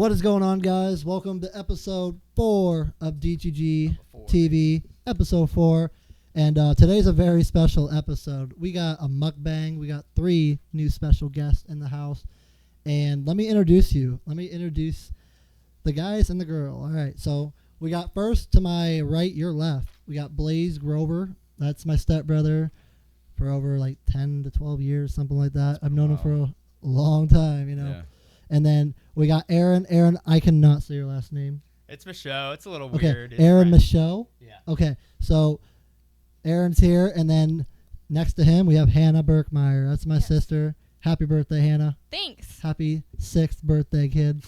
What is going on, guys? Welcome to episode 4 of DTGTV, episode 4. And today's a very special episode. We got a mukbang. We got 3 new special guests in the house. And let me introduce you. Let me introduce the guys and the girl. All right, so we got first to my right, your left. We got Blaise Grover. That's my stepbrother for over like 10 to 12 years, something like that. I've known him for a long time, you know. Yeah. And then we got Aaron. Aaron, I cannot say your last name. It's Michaux. It's a little Okay, weird. Aaron Michaux. Yeah. Okay, so Aaron's here, and then next to him we have Hannah Birkmire. That's my sister. Happy birthday, Hannah. Thanks. Happy 6th birthday, kid.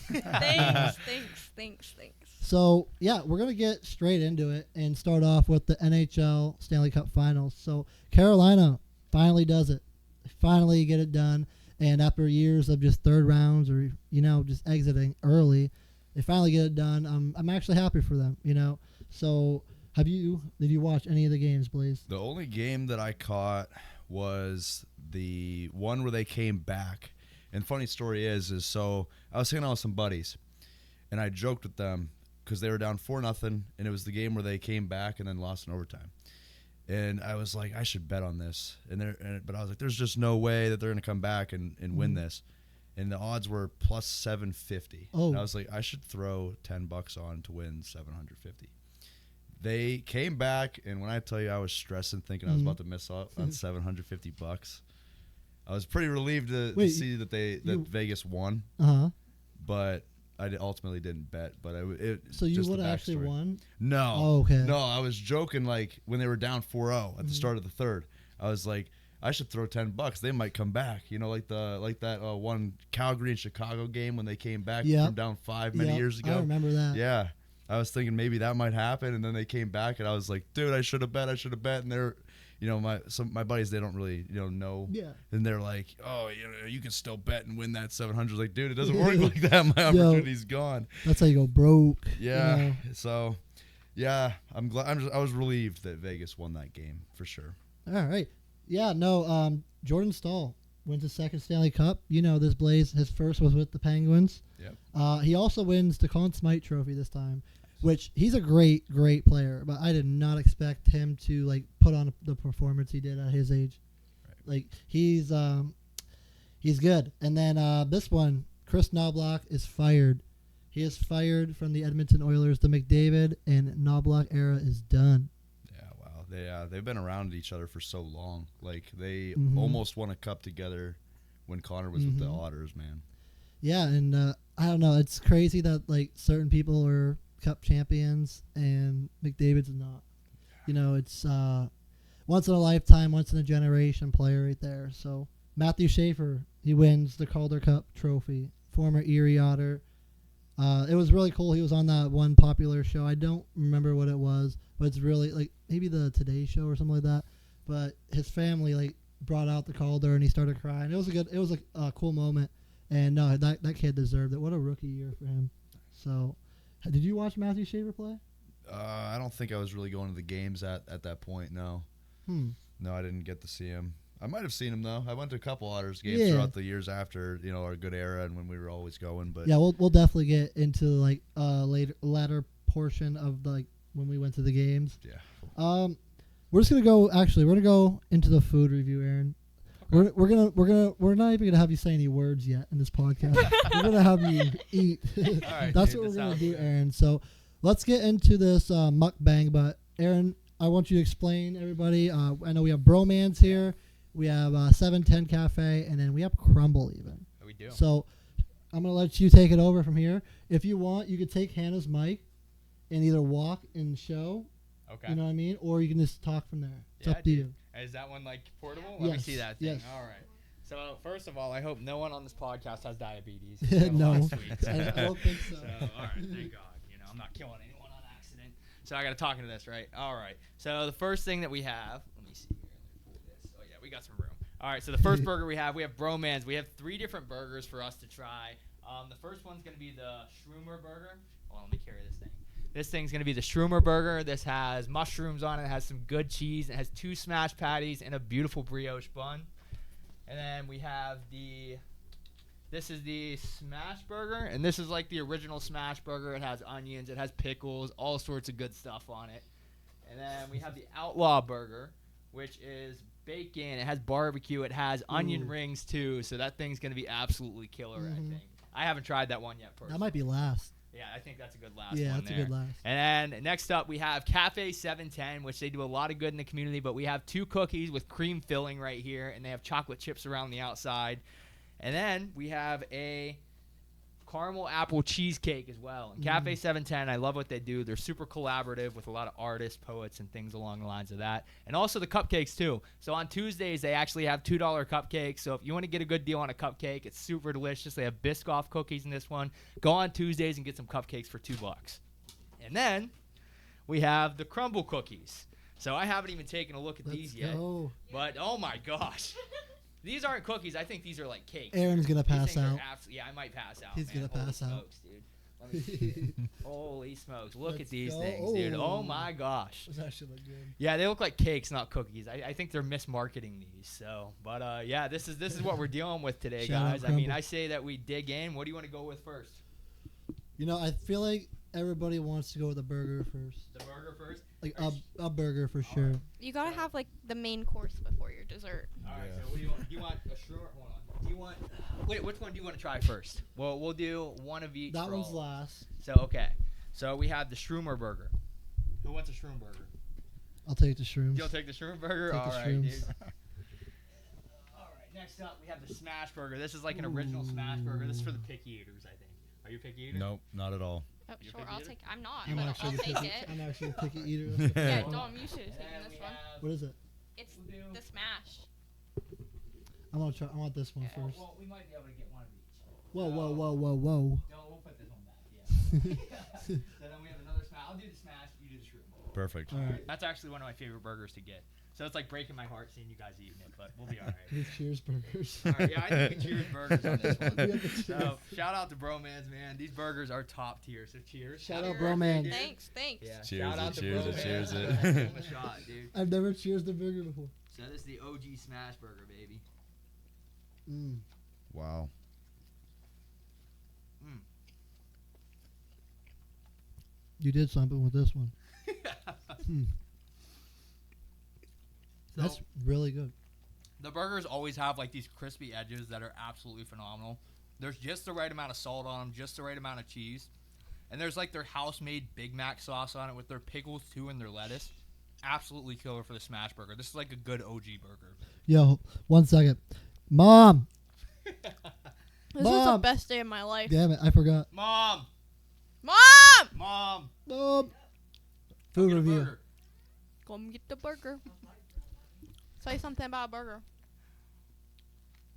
Thanks. So, yeah, we're going to get straight into it and start off with the NHL Stanley Cup Finals. So, Carolina finally does it. They finally get it done. And after years of just third rounds or, you know, just exiting early, they finally get it done. I'm actually happy for them, you know. So, did you watch any of the games, Blaise? The only game that I caught was the one where they came back. And funny story is so I was hanging out with some buddies, and I joked with them because they were down 4-0, and it was the game where they came back and then lost in overtime. And I was like, I should bet on this. But I was like, there's just no way that they're going to come back and win this. And the odds were plus 750. Oh. And I was like, I should throw $10 on to win 750. They came back, and when I tell you I was stressing, thinking I was about to miss out on $750, I was pretty relieved to see that Vegas won. But I ultimately didn't bet. But so you would have actually won? No. Oh, okay. No, I was joking. Like when they were down 4-0 at the start of the third, I was like, I should throw $10. They might come back. You know, like that one Calgary and Chicago game when they came back from down 5 many years ago. I remember that. Yeah. I was thinking maybe that might happen, and then they came back, and I was like, dude, I should have bet. And they're, you know, my buddies, they don't really, you know. Yeah. And they're like, oh, you can still bet and win that 700. Like, dude, it doesn't work like that. My opportunity's gone. That's how you go broke. Yeah. You know? So, yeah, I'm glad. I was relieved that Vegas won that game for sure. All right. Yeah. No. Jordan Staal wins his 2nd Stanley Cup. You know this, Blaise. His first was with the Penguins. Yep. He also wins the Conn Smythe Trophy this time, which he's a great player. But I did not expect him to like put on the performance he did at his age. Right. Like he's good. And then this one, Chris Knoblauch is fired. He is fired from the Edmonton Oilers. The McDavid and Knoblauch era is done. They've been around each other for so long. Like they almost won a cup together when Connor was with the Otters, man. Yeah, and I don't know. It's crazy that like certain people are cup champions and McDavid's not. You know, it's once in a lifetime, once in a generation player right there. So Matthew Schaefer, he wins the Calder Cup trophy. Former Erie Otter. It was really cool. He was on that one popular show. I don't remember what it was, but it's really like maybe the Today Show or something like that. But his family like brought out the Calder and he started crying. It was a cool moment. And no, that kid deserved it. What a rookie year for him. So, did you watch Matthew Schaefer play? I don't think I was really going to the games at that point. No. No, I didn't get to see him. I might have seen him though. I went to a couple Otters games throughout the years after, you know, our good era and when we were always going. But yeah, we'll definitely get into like latter portion of like when we went to the games. Yeah. We're just gonna go. Actually, we're gonna go into the food review, Aaron. Okay. We're not even gonna have you say any words yet in this podcast. We're gonna have you eat. All right, That's what we're gonna do, Aaron. So let's get into this mukbang. But Aaron, I want you to explain everybody. I know we have Bromans here. We have 710 Cafe, and then we have Crumble even. Oh, we do. So I'm going to let you take it over from here. If you want, you could take Hannah's mic and either walk and show. Okay. You know what I mean? Or you can just talk from there. It's up to you. Is that one like portable? Let me see that thing. Yes. All right. So first of all, I hope no one on this podcast has diabetes. No. Last week, I don't think so. All right, thank God. You know, I'm not killing anyone on accident. So I got to talk into this, right? All right. So the first thing that we have, let me see here. Let me pull this. Oh yeah, we got some room. All right. So the first burger we have Bromans. We have 3 different burgers for us to try. The first one's gonna be the Shroomer burger. Hold on, let me carry this thing. This thing's gonna be the Shroomer burger. This has mushrooms on it. It has some good cheese. It has 2 smashed patties and a beautiful brioche bun. And then we have the This is the smash burger, and this is like the original smash burger. It has onions, it has pickles, all sorts of good stuff on it. And then we have the outlaw burger, which is bacon. It has barbecue. It has onion rings too. So that thing's gonna be absolutely killer. I think. I haven't tried that one yet. Personally. That might be last. Yeah, I think that's a good last Yeah, one that's there. a good last. And then next up, we have Cafe 710, which they do a lot of good in the community. But we have 2 cookies with cream filling right here, and they have chocolate chips around the outside. And then we have a caramel apple cheesecake as well. And Cafe 710, I love what they do. They're super collaborative with a lot of artists, poets, and things along the lines of that. And also the cupcakes, too. So on Tuesdays, they actually have $2 cupcakes. So if you want to get a good deal on a cupcake, it's super delicious. They have Biscoff cookies in this one. Go on Tuesdays and get some cupcakes for $2. And then we have the crumble cookies. So I haven't even taken a look at these yet. But, oh, my gosh. These aren't cookies. I think these are like cakes. Aaron's going to pass out. Yeah, I might pass out. He's going to pass out. Smokes, dude. Let me see. Holy smokes. Look at these things, dude. Oh, my gosh. Those actually look good. Yeah, they look like cakes, not cookies. I think they're mismarketing these. So, but yeah, this is what we're dealing with today, Shout out guys. I mean, I say that we dig in. What do you want to go with first? You know, I feel like everybody wants to go with a burger first. The burger first? Like a burger for sure. You gotta have like the main course before your dessert. All right, so what do you want? Do you want a short? Hold on. Do you want? Wait, which one do you want to try first? Well, we'll do one of each. That for one's all. last. So okay, so we have the Shroomer burger. Who wants a shroom burger? I'll take the shrooms. You'll take the shroom burger. Take All the right, shrooms. dude. All right, next up we have the smash burger. This is like an original smash burger. This is for the picky eaters, I think. Are you a picky eater? Nope, not at all. Oh, You sure, picky I'll eater? take. I'm not, I'm but actually I'll a take picky, it. I'm actually a picky eater. That's Yeah, the Dom, you should have And taken then this we one. have. What is it? It's We'll do- the smash. I want to try. I want this one Yeah, first. well, we might be able to get one of each. Whoa, whoa, So- whoa, whoa, whoa. No, we'll put this one back. Yeah. So then we have another smash. I'll do the smash. You do the shroom. Perfect. All right. That's actually one of my favorite burgers to get. So it's like breaking my heart seeing you guys eating it, but we'll be all right. These cheers burgers. All right, yeah, I think we cheers burgers on this one. We have the So cheers. shout out to Bromans, man. These burgers are top tier. So cheers. Shout Happy out birthday, Broman. dude. Thanks. Yeah. Cheers shout it, out to cheers it, Bromans. cheers it. Give him a shot, dude. I've never cheers the burger before. So this is the OG smash burger, baby. Mm. Wow. You did something with this one. That's really good. The burgers always have like these crispy edges that are absolutely phenomenal. There's just the right amount of salt on them, just the right amount of cheese. And there's like their house-made Big Mac sauce on it with their pickles too and their lettuce. Absolutely killer for the smash burger. This is like a good OG burger. Yo, 1 second. Mom! This is the Mom. best day of my life. Damn it, I forgot. Mom! Mom! Mom! Mom! Go Food get a review. burger. Come get the burger. Say something about a burger.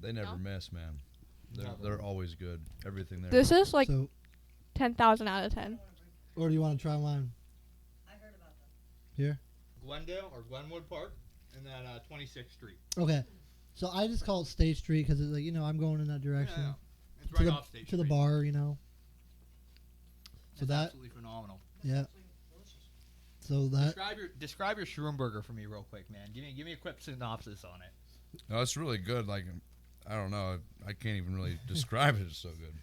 They never No? miss, man. They're always good. Everything there. This is like So, 10,000 out of 10. or do you want to try mine? Here? Glendale or Glenwood Park, and then 26th Street. Okay. So I just call it State Street because, like, you know, I'm going in that direction. Yeah, it's To right the, off State to the Street. bar, you know. So It's that, absolutely phenomenal. yeah. So that, Describe your shroom burger for me real quick, man. Give me a quick synopsis on it. No, it's really good. Like, I don't know. I can't even really describe it. It's so good.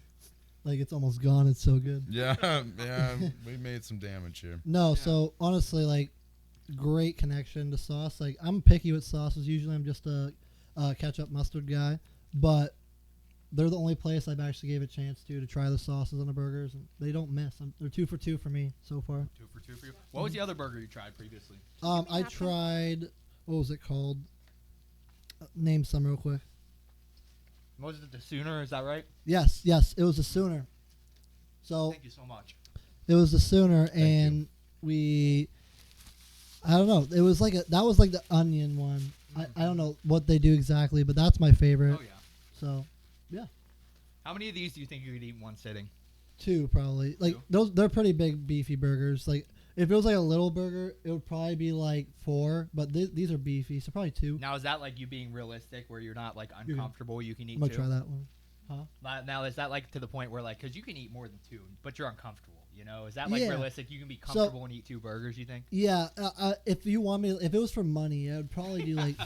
like, it's almost gone. It's so good. Yeah, yeah. We made some damage here. No, Yeah. so honestly, like, great connection to sauce. Like, I'm picky with sauces. Usually I'm just a ketchup mustard guy. But they're the only place I've actually gave a chance to try the sauces on the burgers. And they don't miss. They're 2 for 2 for me so far. 2 for 2 for you. What was the other burger you tried previously? I happen? tried, what was it called? Name some real quick. Was it the Sooner? Is that right? Yes, it was a Sooner. So Thank you so much. it was a Sooner, and I don't know. It was like that was like the onion one. I don't know what they do exactly, but that's my favorite. Oh yeah. So How many of these do you think you could eat in one sitting? 2 probably. Like 2? they're pretty big beefy burgers. Like if it was like a little burger, it would probably be like 4. But these are beefy, so probably 2. Now is that like you being realistic, where you're not like can- uncomfortable? You can eat I'm gonna 2. try that one. Now is that like to the point where like because you can eat more than 2, but you're uncomfortable. You know, is that like Yeah. realistic? You can be comfortable and eat 2 burgers. You think? Yeah, if you want me, if it was for money, I would probably do like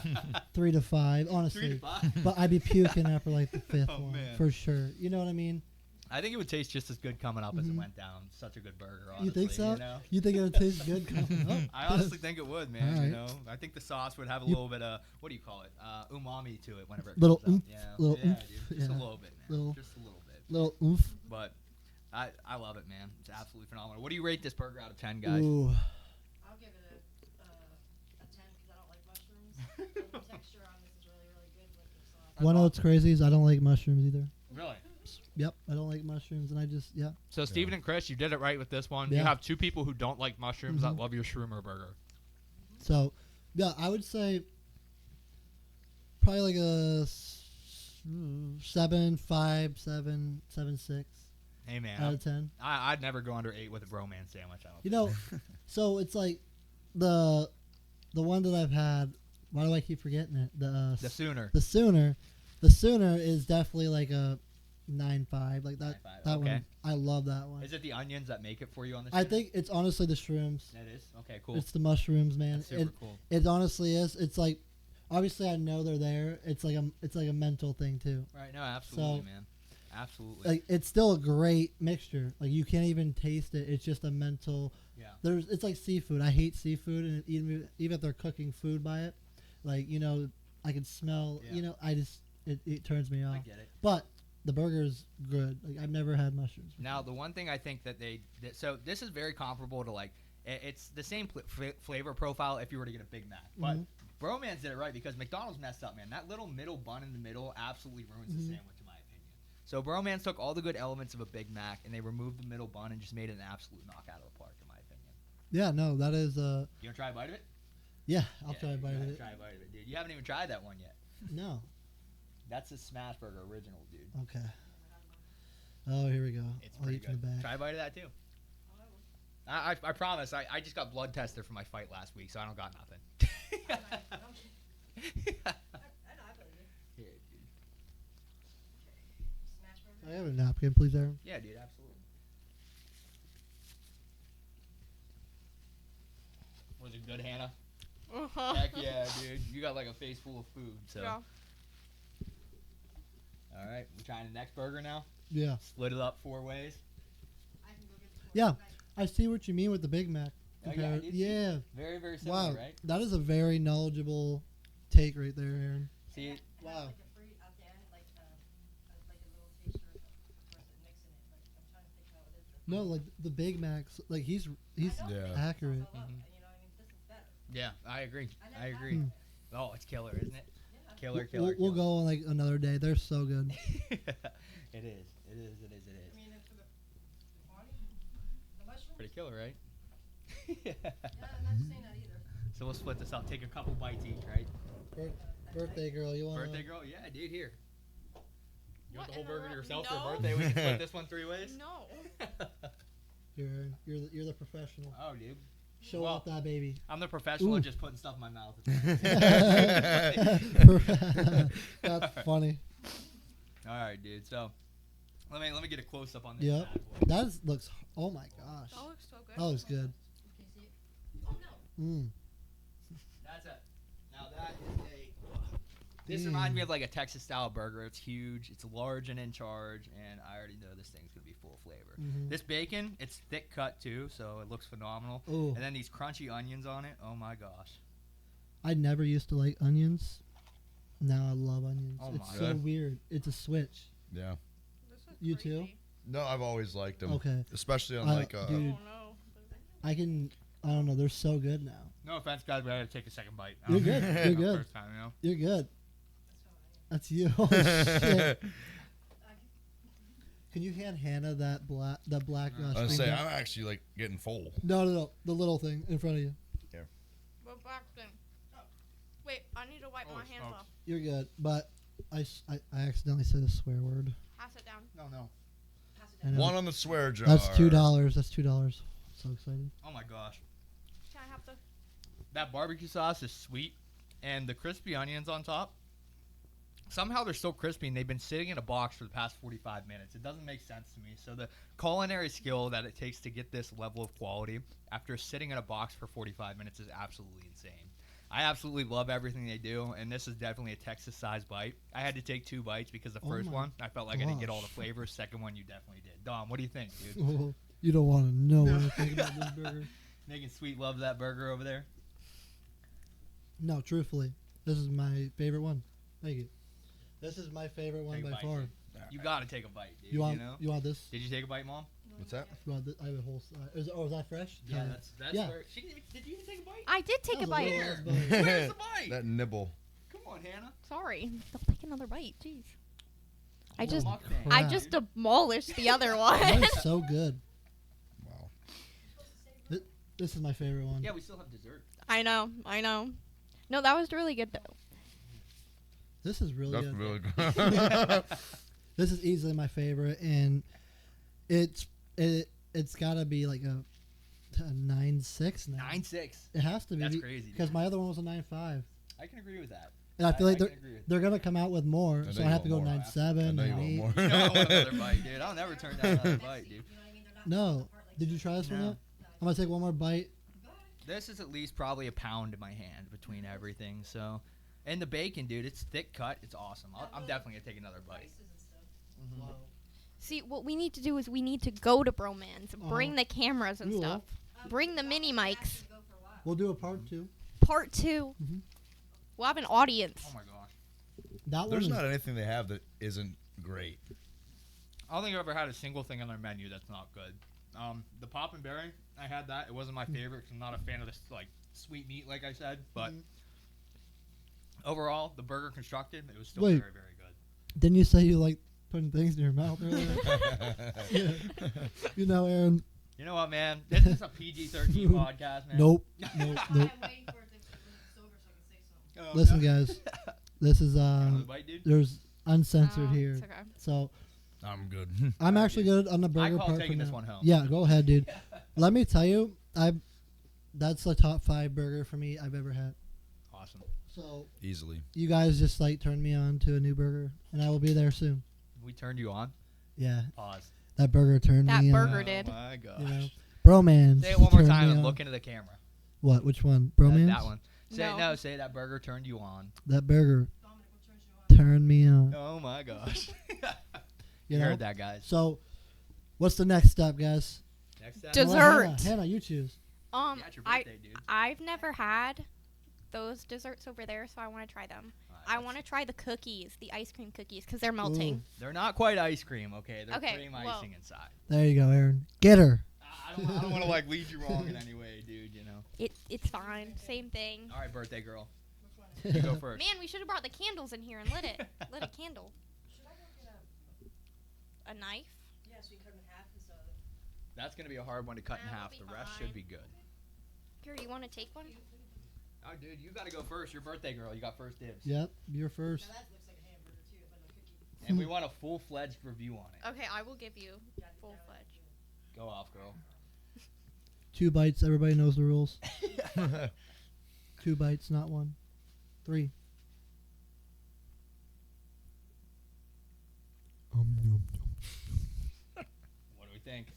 3 to 5, honestly. 3 to 5. But I'd be puking after like the 5th Oh, one man. for sure. You know what I mean? I think it would taste just as good coming up as it went down. Such a good burger. Honestly, You think so? You know? You think it would taste good coming up? I honestly think it would, man. Alright. You know, I think the sauce would have a You- little bit of what do you call it? Umami to it whenever it Little comes oomph, out. Yeah, little yeah, oomph, dude. Just a yeah. little bit, man. Little- Just a little bit. Little oomph. But I love it, man. It's absolutely phenomenal. What do you rate this burger out of 10, guys? Ooh. I'll give it a 10 because I don't like mushrooms. And the texture on this is really, really good with the sauce. One of what's crazy is I don't like mushrooms either. Really? Yep, I don't like mushrooms, and I just So Steven and Chris, you did it right with this one. Yeah. You have 2 people who don't like mushrooms that Mhm. love your shroomer burger. So, yeah, I would say probably like a 7.5, 7.6 Hey man, out of 10. I'd never go under 8 with a bromance sandwich. I don't You know, so it's like the one that I've had. Why do I keep forgetting it? the Sooner. The Sooner. The Sooner is definitely like a 9.5. Like that. 9.5, That okay. one. I love that one. Is it the onions that make it for you on this? I think it's honestly the shrooms. it is. Okay, cool. It's the mushrooms, man. That's super cool. It honestly is. It's like, obviously I know they're there. It's like a mental thing too. Right. No, absolutely, So- man. Absolutely. Like it's still a great mixture. Like you can't even taste it. It's just a mental. Yeah. It's like seafood. I hate seafood, and even if they're cooking food by it, like I can smell. Yeah. I just it turns me I off. get it. But the burger's good. Like I've never had mushrooms before. Now, the one thing I think that so this is very comparable to like it's the same flavor profile if you were to get a Big Mac, but Mhm. Bromance did it right because McDonald's messed up, man. That little middle bun in the middle absolutely ruins the Mhm. sandwich, in my opinion. So Bromance took all the good elements of a Big Mac and they removed the middle bun and just made it an absolute knockout of the park, in my opinion. Yeah, no, that is You wanna try a bite of it? yeah. I'll Yeah, try a you bite gotta of it. Try a bite of it, dude. You haven't even tried that one yet. No. That's a Smash Burger original, dude. Okay. Oh, here we go. It's I'll pretty eat from good. the back. Try a bite of that too. I promise. I just got blood tested for my fight last week, so I don't got nothing. Here, dude. Smash burger. I have a napkin, please, Aaron. Yeah, dude, absolutely. Was it good, Hannah? Uh-huh. Heck yeah, dude. You got like a face full of food, so. Yeah. All right, we're trying the next burger now. Yeah. Split it up 4 ways. I can go get the Yeah. pork. I see what you mean with the Big Mac. Oh, yeah, compared- dude. yeah. Very, very similar, Wow. right? That is a very knowledgeable take right there, Aaron. See, And Wow. Like a fruit at the end, like a little taster versus mixing it. Like I'm trying to think how it is. No, like the Big Macs, like he's I know Yeah. it accurate. sounds all up, Mhm. and, you know, I mean, this is better. yeah, I agree. I never I had agree. Hmm. Oh, it's killer, isn't it? Yeah. Killer, We'll, killer, we'll go on like another day. They're so good. It is. It is. It is. It I is. mean, for the quantity, the mushrooms. Pretty killer, right? Yeah, I'm not saying that either. So we'll split this up. Take a couple bites each, right? Birthday girl, you want Birthday girl? Yeah, dude, here. You want What the whole in the burger to world? yourself No. for a birthday? We can split this one 3 ways? No. You're the professional. Oh, dude. Show Well, off that baby. I'm the professional Ooh. at just putting stuff in my mouth. That's funny. All right, dude. So let me get a close up on this. Yep. bad boy. That looks. Oh my gosh. That looks so good. That looks good. Can you see it? Oh no. Mm. That's it. Now that is a. This reminds me of like a Texas style burger. It's huge. It's large and in charge, and I already know this thing's gonna be full of flavor. Mhm. This bacon, it's thick cut too, so it looks phenomenal. Ooh. And then these crunchy onions on it. Oh my gosh. I never used to like onions. Now I love onions. Oh it's my so God. weird. It's a switch. Yeah. This is You too? crazy. No, I've always liked them. Okay. Especially on I- like Oh dude. no. I don't know. They're so good now. No offense, guys, but I had to take a second bite. You're good. You're good. First time, you know. You're good. That's how I am. That's you. Holy shit. Can you hand Hannah that black I was spring say bun? I'm actually like getting full. No. The little thing in front of you. What black thing? Wait, I need to wipe Oh, my hands smokes. off. You're good. But I accidentally said a swear word. Pass it down. No. Pass it I down. know. One on the swear jar. That's $2. That's $2. So excited. Oh my gosh. Can I have the? That barbecue sauce is sweet, and the crispy onions on top somehow they're so crispy, and they've been sitting in a box for the past 45 minutes. It doesn't make sense to me. So the culinary skill that it takes to get this level of quality after sitting in a box for 45 minutes is absolutely insane. I absolutely love everything they do, and this is definitely a Texas-sized bite. I had to take 2 bites because the first one, I felt like I didn't get all the flavors. Second one, you definitely did. Dom, what do you think, dude? Oh, you don't want to know anything about this burger. Making sweet love to that burger over there. No, truthfully, this is my favorite one. Thank you. This is my favorite one Take a by bite, far. dude. You got to take a bite, dude. You want? know? You want this? Did you take a bite, Mom? What's that? You want this? I have a whole. Is that fresh? Yeah, Kinda. that's Yeah. where. Did you even take a bite? I did take a That was bite. little ass bite. Where's the bite? That nibble. Come on, Hannah. Sorry. Don't take another bite. Jeez. I just Mukbang. I crap. just demolished the other one. That is so good. Wow. This is my favorite one. Yeah, we still have dessert. I know. No, that was really good though. This is really That's good. really good. This is easily my favorite, and it's gotta be like a 9.6 now. 9.6. It has to be. That's crazy. Because Dude. my other one was a 9.5, I can agree with that. and I feel like can agree with they're gonna come out with more, I so know I you have to go want more. 9.7, I know you 9.8. want that. more. You know I want another bite, dude. I'll never turn down another bite, dude. You know what I mean? They're not No. apart like Did you try this one No. yet? I'm gonna take one more bite. This is at least probably a pound in my hand between everything. So, and the bacon, dude, it's thick cut. It's awesome. I'm definitely gonna take another bite. prices and stuff. See, what we need to do is we need to go to Bromans, bring the cameras and We will. stuff, bring the mini mics. Actually go for a while. We'll do a part 2. Part 2. Mhm. We'll have an audience. Oh my gosh. That one. There's is- not anything they have that isn't great. I don't think I've ever had a single thing on their menu that's not good. The Pop and Berry, I had that. It wasn't my favorite because I'm not a fan of this like sweet meat, like I said. But overall, the burger constructed, it was still Wait. very, very good. Didn't you say you like putting things in your mouth earlier? Yeah. You know, Aaron. You know what, man? This is a PG-13 podcast, man. Nope. That's Nope. why Nope. I'm waiting for it to when it's over so I can say something. Oh, Listen, okay. guys. This is Another bite, dude? There's uncensored Oh, here, it's okay. so I'm good. I'm actually good on the I burger call part. taking for this now. one home. Yeah, go ahead, dude. Let me tell you, that's the top 5 burger for me I've ever had. Awesome. So Easily. you guys just like turned me on to a new burger, and I will be there soon. We turned you on. Yeah, Pause. that burger turned That me burger on. did. Oh my gosh. You know, Bromans. Say it one more turned time me and on. look into the camera. What? Which one? Bromans. That one. Say No. Say that burger turned you on. That burger Dominic, what turns you on? turned me on. Oh my gosh. You You know? heard that, guys. So, what's the next step, guys? Next step. Just- Well, Dessert. Hannah, you choose. Yeah, it's your birthday, dude. I've never had those desserts over there, so I want to try them. I Alright, want to try the cookies, the ice cream cookies, because they're melting. Ooh. They're not quite ice cream, okay? They're Okay, cream well- icing inside. There you go, Aaron. Get her. I don't want to like lead you wrong in any way, dude. You know. It's fine. Same thing. All right, birthday girl. Which one? You go first. Man, we should have brought the candles in here and lit it. Lit a candle. Should I go get A knife. yeah, so you cut them in half because That's gonna be a hard one to cut in That will half. be The rest fine. should be good. Here, you want to take one? Oh, dude, you gotta go first. Your birthday girl. You got first dibs. Yep, you're first. now that looks like a hamburger too, but a cookie. And we want a full-fledged review on it. Okay, I will give you Yeah, full fledged. Go off, girl. 2 bites. Everybody knows the rules. 2 bites, not 1. 3. What do we think?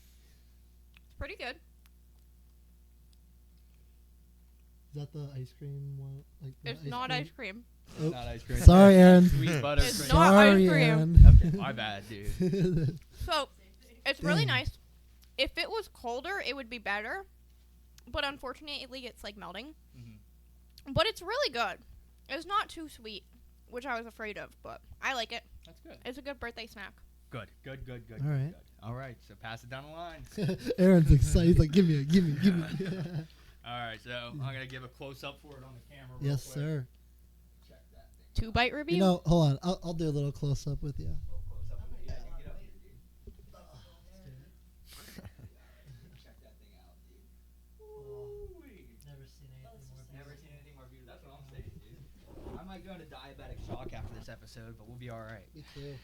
It's pretty good. Is that the ice cream one? Like the It's not ice cream. Oh. Not ice cream. Sorry, Aaron. Sweet butter It's cream. not ice Sorry, cream. Aaron. Okay, my bad, dude. So, it's really Dang. nice. If it was colder, it would be better. But unfortunately, it's like melting. Mhm. But it's really good. It's not too sweet, which I was afraid of, but I like it. That's good. It's a good birthday snack. Good. Good. All Good. right. All right. So pass it down the line. Aaron's excited. He's like, give me. All right. So I'm gonna give a close up for it on the camera. real Yes, quick. sir. Check that thing. 2-bite review. You know, hold on. I'll do a little close up with you. Little close up of it. Yeah, you get up here, dude. Check that thing out, dude. Ooh-wee. Never seen Never seen anything more beautiful. That's what I'm saying, dude. I might go into diabetic shock after this episode, but we'll be all right. Me too.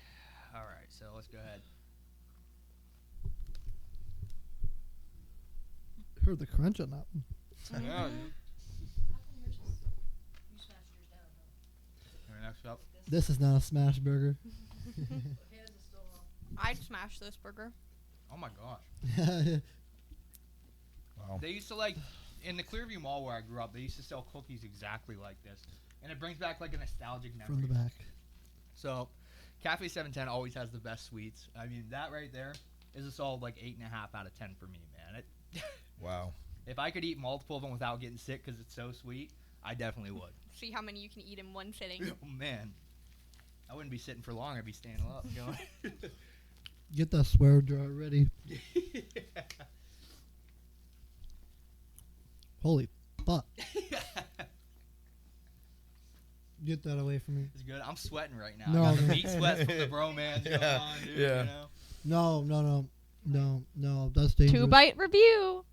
All right, so let's go ahead. Heard the crunch on that one. Yeah. How come yours is, you smashed yours down, huh? All right, next Yep. This is not a smash burger. His is still I'd smash this burger. Oh my gosh. Wow. They used to like in the Clearview Mall where I grew up. They used to sell cookies exactly like this, and it brings back like a nostalgic memory. From the back. So, Cafe 710 always has the best sweets. I mean, that right there is a solid like 8.5 out of 10 for me, man. Wow. If I could eat multiple of them without getting sick because it's so sweet, I definitely would. See how many you can eat in one sitting. Oh man, I wouldn't be sitting for long. I'd be standing up. Going. Get that swear jar ready. Holy fuck. Get that away from me. It's good. I'm sweating right now. No, I got the man. meat sweats from the bromance going Yeah, on, dude. yeah. You know? No. That's dangerous. 2-bite review.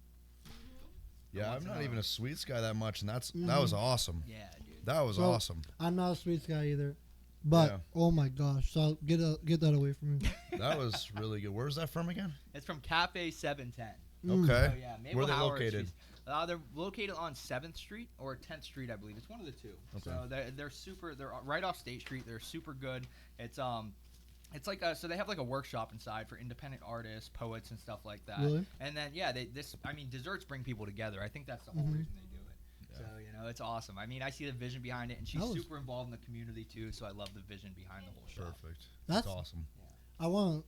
Yeah, I'm not even a sweets guy that much, and that Mhm. was awesome. Yeah, dude. That was Well, awesome. I'm not a sweets guy either. But Yeah. oh my gosh, so get that away from me. That was really good. Where's that from again? It's from Cafe 710. Mm. Okay. Oh yeah, Maple Where are they Howard located? cheese. They're located on 7th Street or 10th Street, I believe. It's one of the two. Okay. So they're super. They're right off State Street. They're super good. It's like so they have like a workshop inside for independent artists, poets, and stuff like that. Really? And then yeah, desserts bring people together. I think that's the whole Mhm. reason they do it. Yeah. So it's awesome. I mean, I see the vision behind it, and she's That was- super involved in the community too. So I love the vision behind the whole shop. Perfect. That's- That's awesome. I want.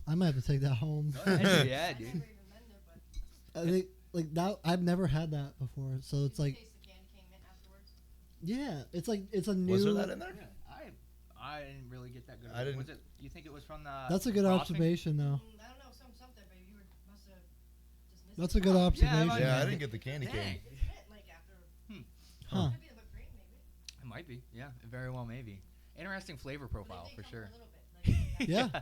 I might have to take that home. Go ahead, yeah, I've dude. never even been there, but I think like that. I've never had that before, so it's did you like, taste the candy cane mint afterwards? yeah, it's like it's a new. Was there that in there? Yeah, I didn't really get that good. I didn't- Was it? You think it was from the? That's a good frosting? observation, though. I don't know, something, but you must have just missed That's it. a good Yeah, observation. might- Yeah, I didn't get the candy Dang. cane. It's mint, like after. Huh. Could be the whipped cream, maybe. It might be. Yeah, it very well maybe. Interesting flavor But profile it did for come sure. A little bit. Like, Yeah.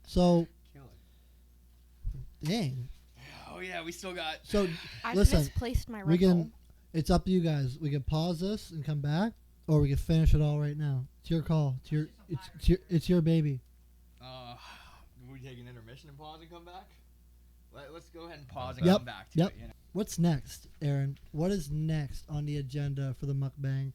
So, Kill it. dang. Oh yeah, we still got. So I Listen, misplaced my we Red Bull. can. It's up to you guys. We can pause this and come back, or we can finish it all right now. It's your call. It's your baby. We take an intermission and pause and come back. Let's go ahead and pause and Yep, come back to yep. it. You know? What's next, Aaron? What is next on the agenda for the mukbang?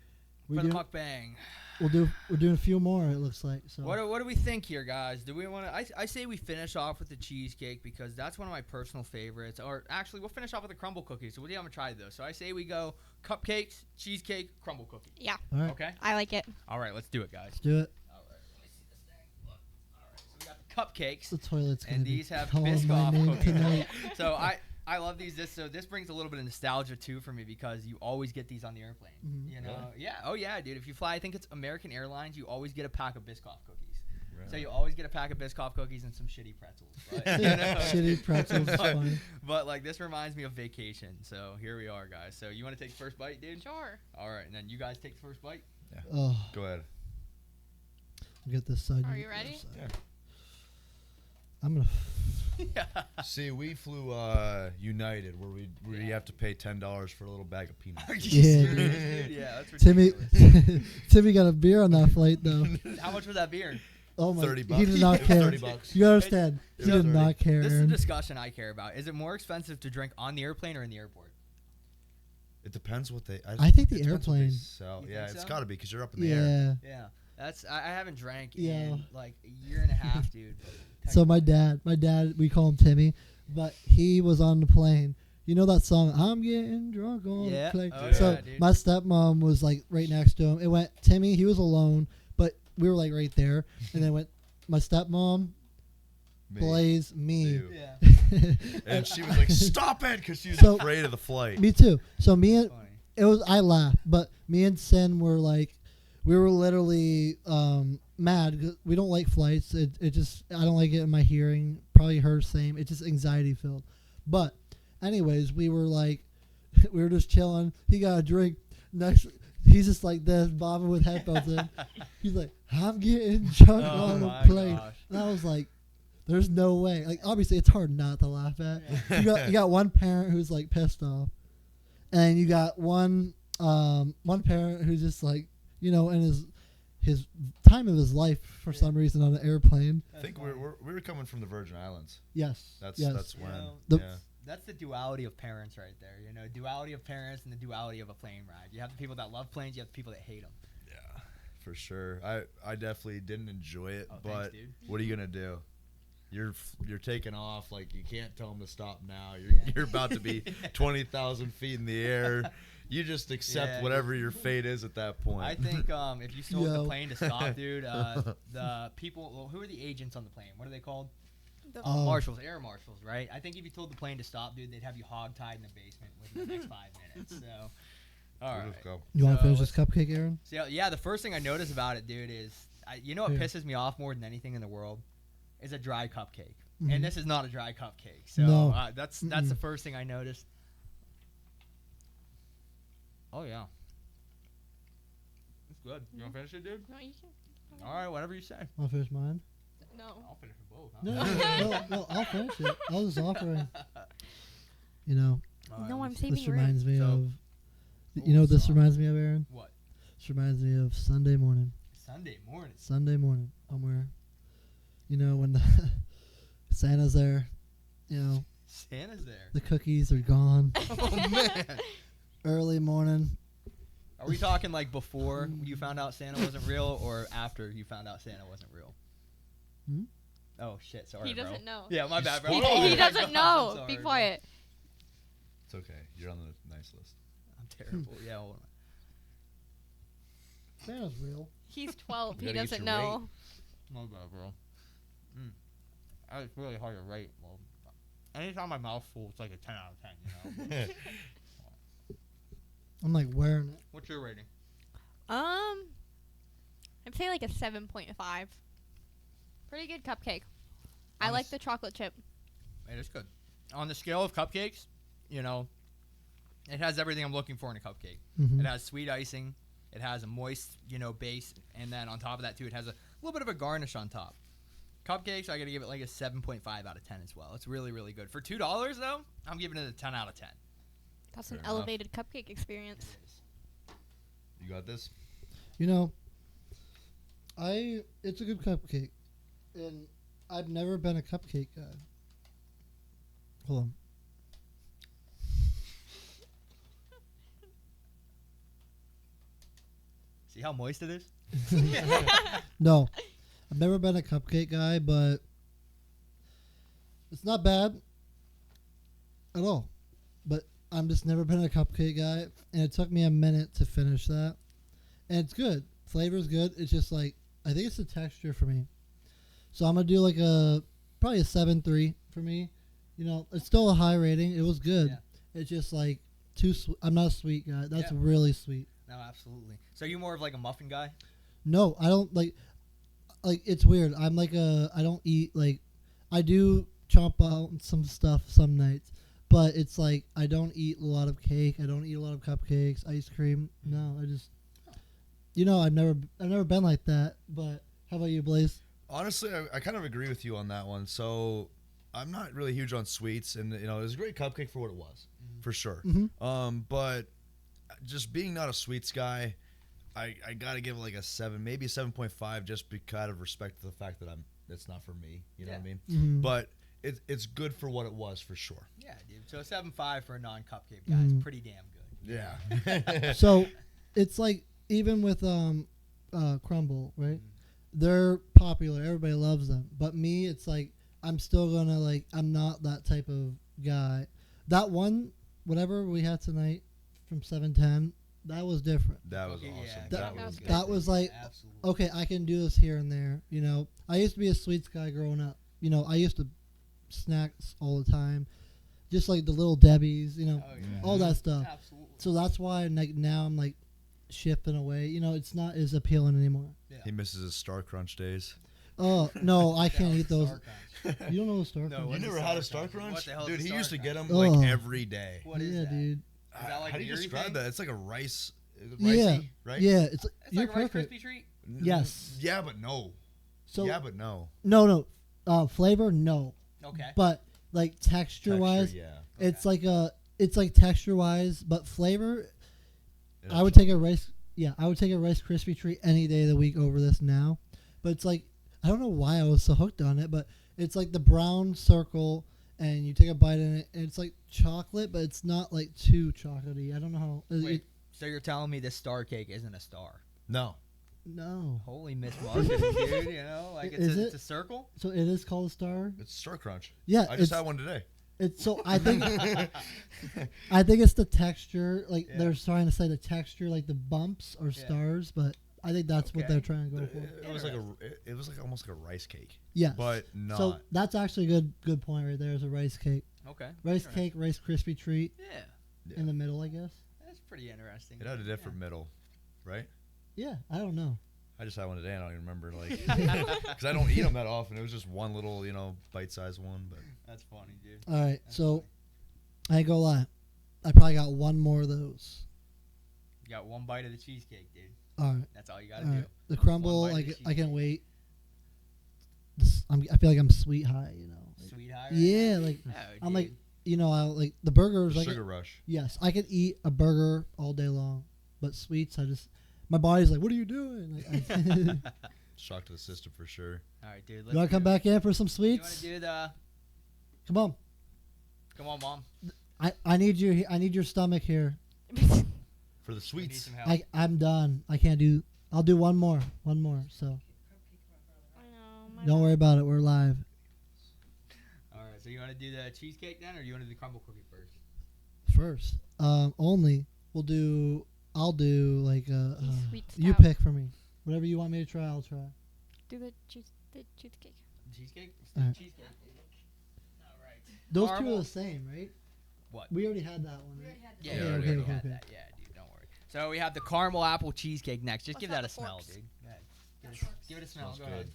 For the mukbang. We're doing a few more. It looks like. So What do we think here, guys? Do we want to? I say we finish off with the cheesecake because that's one of my personal favorites. Or actually, we'll finish off with the crumble cookies. So we haven't tried those. So I say we go cupcakes, cheesecake, crumble cookie. Yeah, all right, Okay. I like it. All right, let's do it, guys. let's do it. All right, let me see this thing. Look. All right, so we got the cupcakes, The toilet's gonna and be these have calling my Biscoff name cookies. tonight. So I love these. This brings a little bit of nostalgia too for me because you always get these on the airplane. Mhm. You know, Really? yeah, oh yeah, dude. If you fly, I think it's American Airlines. You always get a pack of Biscoff cookies. So Really? you always get a pack of Biscoff cookies and some shitty pretzels. But, you know? Shitty pretzels is But- funny. But like this reminds me of vacation. So here we are, guys. So you want to take the first bite, dude? Sure. All right, and then you guys take the first bite. Oh, Go ahead. I'll get this side. Are get you the ready? other side. Yeah. I'm gonna. See, we flew United, where you have to pay $10 for a little bag of peanuts. Are you Yeah, serious, dude? Yeah, that's Timmy, ridiculous. Timmy got a beer on that flight though. How much was that beer? Oh my! $30. He did not It was care. $30. You understand? It He was did 30. not care. This is a Aaron. discussion I care about. Is it more expensive to drink on the airplane or in the airport? It depends what they. I think the it depends what they airplane. sell. You Yeah, think it's so? got to be because you're up in the air. Yeah. Yeah, that's I haven't drank Yeah. in like a year and a half, dude. So my dad, we call him Timmy, but he was on the plane. You know that song, I'm getting drunk on Yeah. the plane? Oh, So yeah, dude. my stepmom was like right next to him. It went Timmy, he was alone, but we were like right there. And then went my stepmom, Me. Blaise, me. You. Yeah. And she was like, "Stop it!" because she was So- afraid of the flight. Me too. So me and Funny. I laughed, but me and Sin were like, we were literally mad. 'Cause we don't like flights. It just, I don't like it in my hearing. Probably her same. It's just anxiety filled. But anyways, we were like, we were just chilling. He got a drink. Next, he's just like this, bobbing with headphones in. He's like, I'm getting drunk Oh on my a plane. gosh. And I was like, there's no way. Like, obviously, it's hard not to laugh at. You got one parent who's like pissed off, and you got one parent who's just like, you know, in his time of his life for some reason on an airplane. I think we were coming from the Virgin Islands. Yes. That's yes. that's when. You know, The- yeah. That's the duality of parents right there. You know, duality of parents and the duality of a plane ride. You have the people that love planes. You have the people that hate them. Yeah. for sure. I definitely didn't enjoy it, Oh, but thanks, dude. what are you gonna do? You're taking off, like you can't tell them to stop now. Yeah. You're about to be 20,000 feet in the air. You just accept Yeah. whatever your fate is at that point. I think if you told the Yo. plane to stop, dude, the people, well, who are the agents on the plane? What are they called? The- Oh. Marshals, air marshals, right? I think if you told the plane to stop, dude, they'd have you hogtied in the basement within the next 5 minutes. So, all right. Let's go. You want to So finish this cupcake, Aaron? So yeah, the first thing I notice about it, dude, is you know what Yeah. pisses me off more than anything in the world is a dry cupcake, Mhm. and this is not a dry cupcake. So No. that's Mm-mm. the first thing I noticed. Oh yeah, it's good. You want to finish it, dude? No, you can. All right, whatever you say. Want to finish mine? No. I'll finish it both. Huh? No, I'll finish it. I was offering. You know, All right, No, I'm let's see. saving this room. reminds me So- of. You know what this Sauce. reminds me of, Aaron? What? This reminds me of Sunday morning. Sunday morning. Sunday morning. Somewhere. You know, when the Santa's there, you know, Santa's there. the cookies are gone. Oh man. Early morning. Are we talking like before you found out Santa wasn't real, or after you found out Santa wasn't real? Hmm? Oh shit! Sorry, He bro. doesn't know. Yeah, my bad, bro. He, Oh he my doesn't gosh, know. I'm sorry, Be bro. quiet. It's okay. You're on the nice list. I'm terrible. Yeah. Hold on. Santa's real. He's 12. You He gotta get doesn't your know. My bad, bro. It's really hard to rate. Well, anytime my mouth's full, it's like a 10 out of 10. You know. I'm like wearing it. What's your rating? I'd say like a 7.5. Pretty good cupcake. I like the chocolate chip. It is good. On the scale of cupcakes, you know, it has everything I'm looking for in a cupcake. Mhm. It has sweet icing. It has a moist, you know, base, and then on top of that too, it has a little bit of a garnish on top. Cupcakes, I gotta give it like a 7.5 out of 10 as well. It's really, really good. For $2 though, I'm giving it a 10 out of 10. That's Fair an enough. elevated cupcake experience. You got this? You know, it's a good cupcake, and I've never been a cupcake guy. Hold on. See how moist it is? No, I've never been a cupcake guy, but it's not bad at all. But I'm just never been a cupcake guy, and it took me a minute to finish that. And it's good. Flavor's good. It's just like, I think it's the texture for me. So I'm going to do like probably a 7.3 for me. You know, it's still a high rating. It was good. Yeah. It's just like too sweet. I'm not a sweet guy. That's Yeah. really sweet. No, absolutely. So you more of like a muffin guy? No, I don't like it's weird. I'm like I don't eat like I do chomp out some stuff some nights, but it's like I don't eat a lot of cake. I don't eat a lot of cupcakes, ice cream. No, I just I've never been like that. But how about you, Blaise? Honestly, I kind of agree with you on that one. So I'm not really huge on sweets, and it was a great cupcake for what it was, for sure. Mhm. But just being not a sweets guy, I gotta give it like a 7, maybe a 7.5, just because of respect to the fact that it's not for me. You know what I mean? Mhm. But it's good for what it was, for sure. Yeah, dude. So a 7.5 for a non-cupcake guy Mhm. is pretty damn good. Yeah. So it's like even with Crumble, right? They're popular. Everybody loves them. But me, it's like I'm still gonna like I'm not that type of guy. That one, whatever we had tonight from 710, that was different. That was Okay, awesome. yeah, that that was was good. That was like Absolutely. okay, I can do this here and there. I used to be a sweets guy growing up. I used to snacks all the time, just like the little Debbie's. Oh, yeah. All that stuff. Absolutely. So that's why like now I'm like shifting away. It's not as appealing anymore. Yeah. He misses his Star Crunch days. Oh no, I can't Yeah, eat those. Star Crunch. You don't know what Star No, Crunch You What's is? a never had a Star Star Crunch? Crunch? What the hell is Dude, a he Star used to get Crunch? them like Oh. every day. What is yeah, that? dude. Is that like How a do you beery describe thing? that? It's like a rice, Yeah, ricey, right? Yeah, it's It's you're like a Rice perfect. Krispie treat? Yes. Yeah, but no. So yeah, but no. no. Flavor, no. Okay. But like texture wise, yeah. it's like texture wise, but flavor. It I would actually- take a rice. Yeah, I would take a Rice Krispie treat any day of the week over this now. But it's like I don't know why I was so hooked on it, but it's like the brown circle, and you take a bite in it, and it's like chocolate, but it's not like too chocolatey. I don't know how. Wait, so you're telling me this star cake isn't a star? No. No. Holy Miss Marketing, dude. You know, like it's a circle. So it is called a star. It's Star Crunch. Yeah, I just had one today. It's so I think I think it's the texture. Like Yeah. they're trying to say the texture, like the bumps or stars, but I think that's what Okay. they're trying to go for. It was like almost like a rice cake, Yes. but not. So that's actually a good point right there. Is a rice cake, Okay. rice Interesting. cake, Rice Krispie treat Yeah, Yeah. in the middle, I guess. that's pretty interesting. It had a different middle, right? Yeah, I don't know. I just had one today, and I don't even remember, like, because I don't eat them that often. It was just one little, bite-sized one. But That's funny, dude. All right, That's so funny. I ain't gonna lie, I probably got one more of those. You got one bite of the cheesecake, dude. All right, That's all you gotta all do. right. The crumble, One bite of like the I can cheesecake. wait. I feel like I'm sweet high, Like, Sweet high. Right yeah, now? like No, I'm dude. like I like the burgers. Like sugar rush. yes, I could eat a burger all day long, but sweets, my body's like, what are you doing? Like, Shock to the system for sure. All right, dude. you want to come back in for some You want sweets? to do the? Come on, Come on, mom. I need you. I need your stomach here. For the We need sweets. some help. I'm done. I can't do. I'll do one more. So don't worry about it. We're live. All right. So you want to do the cheesecake then, or you want to do the crumble cookie first? First, only I'll do like Sweet you stout. pick for me. Whatever you want me to try, I'll try. Do the cheesecake. Cheesecake. Let's All do right. cheesecake. All right. Those two Caramel. are the same, right? What? We already had that one. We Right? already had Yeah, Yeah, yeah, okay, we already okay, had okay. that. Yeah, dude. Don't worry. So we have the caramel apple cheesecake next. Just Let's give have that a the smell, forks. dude. Go ahead. Forks. Give it a smell. Smells Go ahead.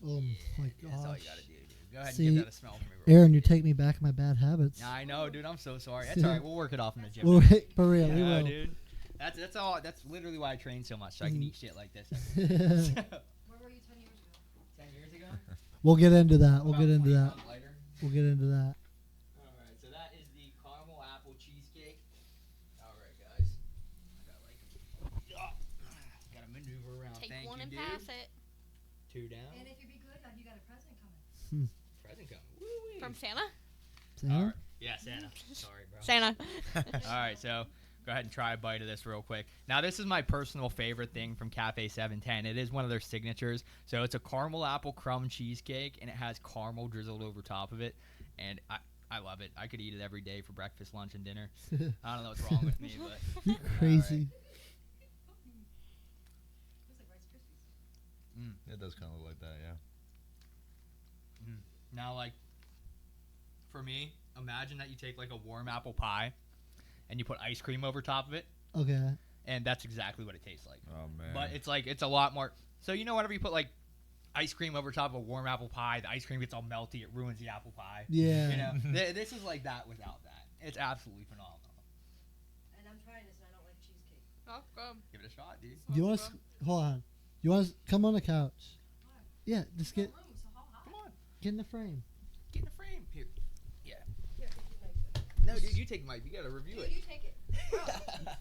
Oh my That's all gosh. you gotta do, dude. Go ahead See, and give that a smell for me, bro. Aaron, you take me back my bad habits. I know, dude. I'm so sorry. That's all right. We'll work it off in the gym. Well, wait, for real, we Yeah, will. dude. That's all. That's literally why I train so much, so I can eat shit like this. Where were you 10 years ago? 10 years ago. We'll get into that. We'll About get into 20 that. pounds lighter. We'll get into that. All right, so that is the caramel apple cheesecake. All right, guys. Gotta maneuver around. Take Thank one you, and dude. pass it. 2 down. And if you be good, you got a present coming. Present coming. Woo-wee. From Santa? Santa? All right. Yeah, Santa. Sorry, bro. Santa. All right, so go ahead and try a bite of this real quick. Now, this is my personal favorite thing from Cafe 710. It is one of their signatures. So it's a caramel apple crumb cheesecake, and it has caramel drizzled over top of it. And I love it. I could eat it every day for breakfast, lunch, and dinner. I don't know what's wrong with me, but You crazy. Looks like Rice Krispies. It does kind of look like that, yeah. now, like, for me, imagine that you take, like, a warm apple pie, and you put ice cream over top of it, Okay. and that's exactly what it tastes like. Oh man. But it's like, it's a lot more. So, whenever you put, like, ice cream over top of a warm apple pie, the ice cream gets all melty, it ruins the apple pie. Yeah. This is like that without that. It's absolutely phenomenal. And I'm trying this and I don't like cheesecake. Oh, good. Give it a shot, dude. Do you want to hold on? You want to come on the couch? Why? Yeah, just There's get no room, so how high? Come on, get in the frame. get in the frame. Here. Here, take your mic. No, dude, you take Mike. You gotta review Dude, it. you take it.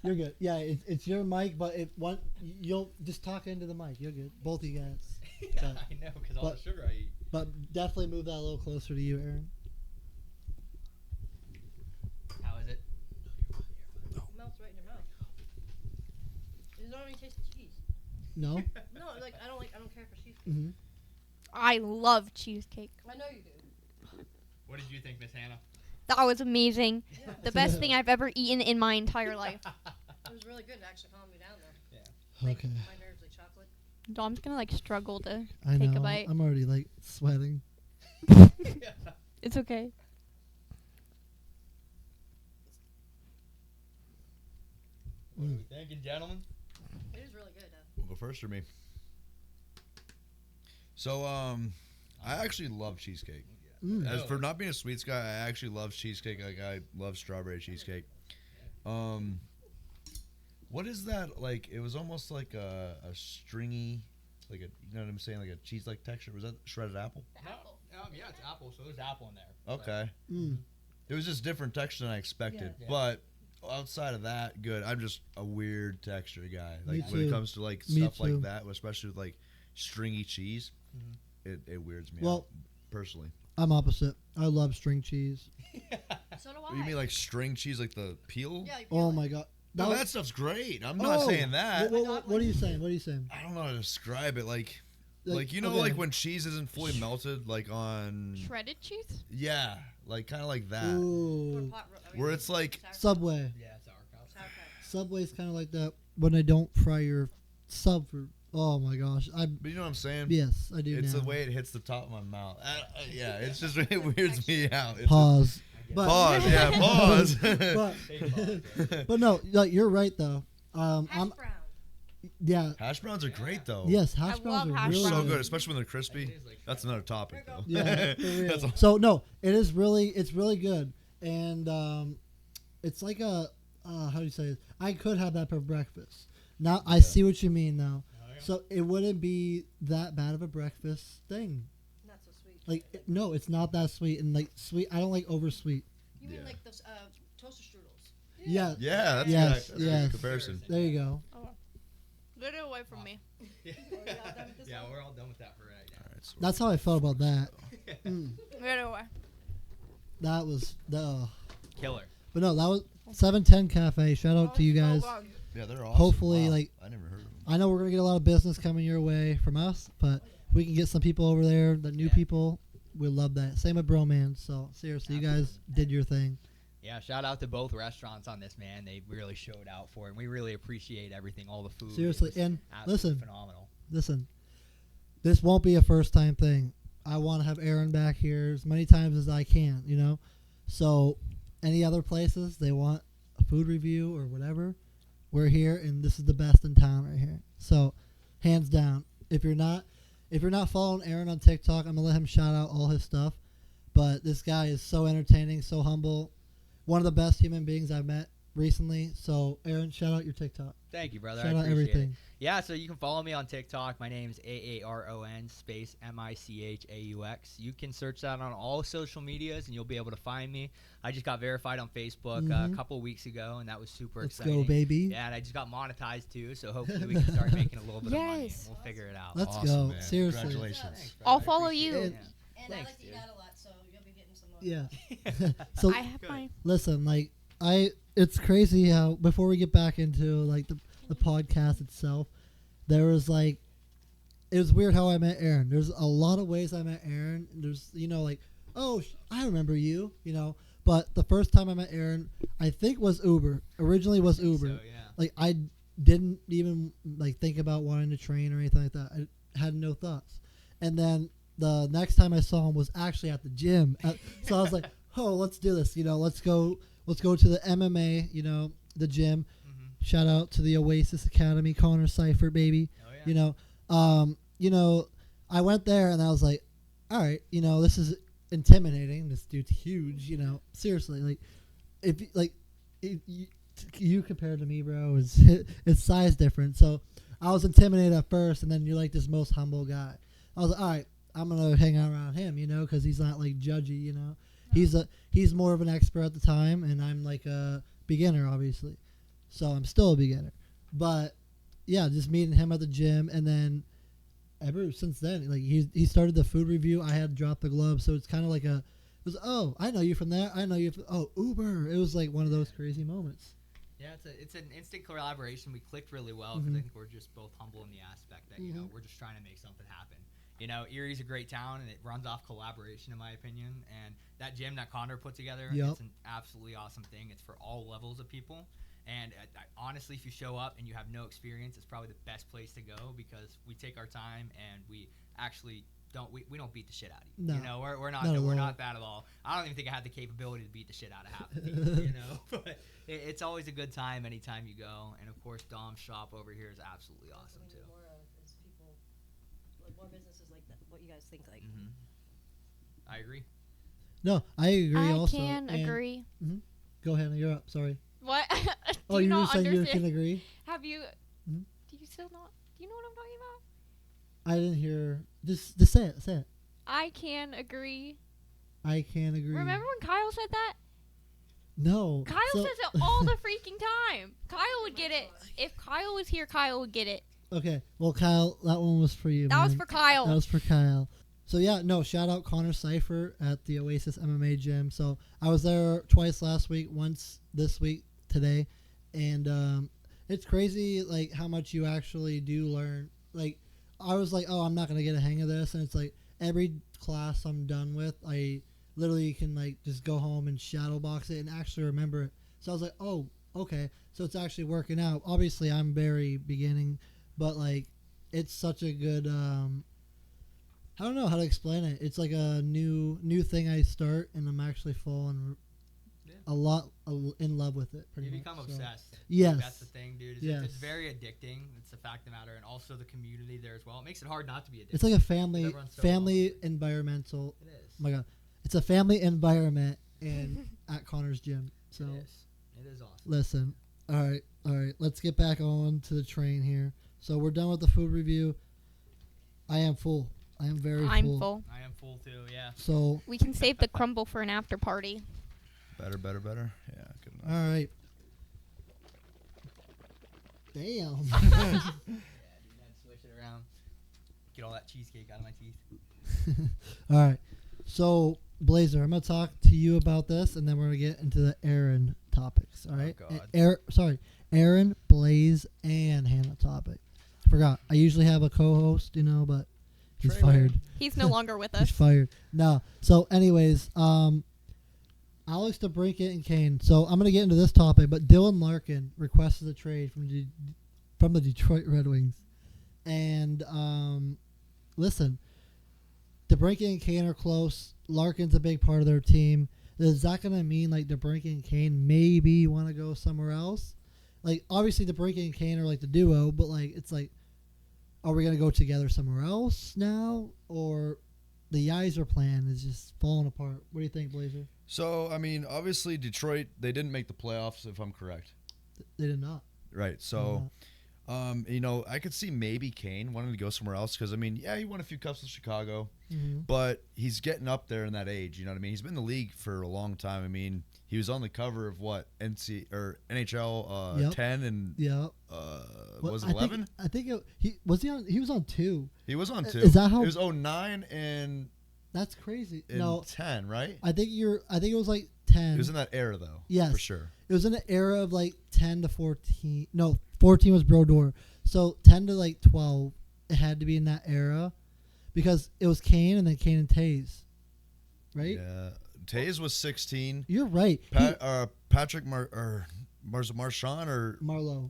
You're good. Yeah, it's your mic, but you'll just talk into the mic. You're good. Both of you guys. Yeah, I know, because all the but- sugar I eat. But definitely move that a little closer to you, Aaron. How is it? It melts right in your mouth. It doesn't even taste the cheese. No. No, like I don't care for cheesecake. Mm-hmm. I love cheesecake. I know you do. What did you think, Miss Hannah? That was amazing. Yeah. The best thing I've ever eaten in my entire life. It was really good. It actually calmed me down though. Okay. My nerves like chocolate. Dom's gonna like struggle to I take know. a bite. I'm already like sweating. It's okay. What are we thinking, gentlemen? It is really good. We'll go first or me? So, I actually love cheesecake. Mm. As for not being a sweets guy, I actually love cheesecake. Like I love strawberry cheesecake. What is that like? It was almost like a stringy, like a, you know what I'm saying, like a cheese-like texture. Was that shredded apple? Apple. Yeah, it's apple, so there's apple in there. Okay. Mm. It was just different texture than I expected. Yeah. But outside of that, good. I'm just a weird texture guy. Me Like when it too. comes to like Me stuff too. like that, especially with like stringy cheese, it weirds me out personally. I'm opposite. I love string cheese. So do I. Oh, you mean like string cheese, like the peel? Yeah. You Oh peel my it. god. No, that stuff's great. I'm not saying that. What are you saying? What are you saying? I don't know how to describe it. Like you know, okay. like when cheese isn't fully melted, like on Shredded cheese? yeah, like kind of like that, Ooh. where it's like Subway. Yeah, sauerkraut. Subway's kind of like that when they don't fry your sub for. Oh my gosh! but you know what I'm saying? Yes, I do. It's now. the way it hits the top of my mouth. Yeah, it's just it weirds me out. It's Pause. But, pause. Yeah, pause. but no, like you're right though. I'm Brown. yeah. Hash browns are great though. Yes, I hash browns love are hash really So good. good, especially when they're crispy. That's another topic though. Yeah, for real. That's all. So no, it's really good, and it's like a how do you say it? I could have that for breakfast. Now I see what you mean now. So it wouldn't be that bad of a breakfast thing. Not so sweet. Like no, it's not that sweet, and like sweet. I don't like over sweet. You mean Yeah. like those toaster strudels? Yeah. Yeah, that's Yes, good. That's a yes. good comparison. There you go. Get it away from me. Yeah, we're all done with that for right now. All right, so That's how I felt about that. Mm, Get it away. that was the. Killer. But no, that was 710 Cafe. Shout out to you guys. yeah, they're awesome. Hopefully, Wow. like- I never heard of them. I know we're gonna get a lot of business coming your way from us, but we can get some people over there, the new Yeah. people. We love that. Same with Broman. So seriously, you guys did your thing. Yeah, shout out to both restaurants on this, man. They really showed out for it, and we really appreciate everything, all the food. Seriously, It was and absolutely listen. phenomenal. Listen, this won't be a first time thing. I want to have Aaron back here as many times as I can, you know? So, any other places they want a food review or whatever, we're here, and this is the best in town right here. So, hands down. If you're not following Aaron on TikTok, I'm going to let him shout out all his stuff. But this guy is so entertaining, so humble. One of the best human beings I've met recently. So, Aaron, shout out your TikTok. Thank you, brother. Shout I out appreciate everything. it. Yeah, so you can follow me on TikTok. My name's AARON space MICHAUX. You can search that on all social medias, and you'll be able to find me. I just got verified on Facebook a couple of weeks ago, and that was super Let's exciting. go, baby. Yeah, and I just got monetized too, so hopefully we can start making a little bit of money. Yes. And we'll figure it out. Let's Awesome, go. man. Seriously. Congratulations. Thanks, brother. I'll I follow appreciate you. it. And- Yeah. And Thanks, I like that you dude. got a lot, so you'll be getting some more. Yeah. So, I have mine. listen, like it's crazy how before we get back into like the podcast itself, there was like it was weird how I met Aaron. There's a lot of ways I met Aaron. There's like, oh, I remember you, But the first time I met Aaron, I think was Uber. Originally was Uber. So, yeah. Like I didn't even like think about wanting to train or anything like that. I had no thoughts. And then the next time I saw him was actually at the gym. So I was like, oh, let's do this. Let's go to the MMA. The gym. Mm-hmm. Shout out to the Oasis Academy, Connor Seifert, baby. Oh, yeah. I went there and I was like, all right, this is intimidating. This dude's huge. Seriously, like if you compared to me, bro, it's size different. So I was intimidated at first, and then you're like this most humble guy. I was like, all right, I'm gonna hang out around him, because he's not like judgy, He's more of an expert at the time, and I'm like a beginner, obviously. So I'm still a beginner, but yeah, just meeting him at the gym, and then ever since then, like he started the food review. I had dropped the gloves, so it's kind of like oh, I know you from there. I know you from Uber. It was like one of those crazy moments. Yeah, it's an instant collaboration. We clicked really well because I think we're just both humble in the aspect that we're just trying to make something happen. Erie's a great town, and it runs off collaboration, in my opinion. And that gym that Connor put together, it's an absolutely awesome thing. It's for all levels of people. And honestly, if you show up and you have no experience, it's probably the best place to go because we take our time and we actually don't beat the shit out of you. No. We're Not at all. not that at all. I don't even think I had the capability to beat the shit out of half the people, But it's always a good time anytime you go. And of course, Dom's shop over here is absolutely awesome too. More of is people, like more businesses like that. What you guys think like? I agree. No, I agree. I also, can and- agree. Go ahead, you're up. Sorry. What? Do Oh, you you were not saying you understand? can agree? Have you? Mhm. Do you still not? Do you know what I'm talking about? I didn't hear. Just say it. Say it. I can agree. I can agree. Remember when Kyle said that? No. Kyle So- says it all the freaking time. Kyle would get it. If Kyle was here, Kyle would get it. Okay. Well, Kyle, that one was for you. That was man. for Kyle. That was for Kyle. So yeah, no, shout out Connor Seifert at the Oasis MMA gym. So I was there twice last week, once this week today, And it's crazy like how much you actually do learn. Like I was like, oh, I'm not gonna get a hang of this, and it's like every class I'm done with, I literally can like just go home and shadow box it and actually remember it. So I was like, oh, okay, so it's actually working out. Obviously, I'm very beginning, but like it's such a good. I don't know how to explain it. It's like a new thing I start, and I'm actually falling in love with it. You Pretty become much. So, obsessed. yes. Like, that's the thing, dude. Yes. It's very addicting. It's the fact of the matter, and also the community there as well. It makes it hard not to be addicted. It's like a family Everyone's so environmental. It is. Oh my God, it's a family environment in at Connor's gym. So It is. It is awesome. listen, all right. Let's get back on to the train here. So we're done with the food review. I am full. I am very I'm full. full. I am full too. Yeah. So We can save the crumble for an after party. Better. Yeah, good enough. all right. Damn. Yeah, dude. I'd switch it around. Get all that cheesecake out of my teeth. All right. So, Blazer, I'm going to talk to you about this, and then we're going to get into the Aaron topics. All right? God. Aaron, Blaze, and Hannah topic. I forgot. I usually have a co-host, but he's Trailer. fired. He's no longer with He's us. fired. No. So, anyways, Alex DeBrincat and Kane. So, I'm going to get into this topic, but Dylan Larkin requested a trade from the Detroit Red Wings. And, listen, DeBrincat and Kane are close. Larkin's a big part of their team. Is that going to mean, like, DeBrincat and Kane maybe want to go somewhere else? Like, obviously, DeBrincat and Kane are, like, the duo, but, like, it's like, are we going to go together somewhere else now? Or the Yeiser plan is just falling apart? What do you think, Blazer? So, I mean, obviously, Detroit, they didn't make the playoffs, if I'm correct. They did not. Right. So, I could see maybe Kane wanting to go somewhere else because, I mean, yeah, he won a few cups in Chicago, but he's getting up there in that age. You know what I mean? He's been in the league for a long time. I mean, he was on the cover of what NHL Yep. 10 and Yeah. was it 11? I think he was on 2. He was on 2. Is that how? It was 09 and That's crazy. in No, 10, right? I think it was like 10. It was in that era though. Yes. For sure. It was in the era of like 10 to 14. No, 14 was Brodeur. So 10 to like 12, it had to be in that era because it was Kane and then Kane and Taze, right? Yeah. Taze was 16. You're right. Patrick Marchand or Marlowe,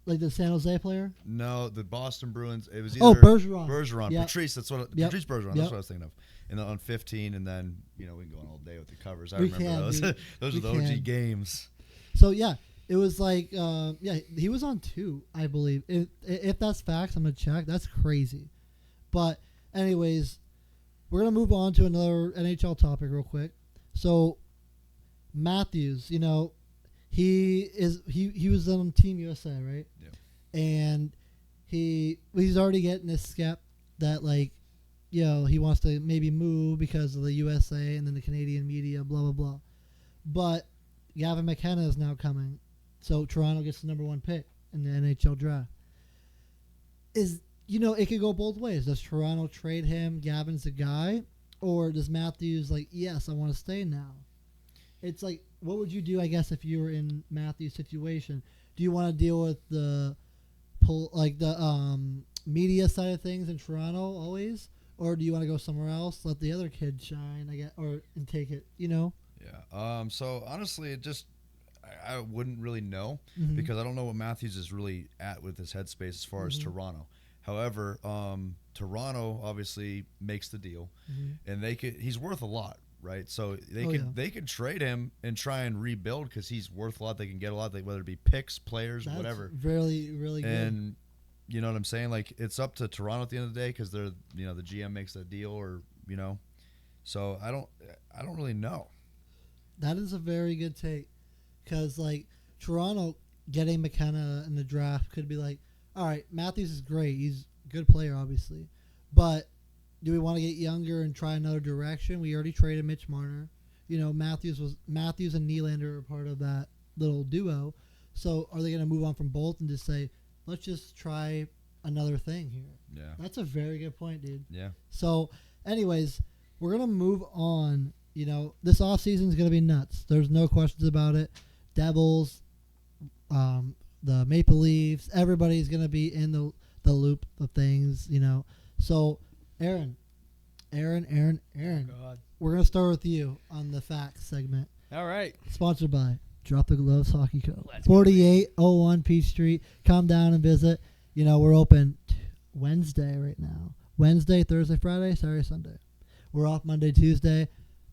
like the San Jose player. no, the Boston Bruins. It was Oh, either Bergeron. Yep. Patrice. That's what Yep. Patrice Bergeron. Yep. That's what I was thinking of. And then on 15, and then we can go on all day with the covers. I We remember can, those. dude. Those We are the OG can. games. So yeah, it was like he was on 2, I believe. If that's facts, I'm gonna check. That's crazy. But anyways, we're gonna move on to another NHL topic real quick. So Matthews, he was on Team USA, right? Yeah. And he's already getting this skep that like, he wants to maybe move because of the USA and then the Canadian media, blah blah blah. But Gavin McKenna is now coming, so Toronto gets the number 1 pick in the NHL draft. It could go both ways. Does Toronto trade him? Gavin's the guy, or does Matthews like, yes, I want to stay now? It's like, what would you do? I guess if you were in Matthews' situation, do you want to deal with the media side of things in Toronto always, or do you want to go somewhere else, let the other kid shine, I guess, and take it? Yeah. So honestly, I wouldn't really know because I don't know what Matthews is really at with his headspace as far as Toronto. However, Toronto obviously makes the deal, and he's worth a lot, right? So they could trade him and try and rebuild because he's worth a lot. They can get a lot, whether it be picks, players, That's whatever. Really, really good. And you know what I'm saying? Like, it's up to Toronto at the end of the day because they're the GM makes that deal, or So I don't really know. That is a very good take, because like Toronto getting McKenna in the draft could be like, all right, Matthews is great, he's a good player obviously, but do we want to get younger and try another direction? We already traded Mitch Marner. Matthews and Nylander are part of that little duo. So are they going to move on from both and just say, let's just try another thing here? Yeah. That's a very good point, dude. Yeah. So, anyways, we're going to move on. This offseason is going to be nuts. There's no questions about it. Devils, the Maple Leafs. Everybody's gonna be in the loop of things, you know. So, Aaron, God. we're gonna start with you on the facts segment. All right. Sponsored by Drop the Gloves Hockey Co. Let's go. 4801 Peach Street. Come down and visit. You know, we're open Wednesday right now. Wednesday, Thursday, Friday, Saturday, Sunday. We're off Monday, Tuesday.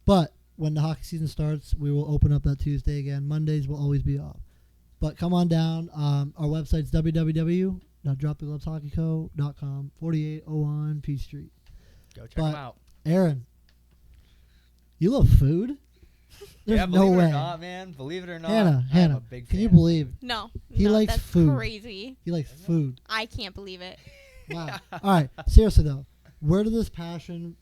But when the hockey season starts, we will open up that Tuesday again. Mondays will always be off. But come on down. Our website's www.dropthegloveshockeyco.com. 4801 Peach Street. Go check But- them out. Aaron, you love food? There's Yeah, no believe way. it or not, man. Believe it or not. Hannah, I'm a big can fan you of believe food. No. He no, likes that's food. crazy. he likes food? I can't believe it. Wow. All right. Seriously though, where did this passion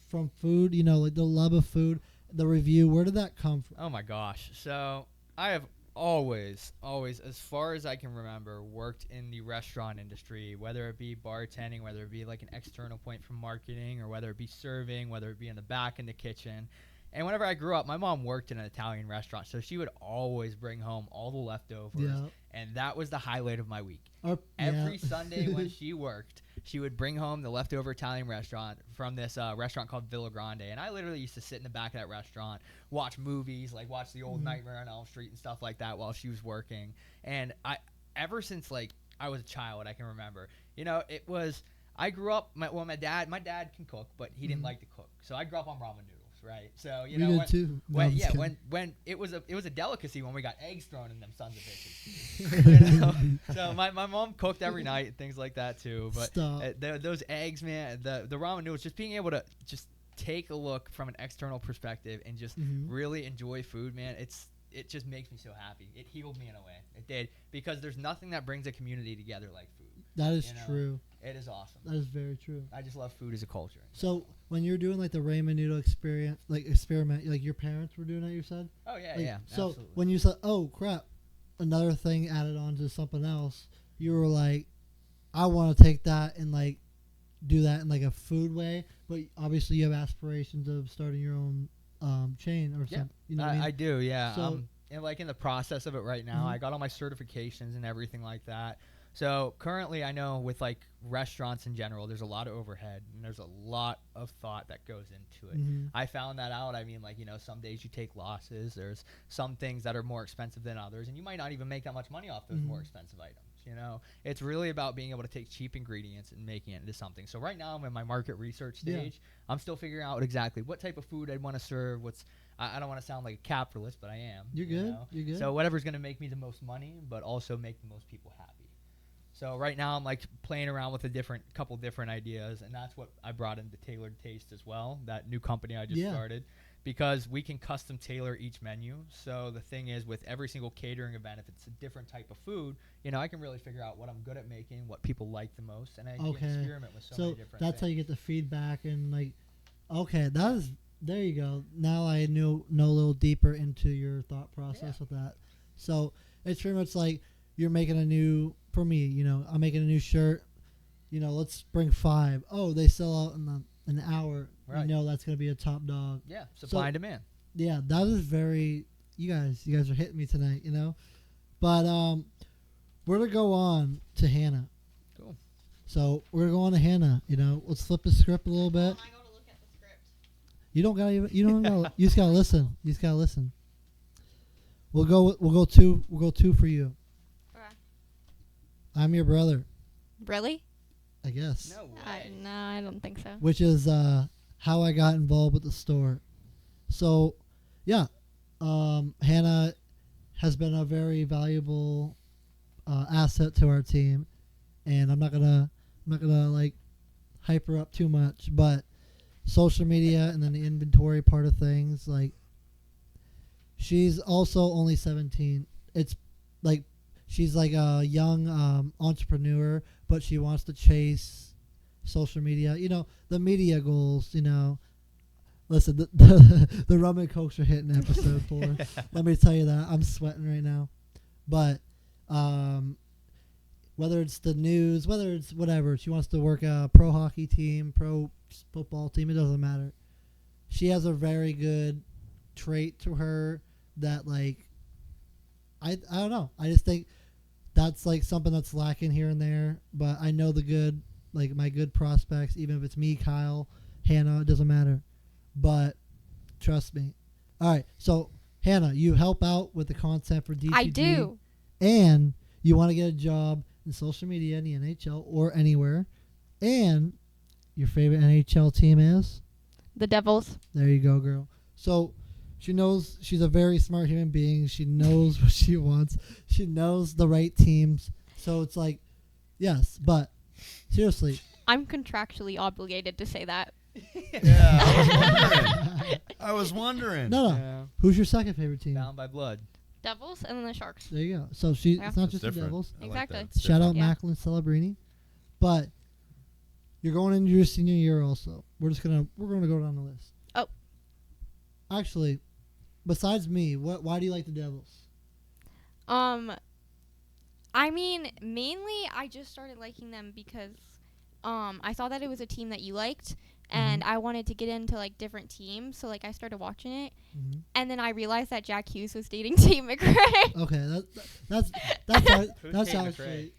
from food? You know, like the love of food, the review. Where did that come from? Oh my gosh. So I have always, as far as I can remember, worked in the restaurant industry, whether it be bartending, whether it be like an external point from marketing, or whether it be serving, whether it be in the back in the kitchen. And whenever I grew up, my mom worked in an Italian restaurant, so she would always bring home all the leftovers, Yeah. and that was the highlight of my week. Or- Every yeah. Sunday when she worked, she would bring home the leftover Italian restaurant from this restaurant called Villa Grande. And I literally used to sit in the back of that restaurant, watch movies, like watch the old Nightmare on Elm Street and stuff like that while she was working. And ever since like I was a child, I can remember, you know, it was, I grew up, my dad can cook, but he didn't like to cook. So I grew up on ramen noodles. Right, so you We know, did too. No, when I'm just yeah, kidding. when it was a delicacy when we got eggs thrown in them sons of bitches. You know? So my mom cooked every night and things like that too. But Stop. those eggs, man, the ramen noodles, just being able to just take a look from an external perspective and just really enjoy food, man. It just makes me so happy. It healed me in a way. It did, because there's nothing that brings a community together like food. That is You know? true. It is awesome. That is very true. I just love food as a culture. So when you're doing like the ramen noodle experiment, like your parents were doing it, you said? Oh yeah, Like, yeah. So absolutely. when you said, "Oh crap," another thing added on to something else, you were like, "I want to take that and like do that in like a food way," but obviously you have aspirations of starting your own chain or Yeah, something. You know what I mean? I do, yeah. So- And like in the process of it right now, Mhm. I got all my certifications and everything like that. So currently, I know with like restaurants in general, there's a lot of overhead and there's a lot of thought that goes into it. Mhm. I found that out. I mean, like, you know, some days you take losses. There's some things that are more expensive than others, and you might not even make that much money off those more expensive items. You know, it's really about being able to take cheap ingredients and making it into something. So right now, I'm in my market research Yeah. stage. I'm still figuring out exactly what type of food I'd want to serve. I don't want to sound like a capitalist, but I am. You're you good. know? You're good. So whatever's going to make me the most money, but also make the most people happy. So right now I'm like playing around with couple different ideas, and that's what I brought into Tailored Taste as well, that new company I just Yeah. started, because we can custom tailor each menu. So the thing is, with every single catering event, if it's a different type of food, you know, I can really figure out what I'm good at making, what people like the most, and I can Okay. experiment with so many different that's how things. you get the feedback and like, okay, that is there you go. Now I know a little deeper into your thought process with that. So it's pretty much like you're making a new, for me, you know, I'm making a new shirt. You know, let's bring 5. Oh, they sell out in an hour. Right. You know, that's gonna be a top dog. Yeah, supply and demand. Yeah, that is very. You guys are hitting me tonight. You know, but we're gonna go on to Hannah. Cool. So we're gonna go on to Hannah. You know, let's flip the script a little bit. I go to look at the script. You don't gotta even. You don't gotta. You just gotta listen. You just gotta listen. We'll go 2. We'll go 2 for you. Okay. I'm your brother, Really? I guess. No way. No, I don't think so. Which is how I got involved with the store. So, yeah, Hannah has been a very valuable asset to our team, and I'm not gonna like hype her up too much, but social media and then the inventory part of things, like she's also only 17. It's like she's like a young entrepreneur, but she wants to chase social media. You know, the media goals, you know. Listen, the rum and cokes are hitting episode 4. Let me tell you that. I'm sweating right now. But whether it's the news, whether it's whatever, she wants to work a pro hockey team, pro football team, it doesn't matter. She has a very good trait to her that, like, I don't know. I just think that's like something that's lacking here and there. But I know the good, like my good prospects, even if it's me, Kyle, Hannah, it doesn't matter. But trust me. All right, so Hannah, you help out with the content for DTG. I do. And you want to get a job in social media in the NHL or anywhere. And your favorite NHL team is? The Devils. There you go, girl. So she knows she's a very smart human being. She knows what she wants. She knows the right teams. So it's like, yes, but seriously. I'm contractually obligated to say that. Yeah, I was wondering. No. Yeah. Who's your second favorite team? Bound by blood. Devils and then the Sharks. There you go. So she, Yeah. it's not It's just the different. Devils. I like Exactly. that. It's Shout out Yeah. Macklin Celebrini. But you're going into your senior year also. We're gonna go down the list. Oh. Actually, besides me, why do you like the Devils? I mean, mainly I just started liking them because I saw that it was a team that you liked, and I wanted to get into like different teams, so like I started watching it, and then I realized that Jack Hughes was dating Tate McRae. Okay, that's Who's that's Tate actually. McRae?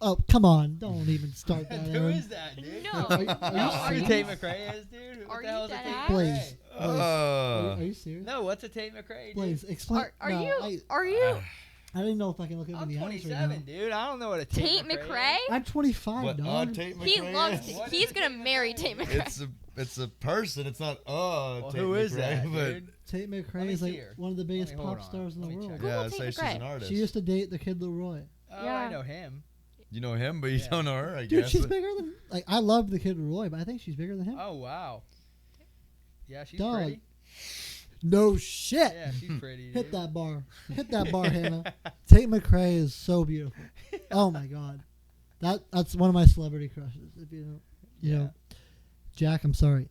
Oh, come on! Don't even start that. Who Aaron. is that, dude? No. Are you Who serious? Tate McRae is, dude? What Are the hell you is a dead Tate ass? Blaise. McRae? Are you serious? No, what's a Tate McRae, dude? Blaise, explain. Are no, you? Are you? I don't even know if I can look at I'm the eyes right 27, now. dude. I don't know what a Tate McRae? I'm 25, What? dog. Tate He McRae loves. is? What He's is gonna Tate marry McRae? Tate McRae. It's a person. It's not Well, Tate who is McRae, that, but dude? Tate Let McRae me is see like her. one of the biggest Let me- hold pop on. stars in the Let me world. check. yeah, Google I'd say Tate she's an McRae. artist. She used to date the kid Leroy. Oh, Yeah. I know him. You know him, but you Yeah. don't know her. I Dude, guess. she's bigger than like I love the kid Leroy, but I think she's bigger than him. Oh wow. Yeah, she's Dog. pretty. No shit. Yeah, she's pretty. Hit dude. that bar. Hit that bar, Hannah. Tate McRae is so beautiful. Oh my god. That's one of my celebrity crushes. If you know, you know. Jack, I'm sorry.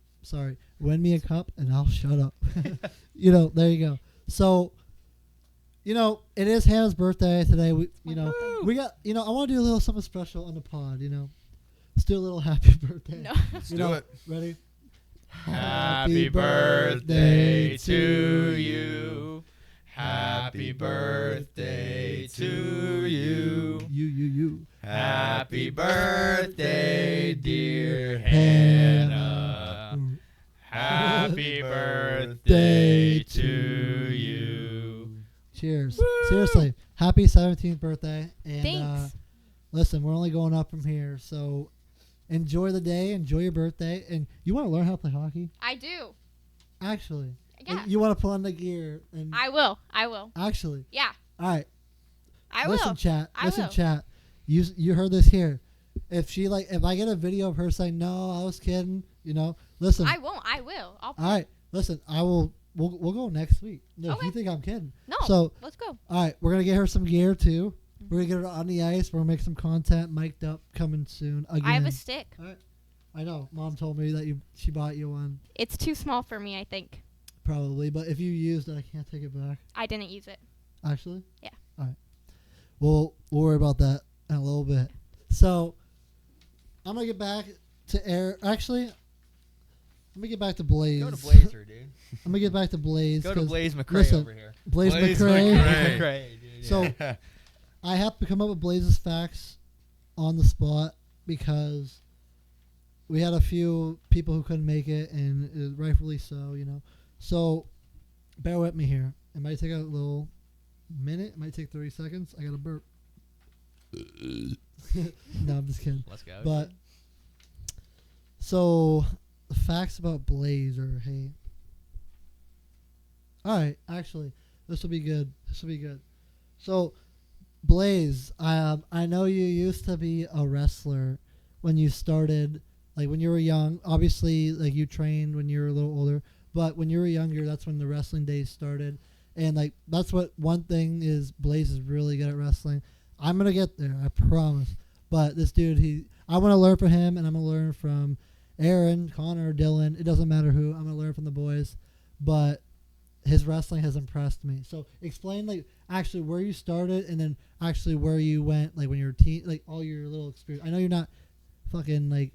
Win me a cup and I'll shut up. There you go. So, it is Hannah's birthday today. We got, I want to do a little something special on the pod, Let's do a little happy birthday. No. Let's do it. Ready? Happy birthday to you. Happy birthday to you. You. Happy birthday, dear Hannah. Happy birthday to you. Cheers. Seriously, happy 17th birthday. And Thanks. Listen, we're only going up from here, so enjoy the day, enjoy your birthday, and you want to learn how to play hockey? I do. Actually, Yeah. and you want to put on the gear and I will. actually, Yeah. all right. I Listen, will. chat. I Listen, will. chat. You heard this here. If I get a video of her saying no, I was kidding. Listen. I won't. I will. All right. Listen, I will. We'll go next week. No, if you Okay. think I'm kidding. No. So, Let's go. all right, we're gonna get her some gear too. We're gonna get her on the ice. We're gonna make some content, mic'd up, coming soon. Again. I have a stick. All right. I know. Mom told me that she bought you one, It's too small for me, I think. probably. But if you used it, I can't take it back. I didn't use it. Actually. Yeah. All right. We'll worry about that in a little bit. So, I'm gonna get back to air. Actually, I'm gonna get back to Blaise. Go to Blazer, dude. I'm gonna get back to Blaise. Go to 'cause Blaise McRae listen, over here. Blaise Blaise McRae. McRae. McRae, dude. So, yeah. I have to come up with Blaise's facts on the spot because we had a few people who couldn't make it, and rightfully so, So, bear with me here. It might take a little minute. It might take 30 seconds. I got to burp. No, I'm just kidding. Let's go. But, so, the facts about Blaise are, hey. All right, actually, this will be good. So, Blaise, I know you used to be a wrestler when you started, like when you were young. Obviously, like you trained when you were a little older, but when you were younger, that's when the wrestling days started. And like that's what one thing is. Blaise is really good at wrestling. I'm gonna get there, I promise. But this dude, I want to learn from him, and I'm gonna learn from Aaron, Connor, Dylan. It doesn't matter who. I'm gonna learn from the boys, but his wrestling has impressed me. So explain like actually where you started, and then actually where you went, like when you were teen, like all your little experience. I know you're not fucking like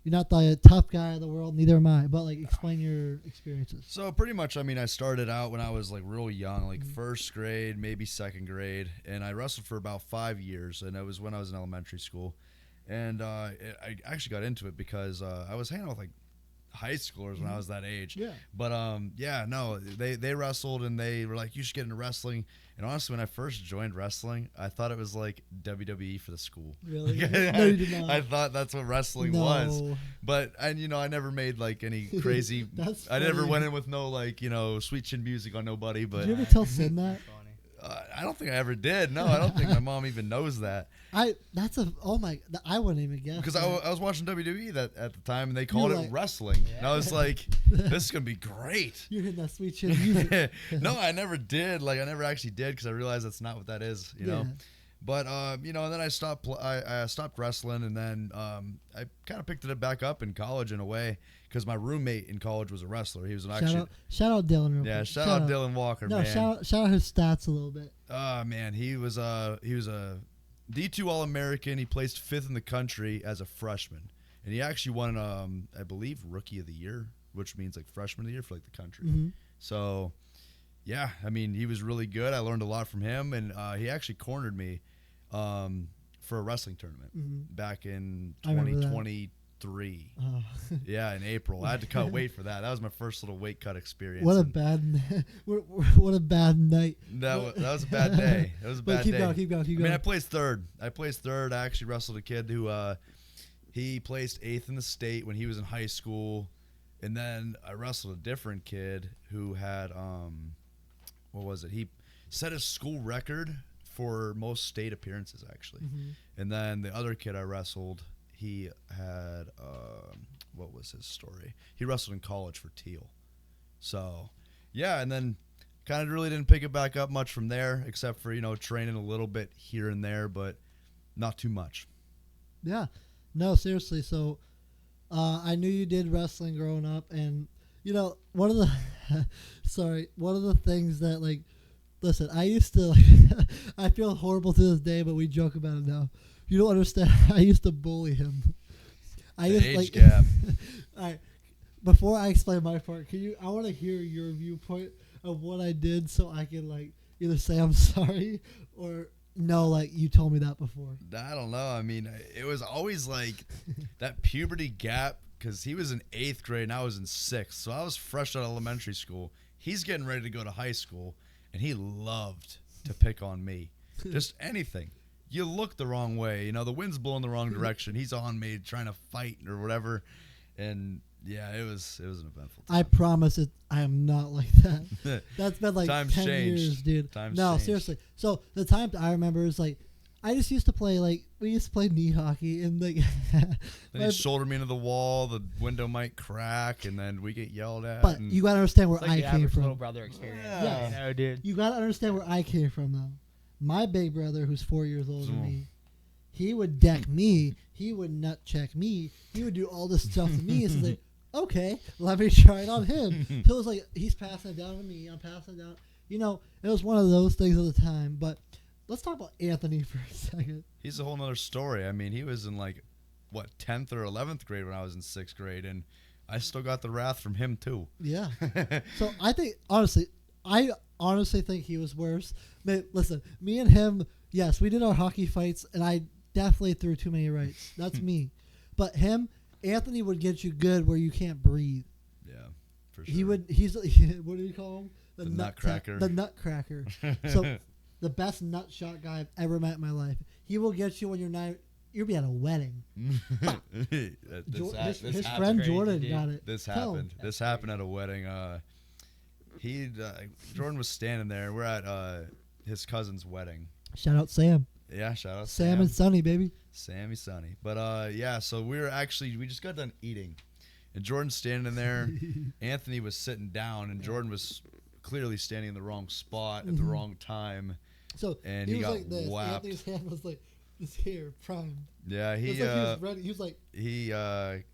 you're not the tough guy of the world. Neither am I. But like, explain your experiences. So pretty much, I mean, I started out when I was like real young, like first grade, maybe second grade, and I wrestled for about 5 years, and it was when I was in elementary school, and I actually got into it because I was hanging out with like high schoolers when I was that age. Yeah. But they wrestled, and they were like, you should get into wrestling. And honestly, when I first joined wrestling, I thought it was like WWE for the school. Really? No, you did not. I thought that's what wrestling was. But I never made like any crazy. That's I never funny. went in with no like sweet chin music on nobody. But Did you ever tell Sid that? I don't think I ever did. No, I don't think my mom even knows that. I wouldn't even guess. Because I was watching WWE at the time, and they You called were it like- wrestling. And I was like, this is gonna be great. You're hitting that sweet chin music. No, I never did. Like I never actually did because I realized that's not what that is. You know. Yeah. But and then I stopped. I stopped wrestling, and then I kind of picked it back up in college in a way because my roommate in college was a wrestler. He was an action. Shout out Dylan. Real Yeah, quick. shout out Dylan Walker, No, man. shout out his stats a little bit. Man, he was a D2 All-American. He placed 5th in the country as a freshman, and he actually won I believe Rookie of the Year, which means like Freshman of the Year for like the country. Mm-hmm. So, yeah, I mean, he was really good. I learned a lot from him, and he actually cornered me for a wrestling tournament back in I remember that. 2023. Yeah, in April. I had to cut weight for that. That was my first little weight cut experience. What a and bad night. that was a bad day. It was a bad Keep day. going. I mean, I placed third. I actually wrestled a kid who he placed 8th in the state when he was in high school, and then I wrestled a different kid who had what was it? He set his school record for most state appearances actually, and then the other kid I wrestled, he had what was his story? He wrestled in college for Teal. So yeah, and then kind of really didn't pick it back up much from there, except for training a little bit here and there, but not too much. Yeah. No, seriously. So I knew you did wrestling growing up, and one of the one of the things that like, listen, I used to I feel horrible to this day, but we joke about it now. You don't understand. I used to bully him. Age gap. All right. Before I explain my part, I want to hear your viewpoint of what I did, so I can like either say I'm sorry or no, like you told me that before. I don't know. I mean, it was always like that puberty gap because he was in 8th grade and I was in 6th, so I was fresh out of elementary school. He's getting ready to go to high school, and he loved to pick on me. Just anything. You look the wrong way, the wind's blowing the wrong direction. He's on me trying to fight or whatever, and yeah, it was an eventful time. I promise I am not like that. That's been like Times 10 changed. years, dude. Times no, changed. seriously. So the time I remember is like, I just used to play we used to play knee hockey, and like Then he shouldered me into the wall, the window might crack, and then we get yelled at. but and you gotta understand where It's like I the came average from. little brother experience. Yeah. Dude. You gotta understand where I came from, though. My big brother, who's 4 years older than me, he would deck me. He would nut check me. He would do all this stuff to me. It's like, okay, let me try it on him. So it was like he's passing it down to me. I'm passing it down. It was one of those things at the time. But let's talk about Anthony for a second. He's a whole nother story. I mean, he was in 10th or 11th grade when I was in 6th grade, and I still got the wrath from him too. Yeah. So I honestly think he was worse. Man, listen, me and him, yes, we did our hockey fights, and I definitely threw too many rights. That's me. But Anthony would get you good where you can't breathe. Yeah, for sure. He's what do you call him? The nutcracker. The nutcracker. So the best nut shot guy I've ever met in my life. He will get you when you'll be at a wedding. His friend crazy, Jordan dude. got it. This Tell happened. him. This happened at a wedding. Jordan was standing there. We're at his cousin's wedding. Shout out Sam. Yeah, shout out Sam and Sonny, baby. Sammy Sonny. But yeah, so we just got done eating, and Jordan's standing there. Anthony was sitting down, and Jordan was clearly standing in the wrong spot at the wrong time. So And he he was got like this. whapped. Anthony's hand was like this here, primed. Yeah, It was like he was ready. He was like,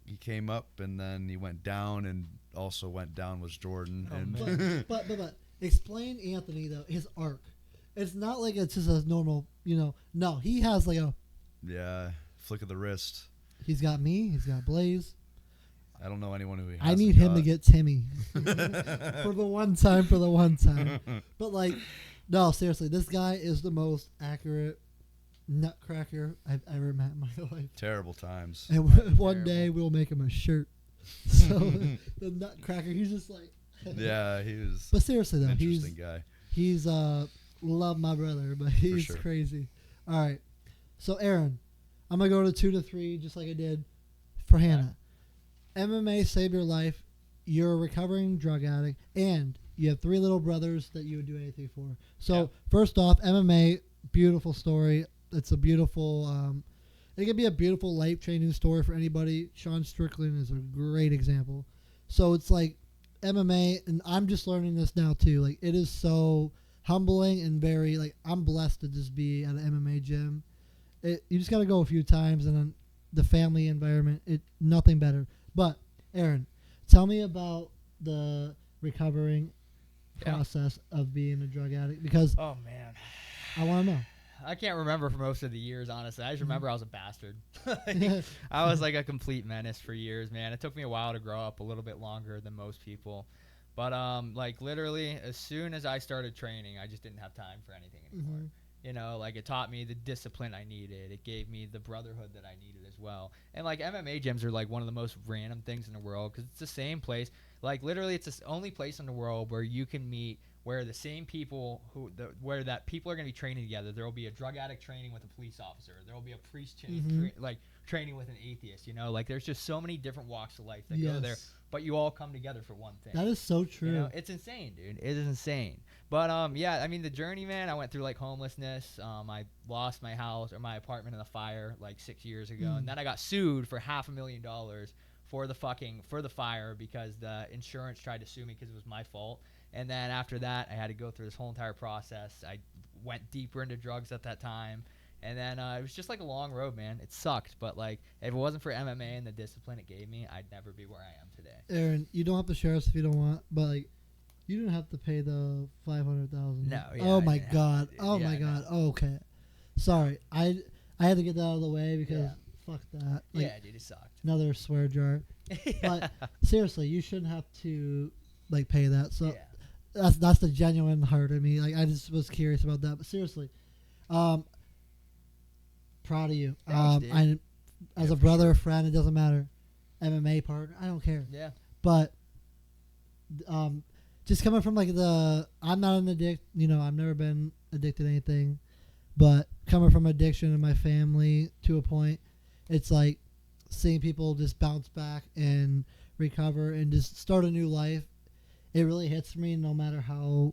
he came up, and then he went down, and also went down was Jordan. Oh, And but explain Anthony though, his arc. It's not like it's just a normal, no, he has like a yeah, flick of the wrist. He's got me. He's got Blaise. I don't know anyone who he I hasn't need him to got. get Timmy for the one time. But like, no, seriously, this guy is the most accurate nutcracker I've ever met in my life. Terrible times. And one day we'll make him a shirt. So the nutcracker, he's just like. Yeah, he was. But seriously though, an interesting guy. he's love my brother, but he's sure. crazy. All right, so Aaron, I'm gonna go to 2 to 3, just like I did for Hannah. MMA saved your life. You're a recovering drug addict, and you have 3 little brothers that you would do anything for. So first off, MMA, beautiful story. It's a beautiful. It can be a beautiful life-changing story for anybody. Sean Strickland is a great example. So it's like MMA, and I'm just learning this now too. Like, it is so humbling and very like, I'm blessed to just be at an MMA gym. You just got to go a few times, and then the family environment. Nothing better. But Aaron, tell me about the recovering process of being a drug addict, because Oh man, I want to know. I can't remember for most of the years, honestly. I just remember I was a bastard. I was like a complete menace for years, man. It took me a while to grow up, a little bit longer than most people. But like literally, as soon as I started training, I just didn't have time for anything anymore. You know, like, it taught me the discipline I needed. It gave me the brotherhood that I needed as well. And like, MMA gyms are like one of the most random things in the world, because it's the same place. Like, literally, it's the only place in the world where you can meet, where the same people where that people are going to be training together. There will be a drug addict training with a police officer. There will be a priest training with an atheist. You know, like, there's just so many different walks of life that go there, but you all come together for one thing. That is so true. You know, it's insane, dude. It is insane. But yeah, I mean, the journey, man. I went through like homelessness. I lost my house or my apartment in a fire like 6 years ago, and then I got sued for $500,000 for the fire, because the insurance tried to sue me because it was my fault. And then after that, I had to go through this whole entire process. I went deeper into drugs at that time. And then it was just like a long road, man. It sucked. But like, if it wasn't for MMA and the discipline it gave me, I'd never be where I am today. Aaron, you don't have to share us if you don't want, but like, you didn't have to pay the $500,000. No. Yeah, oh I my didn't God. have to, Oh yeah, my no. God. Oh, okay. Sorry. I had to get that out of the way because fuck that. Like, Yeah, dude, it sucked. another swear jar. But seriously, you shouldn't have to like pay that. So that's the genuine heart of me. Like, I just was curious about that. But seriously, proud of you. Thanks, dude. As a brother, friend, it doesn't matter. MMA partner, I don't care. Yeah. But just coming from like I'm not an addict. You know, I've never been addicted to anything. But coming from addiction in my family to a point, it's like seeing people just bounce back and recover and just start a new life. It really hits me no matter how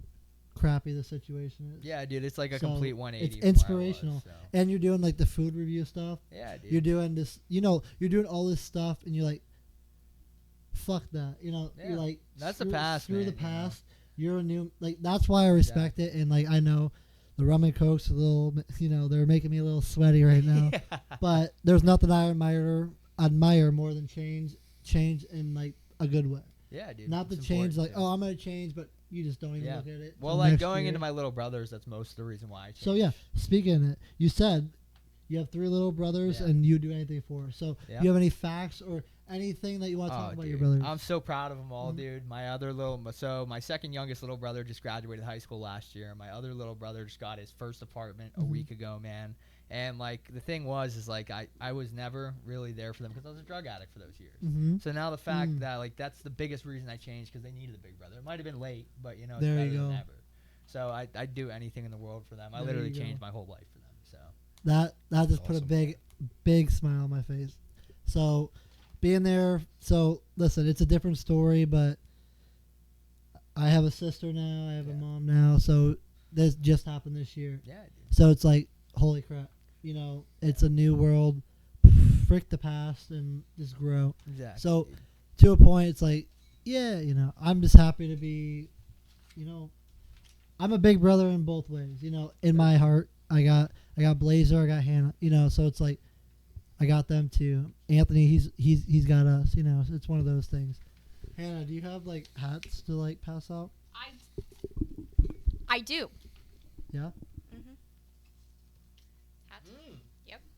crappy the situation is. Yeah, dude, it's like a So, complete 180. it's from where I inspirational. was, so. And you're doing like the food review stuff. Yeah, dude. You're doing this, you know, you're doing all this stuff and you're like, fuck that. You know, Yeah. you're like, That's the screw, past, screw man, the you know. past. You're a new, like, that's why I respect it. And like, I know the rum and cokes a little, you know, they're making me a little sweaty right now. Yeah. But there's nothing I admire more than change in like a good way. Yeah, dude. Not the it's change like, important, too. oh, I'm gonna change, but you just don't even Yeah. look at it. Well, till like next going year. into my little brothers, that's most of the reason why I changed. So yeah, speaking of it, you said you have 3 little brothers Yeah. and you do anything for. So Yeah. do you have any facts or anything that you want to talk about your dude, brothers? I'm so proud of them all, Mhm. dude. My second youngest little brother just graduated high school last year. My other little brother just got his first apartment a Mhm. week ago, man. And like, the thing is like, I was never really there for them because I was a drug addict for those years. Mm-hmm. So now the fact Mm. that like, that's the biggest reason I changed, because they needed a big brother. It might have been late, but you know, it's There better you than go. ever. So I'd do anything in the world for them. I There literally you go. changed my whole life for them. So That just put a Awesome. big smile on my face. So being there, so listen, it's a different story, but I have a sister now, I have a Yeah. mom now, so this just happened this year. yeah, dude. So it's like, holy crap, you know, it's a new world. Frick the past and just grow. Exactly. So dude. to a point, it's like, yeah, you know, I'm just happy to be, you know, I'm a big brother in both ways. You know, in my heart, I got Blazer, I got Hannah. You know, so it's like, I got them too. Anthony, he's got us. You know, so it's one of those things. Hannah, do you have like hats to like pass out? I do. Yeah, Mm-hmm. Hats.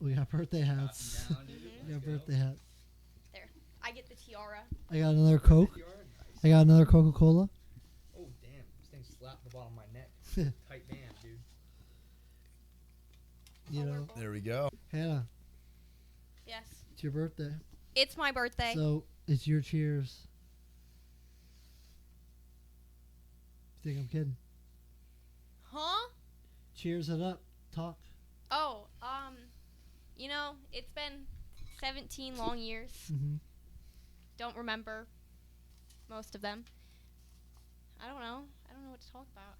we got birthday hats. Down, dude. You got a birthday hat. I get the tiara. I got another Coke. I got another Coca-Cola. Oh, damn. This thing slapped the bottom of my neck. Tight band, dude. You know, There we go. Hannah, Yes. it's your birthday. It's my birthday. So it's your cheers. You think I'm kidding? Huh? Cheers it up. Talk. Oh, it's been 17 long years. Mm-hmm. Don't remember most of them. I don't know what to talk about.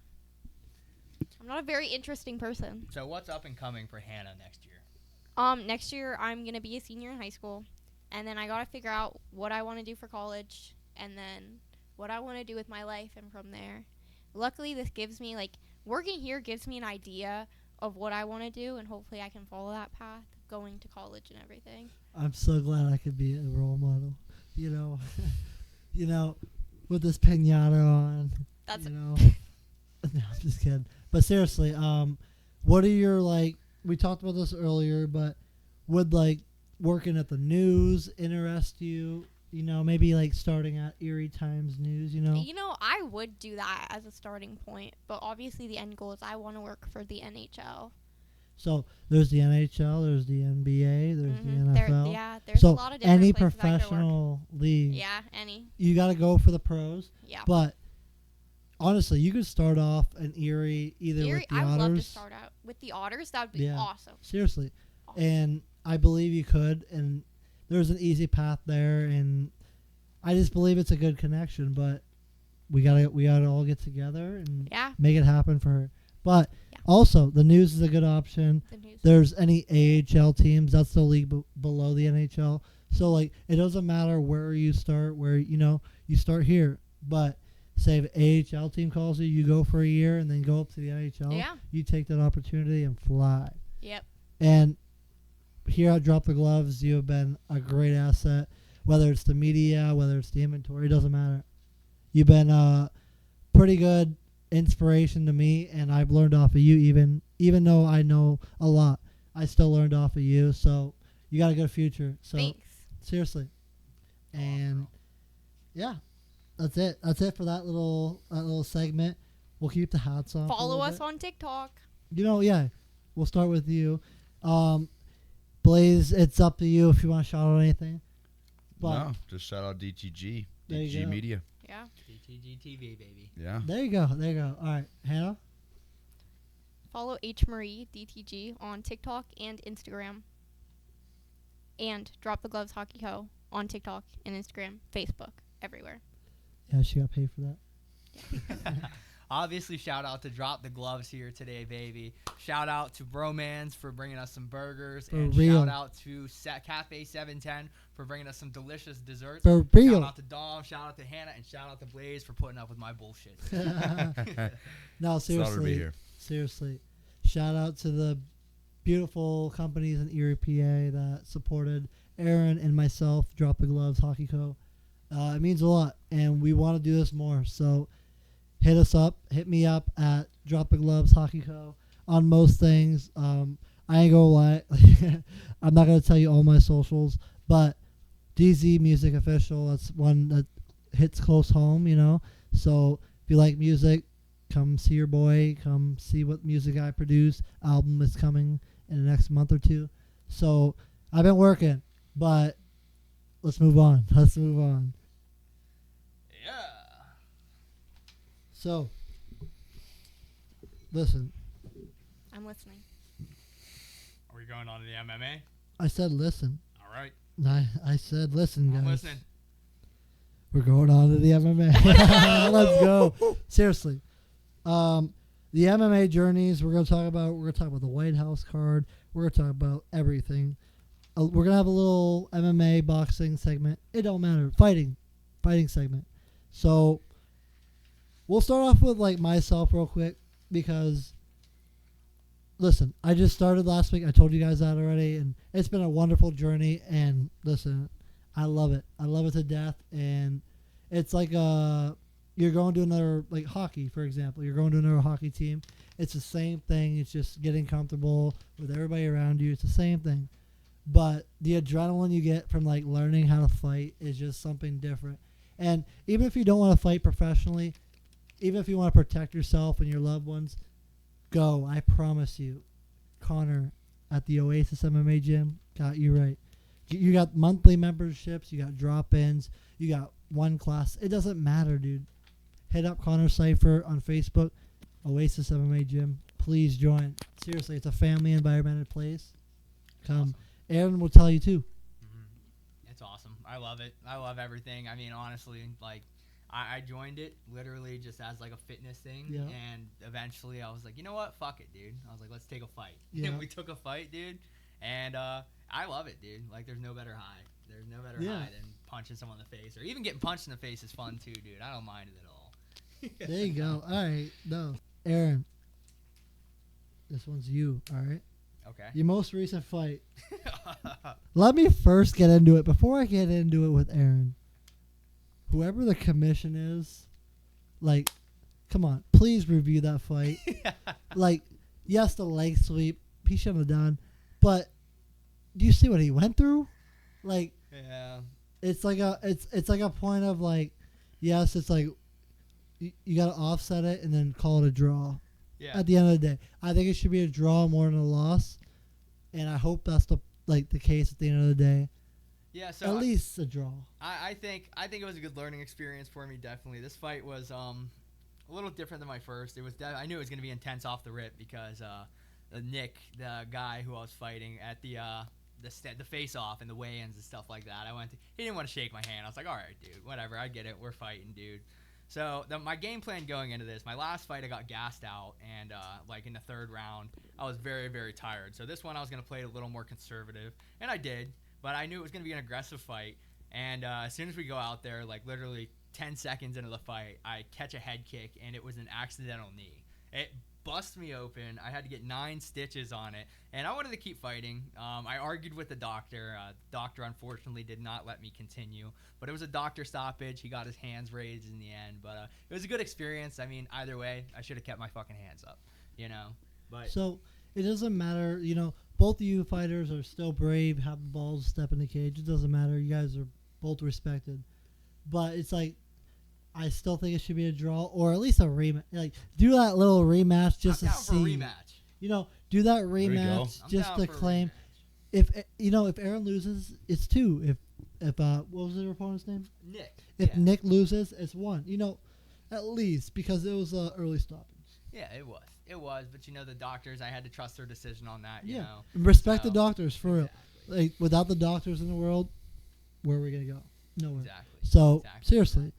I'm not a very interesting person. So what's up and coming for Hannah next year? Next year I'm gonna be a senior in high school, and then I gotta figure out what I want to do for college, and then what I want to do with my life, and from there. Luckily, this gives me working here gives me an idea of what I want to do, and hopefully I can follow that path, going to college and everything. I'm so glad I could be a role model. You know, with this pinata on. That's No, I'm just kidding. But seriously, what are your we talked about this earlier, but would working at the news interest you? Maybe starting at Erie Times News, I would do that as a starting point, but obviously the end goal is I want to work for the NHL. So there's the NHL, there's the NBA, there's the NFL. There's so a lot of different any places I could work. professional league, Yeah, any. you got to go for the pros. Yeah. But honestly, you could start off in Erie either Erie, with the I would Otters. love to start out with the Otters. That would be Yeah. awesome. Seriously. Awesome. And I believe you could, and there's an easy path there, and I just believe it's a good connection, but we gotta all get together and Yeah. make it happen for her. But Yeah. also, the news is a good option. The news. There's any AHL teams, that's the league below the NHL. So it doesn't matter where you start, where you start here. But say if AHL team calls you, you go for a year and then go up to the NHL. Yeah. You take that opportunity and fly. Yep. And here at Drop the Gloves, you have been a great asset. Whether it's the media, whether it's the inventory, it doesn't matter. You've been a pretty good inspiration to me, and I've learned off of you. Even though I know a lot, I still learned off of you. So you got a good future. So Thanks. seriously, and yeah, that's it. That's it for that little segment. We'll keep the hats on. Follow us on TikTok. Yeah, we'll start with you. Blaise, it's up to you if you want to shout out anything. But No, just shout out DTG. There you DTG go. Media. Yeah. DTGTV, baby. Yeah. There you go. All right, Hannah. Follow H Marie DTG on TikTok and Instagram. And Drop the Gloves Hockey Co. on TikTok and Instagram, Facebook, everywhere. Yeah, she got paid for that. Obviously, shout out to Drop the Gloves here today, baby. Shout out to Bromans for bringing us some burgers. For and real. shout out to Cafe 710 for bringing us some delicious desserts. For real. Shout out to Dom, shout out to Hannah, and shout out to Blaise for putting up with my bullshit. No, It's an honor to be seriously. here. Seriously. Shout out to the beautiful companies in Erie, PA that supported Aaron and myself, Drop the Gloves Hockey Co. It means a lot, and we want to do this more. So hit us up. Hit me up at Drop the Gloves Hockey Co. on most things. I ain't gonna lie. I'm not gonna tell you all my socials, but DZ Music Official, that's one that hits close home, So if you like music, come see your boy. Come see what music I produce. Album is coming in the next month or two. So I've been working, but let's move on. Yeah. So, listen. I'm listening. Are we going on to the MMA? I said listen. All right. I said listen, guys. I'm listening. We're going on to the MMA. Let's go. Seriously. The MMA journeys we're gonna talk about the White House card. We're gonna talk about everything. We're gonna have a little MMA boxing segment. It don't matter. Fighting segment. So we'll start off with myself real quick because listen, I just started last week. I told you guys that already, and it's been a wonderful journey. And listen, I love it. I love it to death. And it's like you're going to another, hockey, for example. You're going to another hockey team. It's the same thing. It's just getting comfortable with everybody around you. It's the same thing. but the adrenaline you get from like learning how to fight is just something different. And even if you don't want to fight professionally, even if you want to protect yourself and your loved ones, go. I promise you, Connor at the Oasis MMA gym got you right. You got monthly memberships, you got drop-ins, you got one class. It doesn't matter, dude. Hit up Connor Cypher on Facebook, Oasis MMA gym. Please join. Seriously, it's a family environmented place. Come. Awesome. Aaron will tell you too. It's awesome. I love it. I love everything. I mean, honestly, like, I joined it literally just as like a fitness thing, Yeah. and eventually I was like, you know what? Fuck it, dude. I was like, let's take a fight. Yeah. And we took a fight, dude, and I love it, dude. Like, there's no better high. There's no better Yeah. high than punching someone in the face, or even getting punched in the face is fun too, dude. I don't mind it at all. There you go. All right. No. Aaron, this one's you, all right? Okay. Your most recent fight. Let me first get into it. Before I get into it with Aaron, whoever the commission is, like, come on, please review that fight. Like, yes, the leg sweep, he shouldn't have done, but do you see what he went through? Like, Yeah. it's like a point of like, yes, it's like you got to offset it and then call it a draw. Yeah. At the end of the day, I think it should be a draw more than a loss, and I hope that's the case at the end of the day. Yeah. So At least a draw. I think it was a good learning experience for me. Definitely, this fight was a little different than my first. It was I knew it was going to be intense off the rip because Nick, the guy who I was fighting at the face off and the weigh-ins and stuff like that, he didn't want to shake my hand. I was like, all right, dude, whatever, I get it, we're fighting, dude. So my game plan going into this, my last fight I got gassed out, and like in the third round I was very, very tired. So this one I was going to play it a little more conservative, and I did, but I knew it was going to be an aggressive fight. And as soon as we go out there, like literally 10 seconds into the fight, I catch a head kick, and it was an accidental knee. It bust me open. I had to get 9 stitches on it, and I wanted to keep fighting. I argued with the doctor. The doctor unfortunately did not let me continue, but it was a doctor stoppage. He got his hands raised in the end, but it was a good experience. I mean, either way, I should have kept my fucking hands up, you know. But So it doesn't matter, you know. Both of you fighters are still brave, have the balls to step in the cage. It doesn't matter. You guys are both respected, but it's like, I still think it should be a draw or at least a rematch. Like, do that little rematch just I'm to down see. for a rematch. You know, do that you go. rematch I'm just down to for a claim. rematch. If Aaron loses, it's 2. If what was their opponent's name? Nick. If Yeah. Nick loses, it's 1. You know, at least because it was early stoppage. Yeah, it was. It was, but you know, the doctors, I had to trust their decision on that, you Yeah. know. Respect the So, doctors for real. Exactly. Like, without the doctors in the world, where are we gonna go? Nowhere. Exactly. So Exactly. seriously,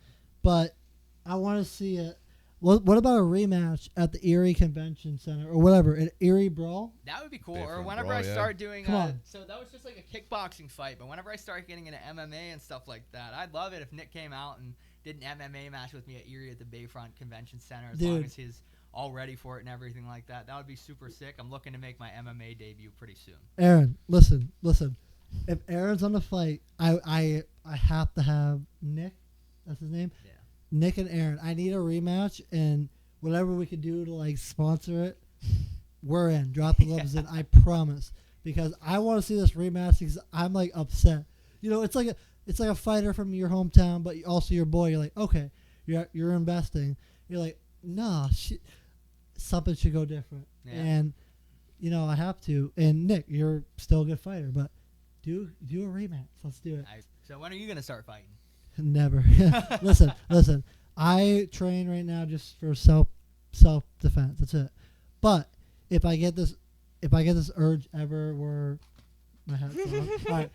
but I want to see it. What about a rematch at the Erie Convention Center or whatever, an Erie Brawl? That would be cool. Big Or front whenever brawl, I yeah. start doing, Come on. so that was just like a kickboxing fight. But whenever I start getting into MMA and stuff like that, I'd love it if Nick came out and did an MMA match with me at Erie at the Bayfront Convention Center. As long Dude. as he's all ready for it and everything like that, that would be super sick. I'm looking to make my MMA debut pretty soon. Aaron, listen. If Aaron's on the fight, I have to have Nick. That's his name. Yeah. Nick and Aaron. I need a rematch, and whatever we can do to like sponsor it, we're in. Drop the gloves in. I promise, because I want to see this rematch because I'm like upset. You know, it's like a fighter from your hometown, but also your boy. You're like, okay, you're investing. You're like, nah, something should go different. Yeah. And you know, I have to. And Nick, you're still a good fighter, but do a rematch. Let's do it. So when are you gonna start fighting? Never. listen. I train right now just for self defense. That's it. But if I get this urge ever where my hat's off, all right,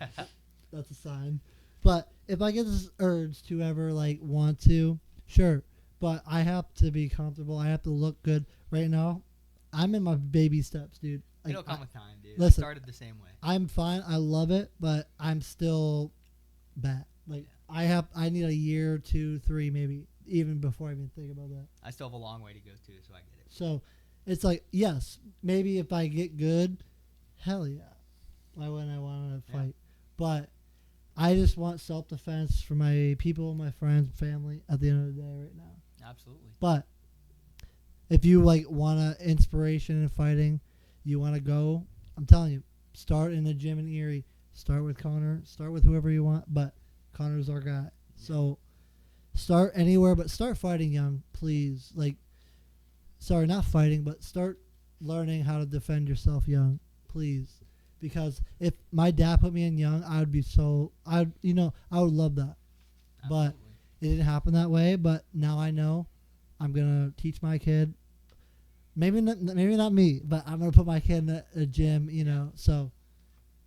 that's a sign. But if I get this urge to ever like want to, sure. But I have to be comfortable. I have to look good. Right now, I'm in my baby steps, dude. Like, It'll come with time, dude. listen. I started the same way. I'm fine. I love it, but I'm still bad. Like I need a year, 2, 3, maybe even before I even think about that. I still have a long way to go too, so I get it. So it's like, yes, maybe if I get good, hell yeah. Why wouldn't I want to Yeah. fight? But I just want self-defense for my people, my friends, family at the end of the day right now. Absolutely. But if you like want a inspiration in fighting, you want to go, I'm telling you, start in the gym in Erie. start with Connor. Start with whoever you want, but Connor's our guy. So start anywhere, but start fighting young, please. Like, sorry, not fighting, but start learning how to defend yourself young, please. Because if my dad put me in young, I would be I would love that. But it didn't happen that way. But now I know I'm gonna teach my kid. Maybe not me, but I'm gonna put my kid in a gym. So.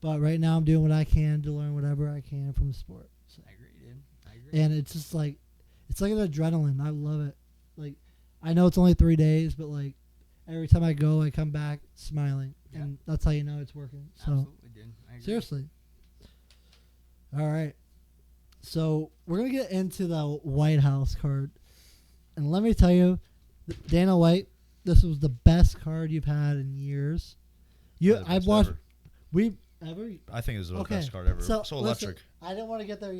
But right now I'm doing what I can to learn whatever I can from the sport. So. I agree, dude. I agree. And it's just like, it's like an adrenaline. I love it. Like, I know it's only 3 days, but like every time I go, I come back smiling, and that's how you know it's working. So Absolutely, dude. I agree. seriously. All right. So we're gonna get into the White House card, and let me tell you, Dana White, this was the best card you've had in years. I've watched. I think it was the best card ever. So electric. Listen, I didn't want to get there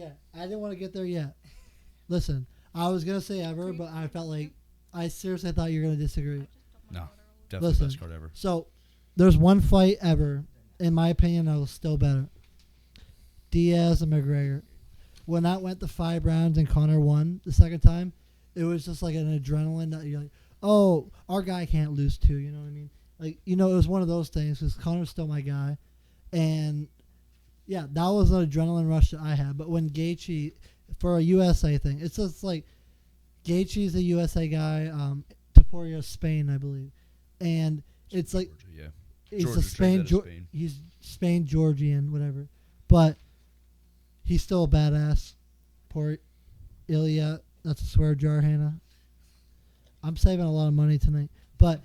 yet. Listen, I was going to say ever, but I felt like I seriously thought you were going to disagree. No, definitely the best card ever. So there's one fight ever, in my opinion, that was still better. Diaz and McGregor. When that went to 5 rounds and Conor won the second time, it was just like an adrenaline that you're like, oh, our guy can't lose too. You know what I mean? Like, it was one of those things because Conor's still my guy. And, yeah, that was an adrenaline rush that I had. But when Gaethje, for a USA thing, it's just like Gaethje's a USA guy, Topuria Spain, I believe. And it's like Georgia, he's Georgia a Spain. He's Spain, Georgian, whatever. But he's still a badass. Poor Ilya. That's a swear jar, Hannah. I'm saving a lot of money tonight. But,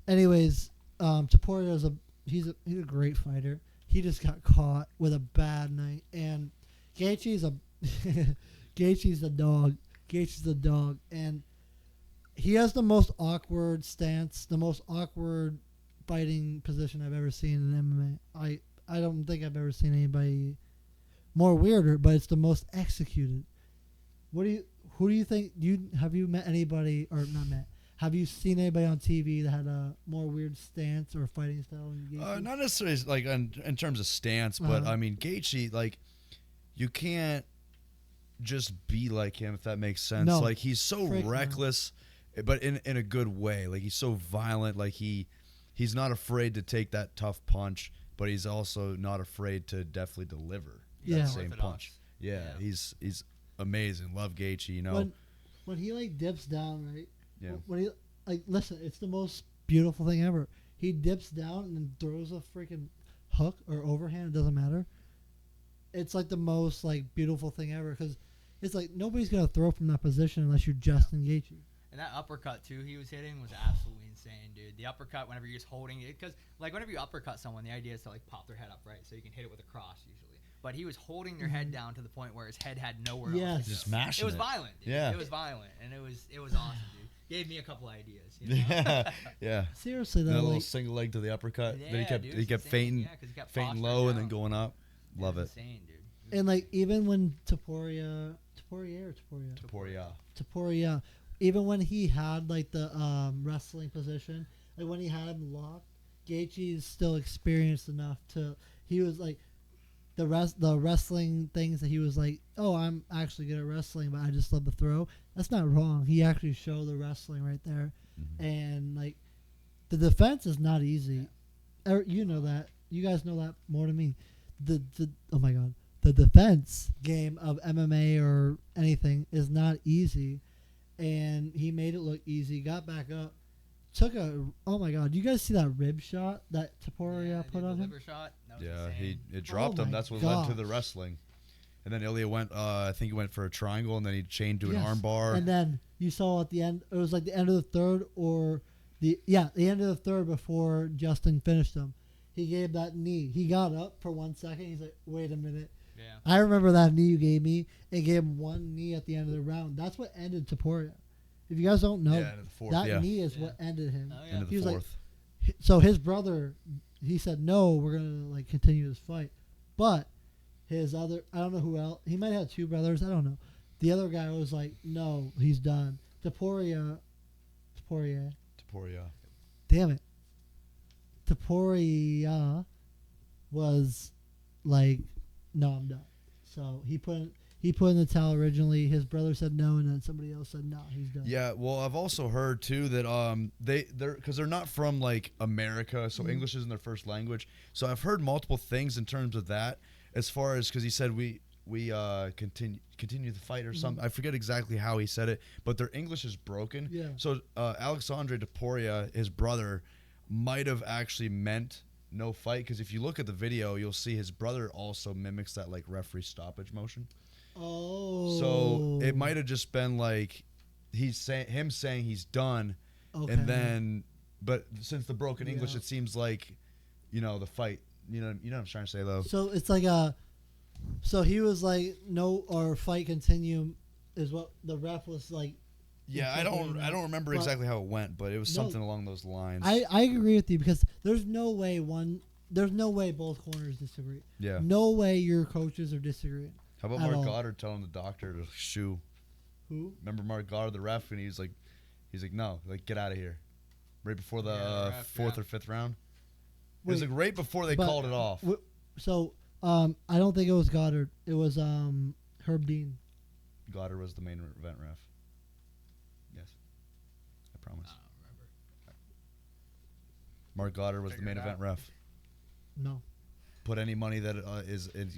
anyways, Topuria's he's a great fighter. He just got caught with a bad night, and Gaethje's Gaethje's a dog. Gaethje's a dog, and he has the most awkward stance, the most awkward fighting position I've ever seen in MMA. I don't think I've ever seen anybody more weirder, but it's the most executed. Who do you think? Have you met anybody, or not met? Have you seen anybody on TV that had a more weird stance or fighting style than Gaethje? Not necessarily like in terms of stance, but I mean Gaethje, like, you can't just be like him, if that makes sense. No. Like, he's so reckless, but in a good way. Like, he's so violent. Like, he's not afraid to take that tough punch, but he's also not afraid to definitely deliver that same punch. Yeah, he's amazing. Love Gaethje. When he like dips down, right? Yeah. When he listen, it's the most beautiful thing ever. He dips down and then throws a freaking hook or overhand. It doesn't matter. It's like the most like beautiful thing ever because it's like nobody's gonna throw from that position unless you're Justin Gaethje. And that uppercut too he was hitting was absolutely insane, dude. The uppercut, whenever you're just holding it, because like whenever you uppercut someone, the idea is to like pop their head up, right? So you can hit it with a cross usually. But he was holding their head down to the point where his head had nowhere else to go. Just mashing it. was violent. Dude. Yeah. It was violent, and it was awesome, dude. Gave me a couple ideas. You know? Yeah. Seriously though, that little single leg to the uppercut. Yeah, then he kept fainting, fainting low and then going up. Love it. Insane, dude. And like even when Topuria, even when he had like the wrestling position, like when he had him locked, Gaethje is still experienced enough to. He was like the wrestling things that he was like, oh, I'm actually good at wrestling, but I just love the throw. That's not wrong. He actually showed the wrestling right there, and like the defense is not easy. You know that. You guys know that more than me. Oh my god, the defense game of MMA or anything is not easy, and he made it look easy. Got back up, oh my god, you guys see that rib shot that Topuria put on him? Shot? Yeah, it dropped him. That's what led to the wrestling. And then Ilya went, I think he went for a triangle, and then he chained to an arm bar. And then you saw at the end, it was like the end of the third the end of the third before Justin finished him. He gave that knee. He got up for 1 second. He's like, wait a minute. Yeah. I remember that knee you gave me, and gave him one knee at the end of the round. That's what ended Topuria. If you guys don't know, end of the fourth, that knee is what ended him. Oh, yeah. End of the fourth. Like, so his brother, he said, no, we're going to like continue this fight. But his other, I don't know who else, he might have 2 brothers, I don't know. The other guy was like, no, he's done. Topuria. Damn it. Topuria was like no, I'm done. So he put in the towel originally. His brother said no, and then somebody else said no. He's done. Yeah, well, I've also heard too that they're because they're not from like America, so English isn't their first language. So I've heard multiple things in terms of that, as far as because he said we continue the fight or something. I forget exactly how he said it, but their English is broken. Yeah. So Alexandre Deporia, his brother, might have actually meant no fight, because if you look at the video, you'll see his brother also mimics that like referee stoppage motion. Oh. So it might have just been like him saying he's done, and then, but since the broken English, it seems like, the fight. You know what I'm trying to say though. So it's like so he was like no or fight continue is what the ref was like. Yeah, I don't remember exactly how it went, but it was something along those lines. I agree with you, because there's no way both corners disagree. Yeah. No way your coaches are disagreeing. How about Mark Goddard telling the doctor to shoo? Who? Remember Mark Goddard, the ref, and he's like, no, like, get out of here. Right before the fourth or fifth round. It was like right before they called it off. So I don't think it was Goddard. It was Herb Dean. Goddard was the main event ref. Yes, I promise. I don't remember. Mark Goddard was the main event ref. No. Put any money that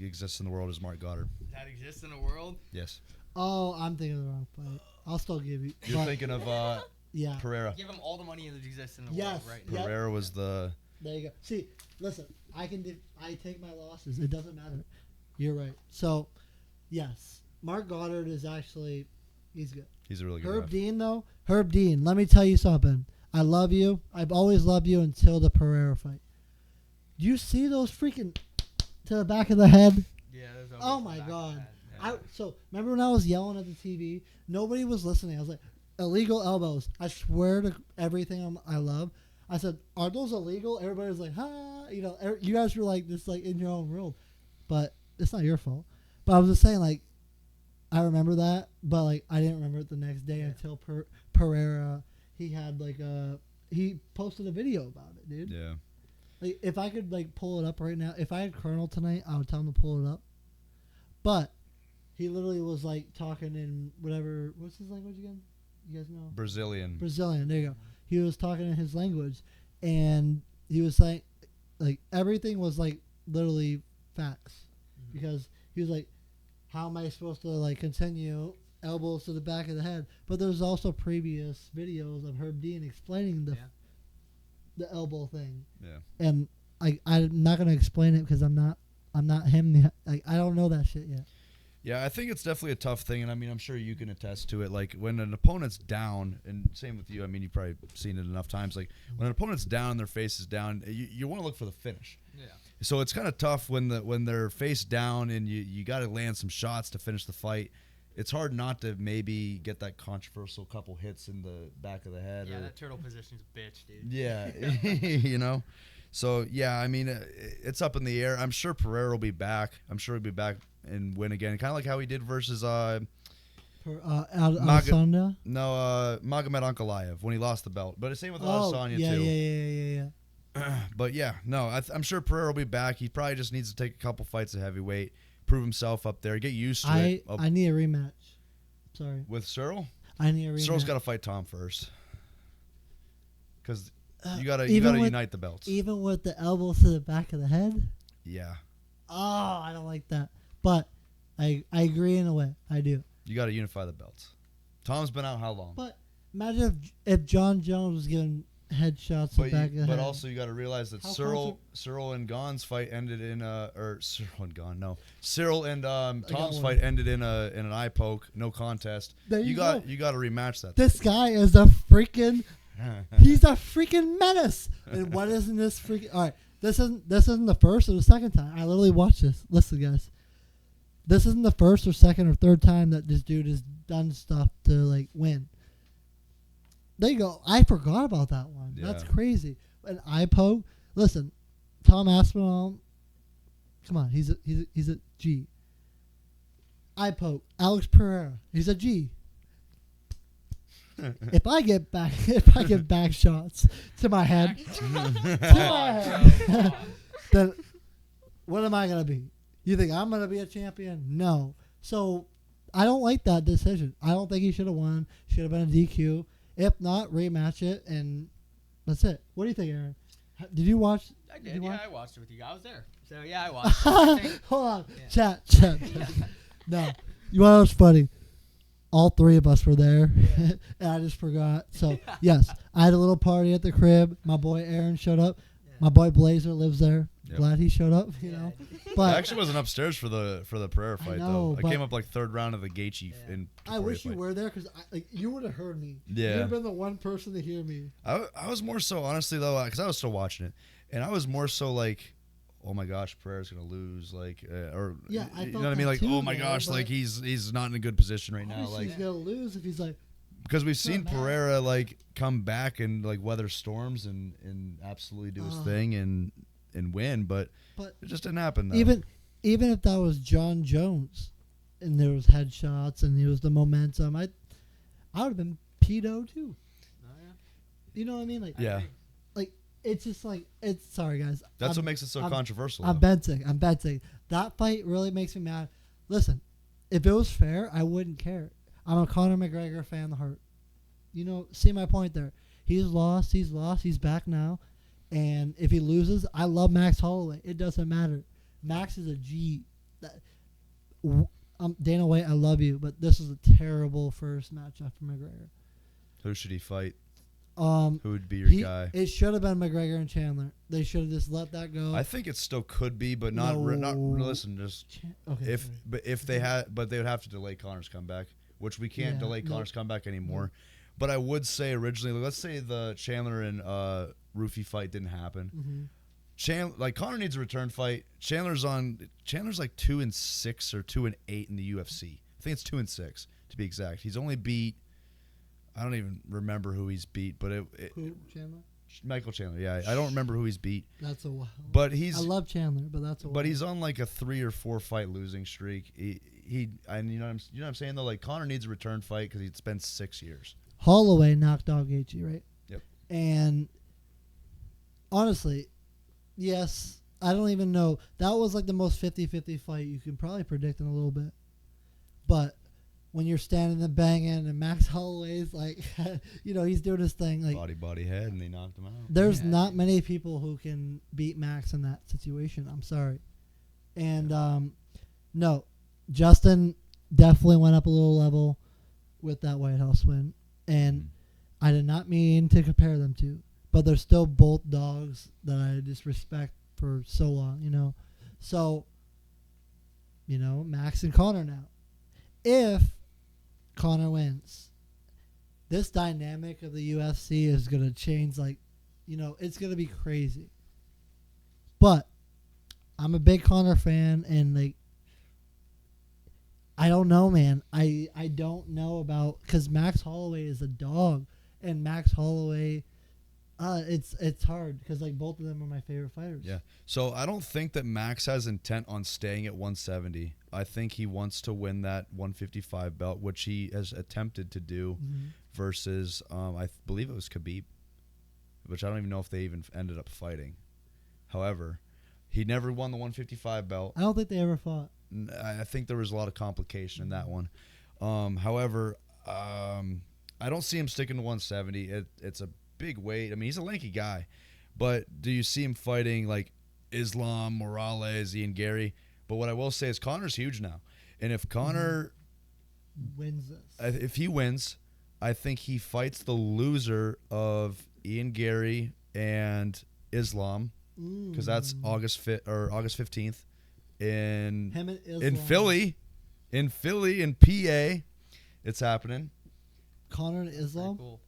exists in the world as Mark Goddard. That exists in the world? Yes. Oh, I'm thinking of the wrong fight. I'll still give you. You're thinking of yeah. Pereira. Give him all the money that exists in the Yes. world right now. Pereira was the. There you go. See, listen, I take my losses. It doesn't matter. You're right. So, yes, Mark Goddard is actually, he's good. He's a really good Herb ref. Dean, though, Herb Dean, let me tell you something. I love you. I've always loved you until the Pereira fight. Do you see those freaking to the back of the head? Yeah. Oh, my God. So, remember when I was yelling at the TV? Nobody was listening. I was like, illegal elbows. I swear to everything I love. I said, are those illegal? Everybody was like, ha. You guys were like this, like in your own world. But it's not your fault. But I was just saying, like, I remember that. But, like, I didn't remember it the next day until Pereira, he had, like, he posted a video about it, dude. Yeah. Like, if I could, like, pull it up right now. If I had Kernel tonight, I would tell him to pull it up. But he literally was, like, talking in whatever. What's his language again? You guys know? Brazilian. There you go. He was talking in his language, and he was saying, like, everything was, like, literally facts. Because he was like, how am I supposed to, like, continue elbows to the back of the head? But there's also previous videos of Herb Dean explaining the elbow thing. Yeah. And I'm not going to explain it because I'm not him. Like, I don't know that shit yet. Yeah, I think it's definitely a tough thing, and I mean, I'm sure you can attest to it. Like, when an opponent's down, and same with you, I mean, you've probably seen it enough times. Like, when an opponent's down and their face is down, you want to look for the finish. Yeah. So it's kind of tough when they're face down and you got to land some shots to finish the fight. It's hard not to maybe get that controversial couple hits in the back of the head. Yeah, that turtle position's a bitch, dude. Yeah, So, yeah, I mean, it's up in the air. I'm sure Pereira will be back. I'm sure he'll be back and win again. Kind of like how he did versus Adesanya? Magomed Ankalaev when he lost the belt. But it's same with Adesanya, too. Yeah. But, yeah, no, I'm sure Pereira will be back. He probably just needs to take a couple fights at heavyweight, prove himself up there, get used to it. I need a rematch. Sorry. With Cyril? I need a rematch. Cyril's got to fight Tom first. Because you gotta unite the belts. Even with the elbows to the back of the head? Yeah. Oh, I don't like that. But I agree in a way. I do. You got to unify the belts. Tom's been out how long? But imagine if John Jones was giving headshots to the back of the head. But also you got to realize that Cyril and Gon's fight ended in Cyril and Tom's fight ended in an eye poke, no contest. You got to rematch that. This guy is a freaking he's a freaking menace. And what isn't this freaking? All right, this isn't the first or the second time. I literally watched this. Listen, guys, this isn't the first or second or third time that this dude has done stuff to like win. There you go. I forgot about that one. Yeah. That's crazy. An eye poke. Listen, Tom Aspinall. Come on, he's a G. Eye poke. Alex Pereira. He's a G. If I get back shots to my head, then what am I gonna be? You think I'm gonna be a champion? No. So I don't like that decision. I don't think he should have won. Should have been a DQ. If not, rematch it, and that's it. What do you think, Aaron? Did you watch? I Did did. you Yeah, watch? I watched it with you. I was there. So yeah, I watched. It. I think- Hold on. Yeah. Chat. No. You know what's funny? All three of us were there, and I just forgot. So yes, I had a little party at the crib. My boy Aaron showed up. Yeah. My boy Blazer lives there. Yep. Glad he showed up. You Yeah. know, I but actually wasn't upstairs for the Pereira I fight know, though. I but- came up like third round of the Gaethje Yeah. in. I wish you were there because you would have heard me. Yeah. You'd have been the one person to hear me. I was more so honestly though, because I was still watching it, and I was more so like, oh my gosh, Pereira's gonna lose, like, or Yeah, I you know felt what I mean, that like, too, oh my though, gosh, but- like he's not in a good position right now, Obviously like he's gonna lose if he's like. because we've not seen bad. Pereira like come back and like weather storms and absolutely do his thing and win, but But it just didn't happen though. even if that was John Jones, and there was headshots and it was the momentum, I would have been pedo too. Oh, yeah. You know what I mean? Like, yeah, it's just like it's. Sorry guys. that's I'm- what makes it so I'm- controversial. I'm though. betting. That fight really makes me mad. Listen, if it was fair, I wouldn't care. I'm a Conor McGregor fan of the heart. You know, see my point there. He's lost. He's back now. And if he loses, I love Max Holloway. It doesn't matter. Max is a G. Dana White, I love you, but this is a terrible first matchup for McGregor. Who should he fight? Who Who would be your guy? It should have been McGregor and Chandler. They should have just let that go. I think it still could be, but not. Not No. listen. Just Okay. if they had, but they would have to delay Connor's comeback, which we can't Yeah, delay no. Connor's comeback anymore. But I would say originally, let's say the Chandler and Roofy fight didn't happen. Mhm. Connor needs a return fight. Chandler's like 2-6 or 2-8 in the UFC. I think it's 2-6 to be exact. He's only beat. I don't even remember who he's beat, but Who, Chandler? Michael Chandler. Yeah, I don't remember who he's beat, That's a wild. but I love Chandler, but that's a wild. but he's on like a 3 or 4 fight losing streak. And you know what I'm saying though. Like Connor needs a return fight because it's been 6 years. Holloway knocked dog Gaethje, right? Yep. And honestly, yes, I don't even know. That was like the most 50-50 fight you can probably predict in a little bit. But when you're standing and banging and Max Holloway's like, he's doing his thing. Like, Body head, and they knocked him out. there's Yeah. not many people who can beat Max in that situation. I'm sorry. And no, Justin definitely went up a little level with that White House win. And I did not mean to compare them two, but they're still both dogs that I just respect for so long, So, Max and Connor now. If Connor wins, this dynamic of the UFC is going to change, it's going to be crazy. But I'm a big Connor fan, and, I don't know, man. I don't know because Max Holloway is a dog, and Max Holloway, it's hard because both of them are my favorite fighters. Yeah. So I don't think that Max has intent on staying at 170. I think he wants to win that 155 belt, which he has attempted to do versus, I believe it was Khabib, which I don't even know if they even ended up fighting. However, he never won the 155 belt. I don't think they ever fought. I think there was a lot of complication in that one. However, I don't see him sticking to 170. It's a big weight. I mean, he's a lanky guy, but do you see him fighting like Islam, Morales, Ian Gary? But what I will say is Connor's huge now, and if Connor wins this, if he wins, I think he fights the loser of Ian Gary and Islam because that's August 15th in him and Islam. in Philly in PA. It's happening. Connor and Islam. Cool.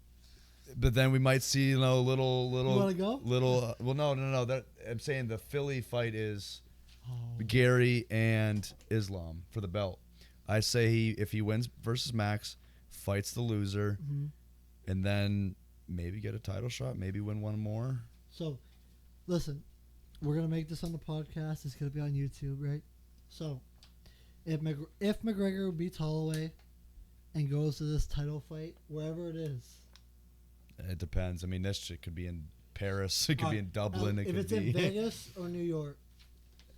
But then we might see, little. You wanna go? Little. Well, no. That I'm saying the Philly fight is Oh. Gary and Islam for the belt. I say if he wins versus Max, fights the loser, and then maybe get a title shot, maybe win one more. So, listen, we're gonna make this on the podcast. It's gonna be on YouTube, right? So, if McGregor beats Holloway and goes to this title fight, wherever it is. It depends. I mean, this shit could be in Paris. It could be in Dublin. It if could it's be in Vegas or New York,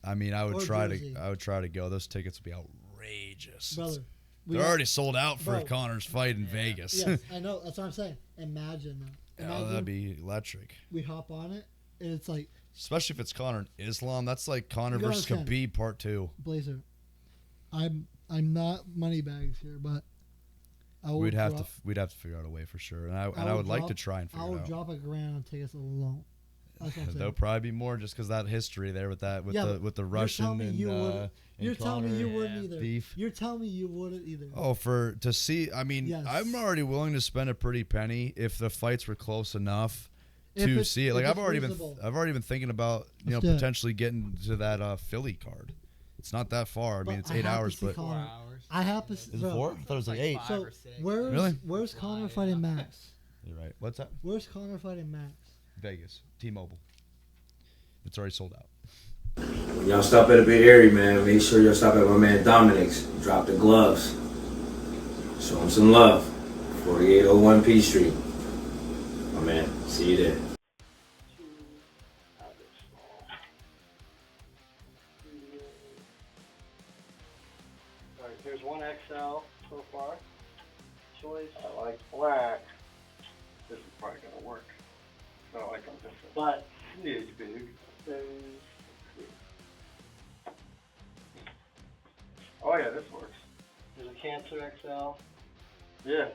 I mean, I would Or try jersey. to go. Those tickets would be outrageous. Brother. They're already sold out for Bro. Connor's fight in Vegas. Yes, I know. That's what I'm saying. Imagine that. Oh, that'd be electric. We hop on it, and it's like Especially if it's Connor and Islam. That's like Connor You versus understand. Khabib part 2. Blazer. I'm not money bags here, but I will We'd have to figure out a way for sure. And I would like to try and I figure will it out. drop $1,000 on tickets alone. That's what I'm There'll saying. probably be more just because that history there with that with Yeah, the but Russian telling me and you wouldn't- You're telling me Connor you wouldn't either. beef. You're telling me you wouldn't either. Oh, to see. I mean, Yes. I'm already willing to spend a pretty penny if the fights were close enough If to it's- see it. if Like it's I've already reasonable. been thinking about Let's do it. potentially getting to that Philly card. It's not that far. I mean, But it's I 8 have to hours, see but Connor. 4 hours. I have to. is it bro, 4? I thought it was like 8. 5 So or 6. Really? where's Connor Yeah. fighting Max? You're right. What's that? Where's Connor fighting Max? Vegas, T-Mobile. It's already sold out. When y'all stop at a big area, man, make sure y'all stop at my man Dominic's. Drop the gloves. Show him some love. 4801 P Street. My man, see you there. Alright, here's one XL so far. Choice. I like black. This is probably gonna work. I don't like them different. But it's big. Oh yeah, this works. There's a Cancer XL. Yeah.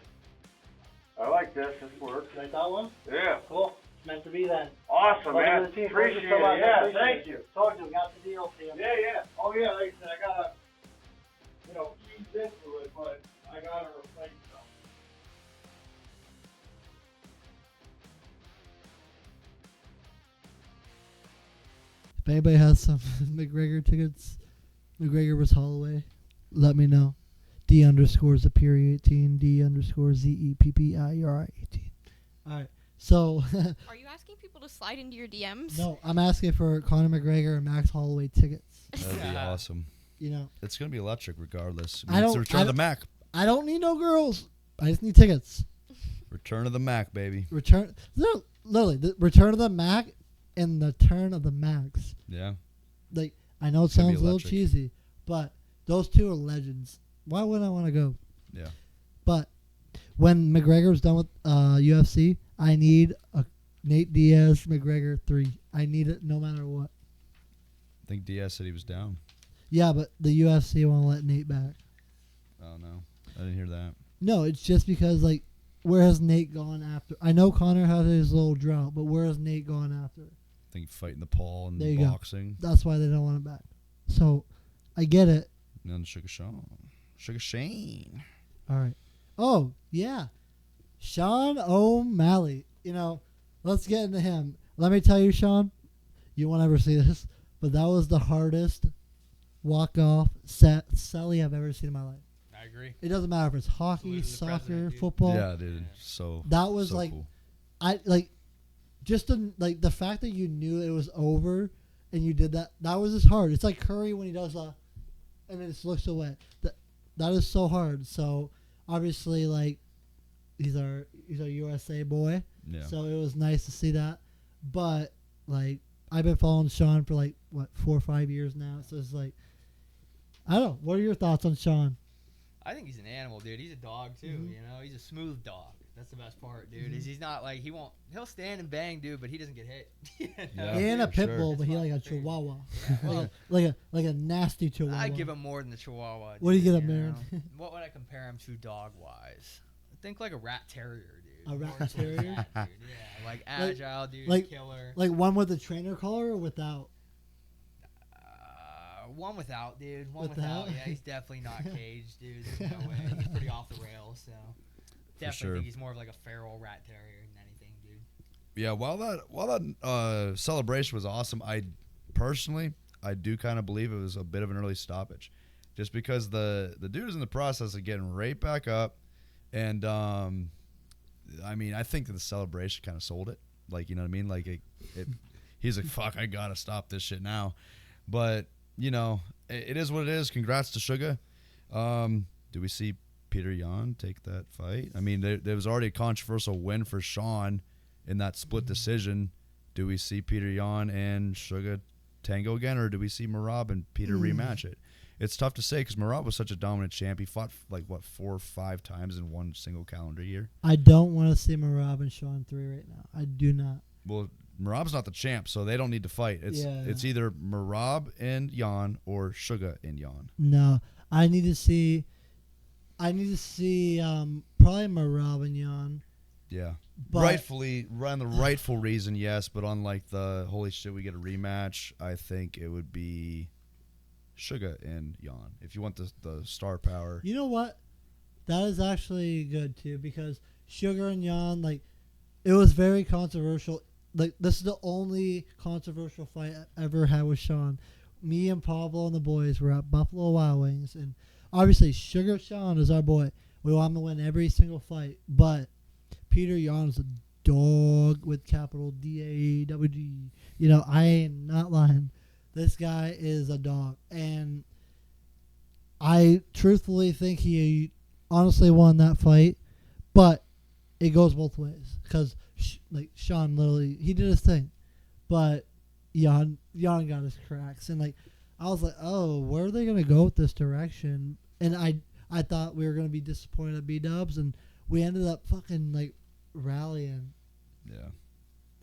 I like this. This works. Like that one? Yeah. Cool. It's meant to be then. Awesome, Welcome man. to the team. Appreciate Thank you so much. it. Yeah, Appreciate thank it. you. Told you, we got the deal for you. Yeah, yeah. Oh yeah, like I said, I gotta, ease into it, but I gotta replace them. If anybody has some McGregor tickets, McGregor vs. Holloway, let me know. D_Zeppieri 18, D_ZEPPIERI 18. All right. So, Are you asking people to slide into your DMs? no, I'm asking for Conor McGregor and Max Holloway tickets. That'd be Yeah. awesome. You know, It's gonna be electric regardless. I It's don't- the return I of the don't- Mac. I don't need no girls. I just need tickets. Return of the Mac, baby. Literally, the return of the Mac and the turn of the Max. Yeah. Like, I know it It's gonna be sounds a little electric. cheesy, but those two are legends. Why wouldn't I want to go? Yeah. But when McGregor's done with UFC, I need a Nate Diaz McGregor 3. I need it no matter what. I think Diaz said he was down. Yeah, but the UFC won't let Nate back. Oh no, I didn't hear that. No, it's just because, like, where has Nate gone after? I know Connor had his little drought, but where has Nate gone after? I think fighting the Paul and There you go. boxing. That's why they don't want him back. So, I get it. And then Sugar Shane. All right. Oh, yeah. Sean O'Malley. Let's get into him. Let me tell you, Sean, you won't ever see this, but that was the hardest walk-off celly I've ever seen in my life. I agree. It doesn't matter if it's hockey, Losing the soccer, president, dude. football. Yeah, dude. So That was so like, cool. just the fact that you knew it was over and you did that was just hard. It's like Curry when he does and then it just looks away. That is so hard. So obviously, like, he's our USA boy. Yeah. So it was nice to see that. But like, I've been following Sean for 4 or 5 years now. So it's like, I don't know. What are your thoughts on Sean? I think he's an animal, dude. He's a dog too. Mhm. He's a smooth dog. That's the best part, dude. Mhm. Is he's not like he'll stand and bang, dude, but he doesn't get hit. Yeah. And a for pit sure. bull, but he That's like a my favorite. chihuahua. Yeah, well, like a nasty chihuahua. I give him more than the Chihuahua. What do you dude, get him, Aaron? know? What would I compare him to dog wise? I think like a rat terrier, dude. A rat More towards terrier? that, dude. Yeah, like agile, dude. like- Killer. Like one with the trainer collar or without? One without, dude. One Without? without. Yeah, he's definitly not caged, dude. There's no way. He's pretty off the rails, so definitely sure. think he's more of like a feral rat terrier than anything, dude. Yeah, while that celebration was awesome, I do kind of believe it was a bit of an early stoppage, just because the dude was in the process of getting right back up, and I mean, I think that the celebration kind of sold it. Like, you know what I mean? Like he's like, fuck, I gotta stop this shit now. But it is what it is. Congrats to Sugar. Do we see Peter Yan take that fight? I mean, there was already a controversial win for Sean in that split decision. Do we see Peter Yan and Sugar tango again, or do we see Merab and Peter rematch it? It's tough to say because Merab was such a dominant champ. He fought 4 or 5 times in one single calendar year. I don't want to see Merab and Sean 3 right now. I do not. Well, Merab's not the champ, so they don't need to fight. It's either Merab and Jan or Suga and Jan. No, I need to see probably Merab and Jan. Yeah. But Rightfully, run the rightful reason, yes, but unlike the holy shit, we get a rematch, I think it would be Suga and Jan. If you want the star power. You know what? That is actually good too because Sugar and Jan, like, it was very controversial. Like, this is the only controversial fight I ever had with Sean. Me and Pablo and the boys were at Buffalo Wild Wings, and obviously Sugar Sean is our boy. We want him to win every single fight, but Peter Yan is a dog with capital D-A-W-G. You know, I ain't not lying. This guy is a dog, and I truthfully think he honestly won that fight, but it goes both ways because like Sean literally he did his thing, but Jan got his cracks, and like I was like, oh, where are they gonna go with this direction? And I thought we were gonna be disappointed at B-Dubs, and we ended up fucking like rallying. Yeah,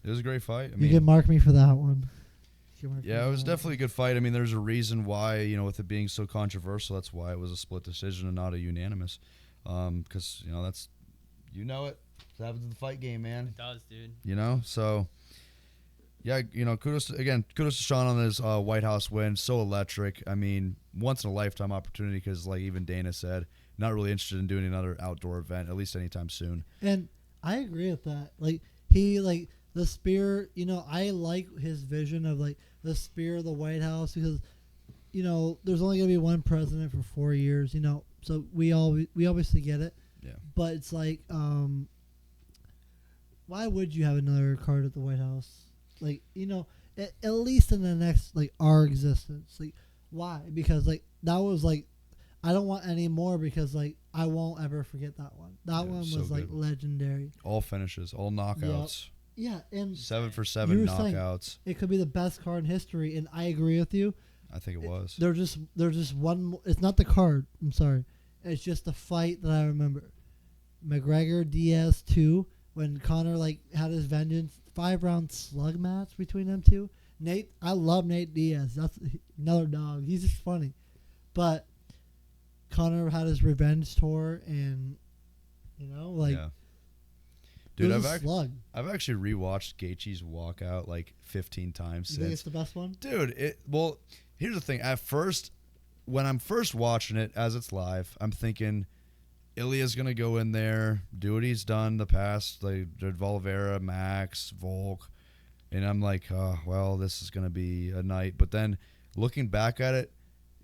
it was a great fight. You can mark me for that one. Yeah, it was definitely a good fight. I mean, there's a reason why, you know, with it being so controversial, that's why it was a split decision and not a unanimous. Because, you know, that's, you know it. It happens in the fight game, man. It does, dude. You know, so, yeah, you know, kudos to Sean on his White House win. So electric. I mean, once-in-a-lifetime opportunity because, like even Dana said, not really interested in doing another outdoor event, at least anytime soon. And I agree with that. Like, he, like, the spear, you know, I like his vision of, like, the spear of the White House because, you know, there's only going to be one president for 4 years, you know, so we obviously get it. Yeah. But it's like, why would you have another card at the White House? Like, you know, at least in the next, like, our existence. Like, why? Because, like, that was, like, I don't want any more because, like, I won't ever forget that one. That one was, like, legendary. All finishes, all knockouts. Yep. Yeah, and 7 for 7 knockouts. It could be the best card in history, and I agree with you. I think it was. There's just one. It's not the card. I'm sorry. It's just the fight that I remember. McGregor Diaz 2 when Conor like had his vengeance 5-round slug match between them two. Nate, I love Nate Diaz. That's another dog. He's just funny, but Conor had his revenge tour, and you know, like. Yeah. Dude, I've You actually rewatched Gaethje's walkout like 15 times since. think it's the best one? Dude, well, here's the thing. At first, when I'm first watching it as it's live, I'm thinking Ilya's going to go in there, do what he's done the past, like Volvera, Max, Volk, and I'm like, oh, well, this is going to be a night. But then looking back at it,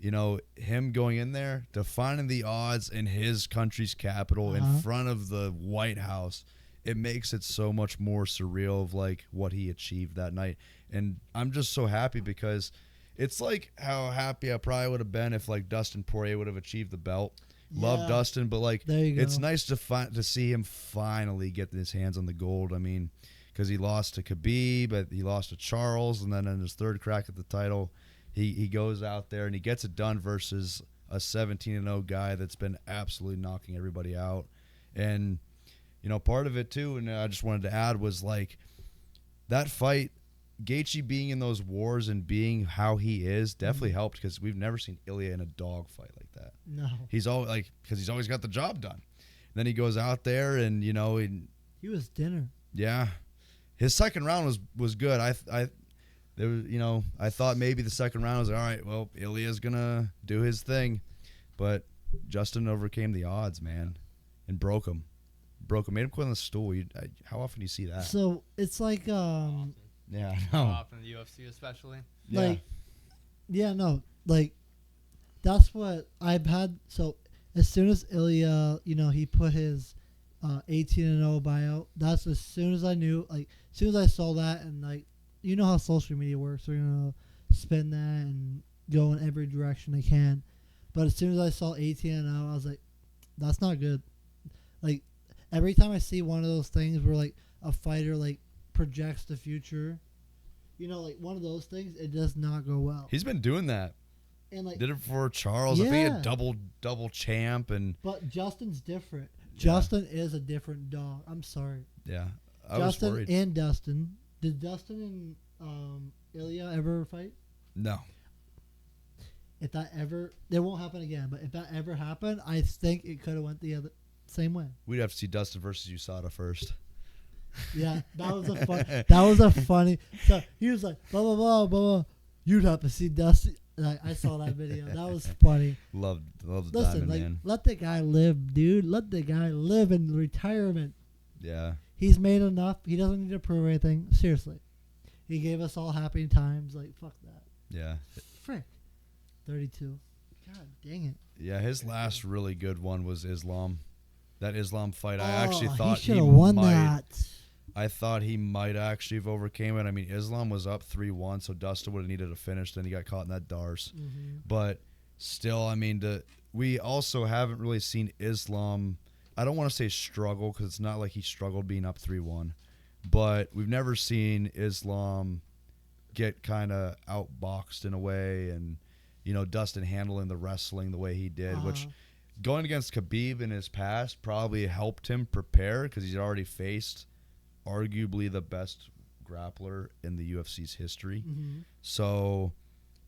you know, him going in there, defining the odds in his country's capital in front of the White House, it makes it so much more surreal of like what he achieved that night. And I'm just so happy because it's like how happy I probably would have been if like Dustin Poirier would have achieved the belt. Yeah. Love Dustin, but like it's go. nice to see him finally get his hands on the gold. I mean, because he lost to Khabib, but he lost to Charles, and then in his third crack at the title, he goes out there and he gets it done versus a 17-0 guy that's been absolutely knocking everybody out. And you know, part of it too, and I just wanted to add, was like that fight, Gaethje being in those wars and being how he is definitely helped because we've never seen Ilya in a dog fight like that. No. He's always like, because he's always got the job done. And then he goes out there and, you know, He was dinner. yeah, his second round was good. There was, you know, I thought maybe the second round was all right. Well, Ilya's gonna do his thing, but Justin overcame the odds, man, and broke him, made him quit on the stool. How often do you see that? So it's like Yeah, I How know. often in the UFC, especially. like yeah, no, like that's what I've had. So as soon as Ilya, you know, he put his 18-0 buyout, that's as soon as I knew, like as soon as I saw that, and like you know how social media works, they're gonna spin that and go in every direction they can. But as soon as I saw 18-0, I was like, that's not good. Like every time I see one of those things where like a fighter like projects the future, like one of those things, it does not go well. He's been doing that. And like, did it for Charles. I think he had Yeah. double champ and but Justin's different. Yeah. Justin is a different dog. I'm sorry. yeah. I was Justin worried. and Dustin. Did Dustin and Ilya ever fight? No. If that ever, it won't happen again. But if that ever happened, I think it could have went the other same way. We'd have to see Dustin versus USADA first. Yeah, that was a fun. That was a funny. So he was like, blah blah blah blah blah. You'd have to see Dustin. Like, I saw that video. That was funny. Love the Listen, Diamond like, Man. let the guy live, dude. Let the guy live in retirement. Yeah. He's made enough. He doesn't need to prove anything. Seriously, he gave us all happy times. Like, fuck that. Yeah. Frick. 32. God dang it. Yeah, his last really good one was Islam. That Islam fight, I Oh, actually thought he should have won might. that. I thought he might actually have overcame it. I mean, Islam was up 3-1, so Dustin would have needed a finish. Then he got caught in that Dars. Mm-hmm. But still, I mean, we also haven't really seen Islam. I don't want to say struggle because it's not like he struggled being up 3-1. But we've never seen Islam get kind of outboxed in a way, and Dustin handling the wrestling the way he did, which going against Khabib in his past probably helped him prepare because he's already faced arguably the best grappler in the UFC's history. Mm-hmm. So,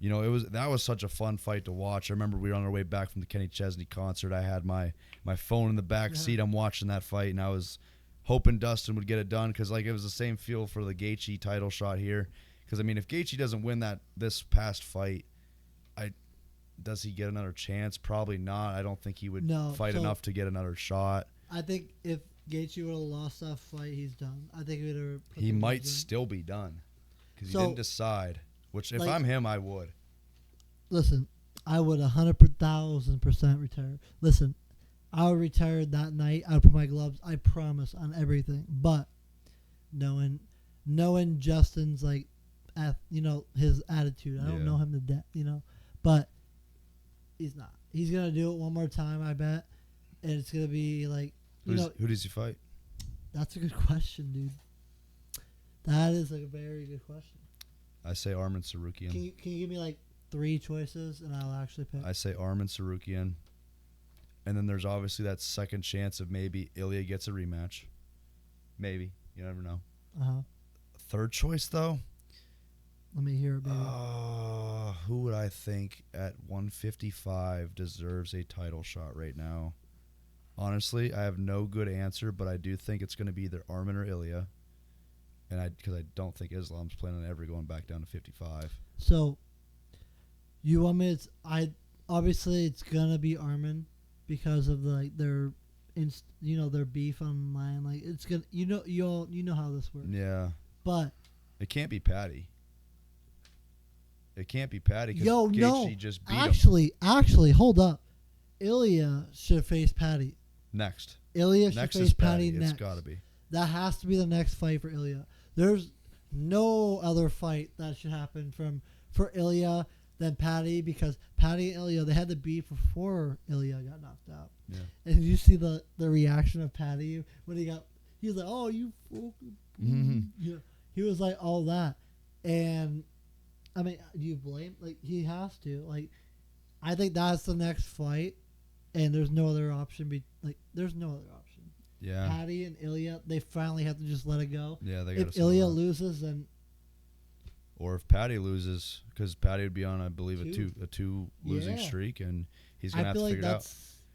that was such a fun fight to watch. I remember we were on our way back from the Kenny Chesney concert. I had my phone in the back seat. I'm watching that fight, and I was hoping Dustin would get it done because it was the same feel for the Gaethje title shot here. Because, I mean, if Gaethje doesn't win this past fight, does he get another chance? Probably not. I don't think he would fight enough to get another shot. I think if Gaethje would have lost that fight, he's done. I think he might still be done because he didn't decide. Which, if I'm him, I would. Listen, I would 100,000% retire. Listen, I would retire that night. I would put my gloves, I promise, on everything. But knowing Justin's his attitude, I don't know him to death, but he's not. He's gonna do it one more time, I bet, and it's gonna be like who does he fight? That's a good question, dude. That is a very good question. I say Arman Sarukian. Can you give me 3 choices and I'll actually pick? I say Arman Sarukian, and then there's obviously that second chance of maybe Ilya gets a rematch. Maybe, you never know. Third choice though. Let me hear it, baby. Who would I think at 155 deserves a title shot right now? Honestly, I have no good answer, but I do think it's going to be either Arman or Ilya, and because I don't think Islam's planning on ever going back down to 55. So, you want me? Obviously it's gonna be Arman because of their beef online. It's gonna you know how this works. Yeah, but it can't be Patty. It can't be Patty because no. just beat him. Actually, hold up. Ilya should face Patty. Next. Ilya should next face is Patty next. It's got to be. That has to be the next fight for Ilya. There's no other fight that should happen for Ilya than Patty because Patty and Ilya, they had the beef before Ilya got knocked out. Yeah. And you see the reaction of Patty when he was like, "Oh, you fucking," he was like all that, and I mean, do you blame? He has to. I think that's the next fight, and there's no other option. There's no other option. Yeah. Patty and Ilya, they finally have to just let it go. Yeah, they got. If Ilya loses, then. Or if Patty loses, because Patty would be on, I believe, a two losing streak, and he's gonna have to figure it out.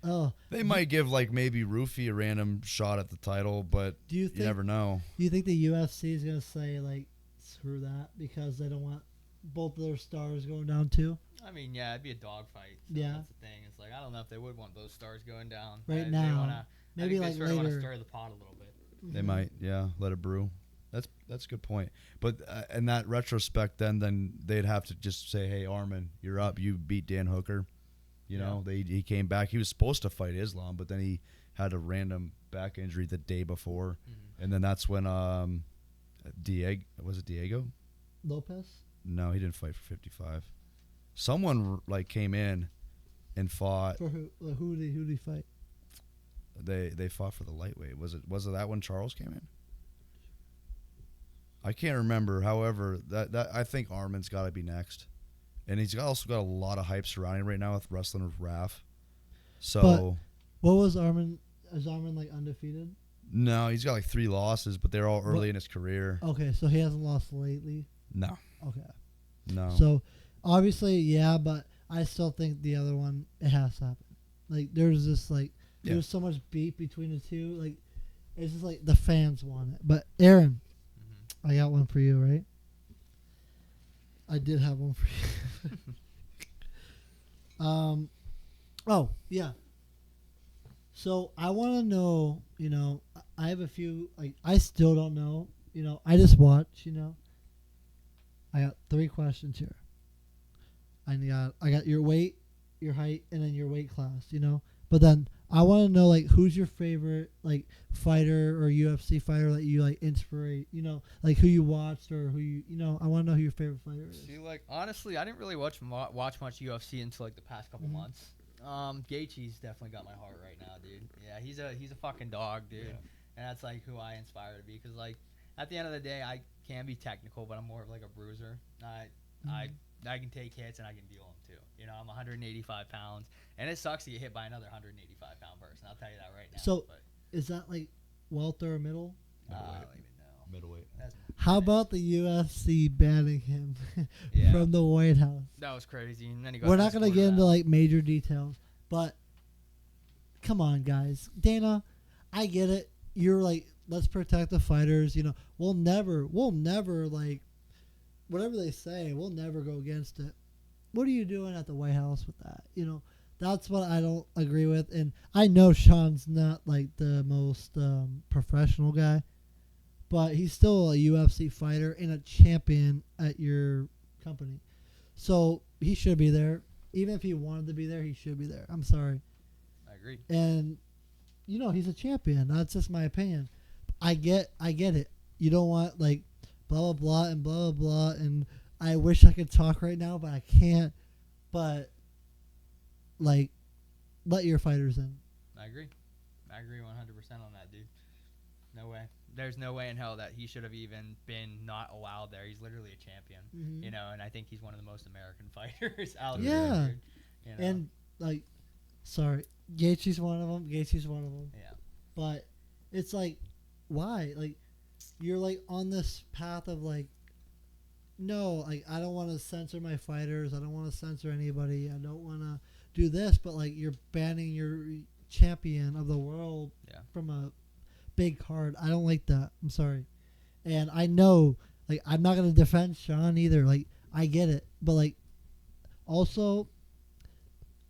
Oh, they might give maybe Rufy a random shot at the title, but you never know. Do you think the UFC is gonna say screw that because they don't want both of their stars going down too? I mean, yeah, it'd be a dogfight. So yeah, that's the thing. It's I don't know if they would want those stars going down right now. Maybe I think they later. Want to stir the pot a little bit. They might, let it brew. That's a good point. But in that retrospect, then they'd have to just say, "Hey, Arman, you're up. You beat Dan Hooker." You know, he came back. He was supposed to fight Islam, but then he had a random back injury the day before, and then that's when Diego Lopez? No, he didn't fight for 55. Someone came in and fought. For who did he fight? They fought for the lightweight. Was it that when Charles came in? I can't remember. However, that I think Armin's got to be next, and he's also got a lot of hype surrounding right now with wrestling with Raph. So, what was Armin? Is Armin like undefeated? No, he's got like 3 losses, but they're all early in his career. Okay, so he hasn't lost lately. No. Okay. No. So obviously, yeah, but I still think the other one it has to happen. Like there's this like there's so much beef between the two. Like it's just like the fans want it. But Aaron, I got one for you, right? I did have one for you. Oh yeah. So I want to know. You know, I have a few. Like I still don't know. You know, I just watch. You know. I got 3 questions here. I got your weight, your height, and then your weight class, you know. But then I want to know like who's your favorite like fighter or UFC fighter that you like inspire, you know, like who you watched or who you know. I want to know who your favorite fighter is. See, like honestly, I didn't really watch much UFC until like the past couple months. Gaethje's definitely got my heart right now, dude. Yeah, he's a fucking dog, dude. Yeah. And that's like who I aspire to be, because like at the end of the day, I can be technical, but I'm more of like a bruiser. I can take hits and I can deal them too. You know, I'm 185 pounds, and it sucks to get hit by another 185 pound person. I'll tell you that right now. So, is that like welter or middle? I don't even know. Middleweight. How about the UFC banning him from the White House? That was crazy. And then he got We're not gonna get into like major details, but come on, guys. Dana, I get it. You're like, let's protect the fighters. You know, we'll never like, whatever they say, we'll never go against it. What are you doing at the White House with that? You know, that's what I don't agree with. And I know Sean's not like the most professional guy, but he's still a UFC fighter and a champion at your company. So he should be there. Even if he wanted to be there, he should be there. I'm sorry. I agree. And, you know, he's a champion. That's just my opinion. I get it. You don't want, like, blah, blah, blah, and blah, blah, blah. And I wish I could talk right now, but I can't. But, like, let your fighters in. I agree 100% on that, dude. No way. There's no way in hell that he should have even been not allowed there. He's literally a champion, you know, and I think he's one of the most American fighters out there. Yeah. You know? And, like, sorry, Gaethje's one of them. Yeah. But it's like, why? Like, you're, like, on this path of, like, no, like, I don't want to censor my fighters. I don't want to censor anybody. I don't want to do this. But, like, you're banning your champion of the world from a big card. I don't like that. I'm sorry. And I know, like, I'm not going to defend Sean either. Like, I get it. But, like, also,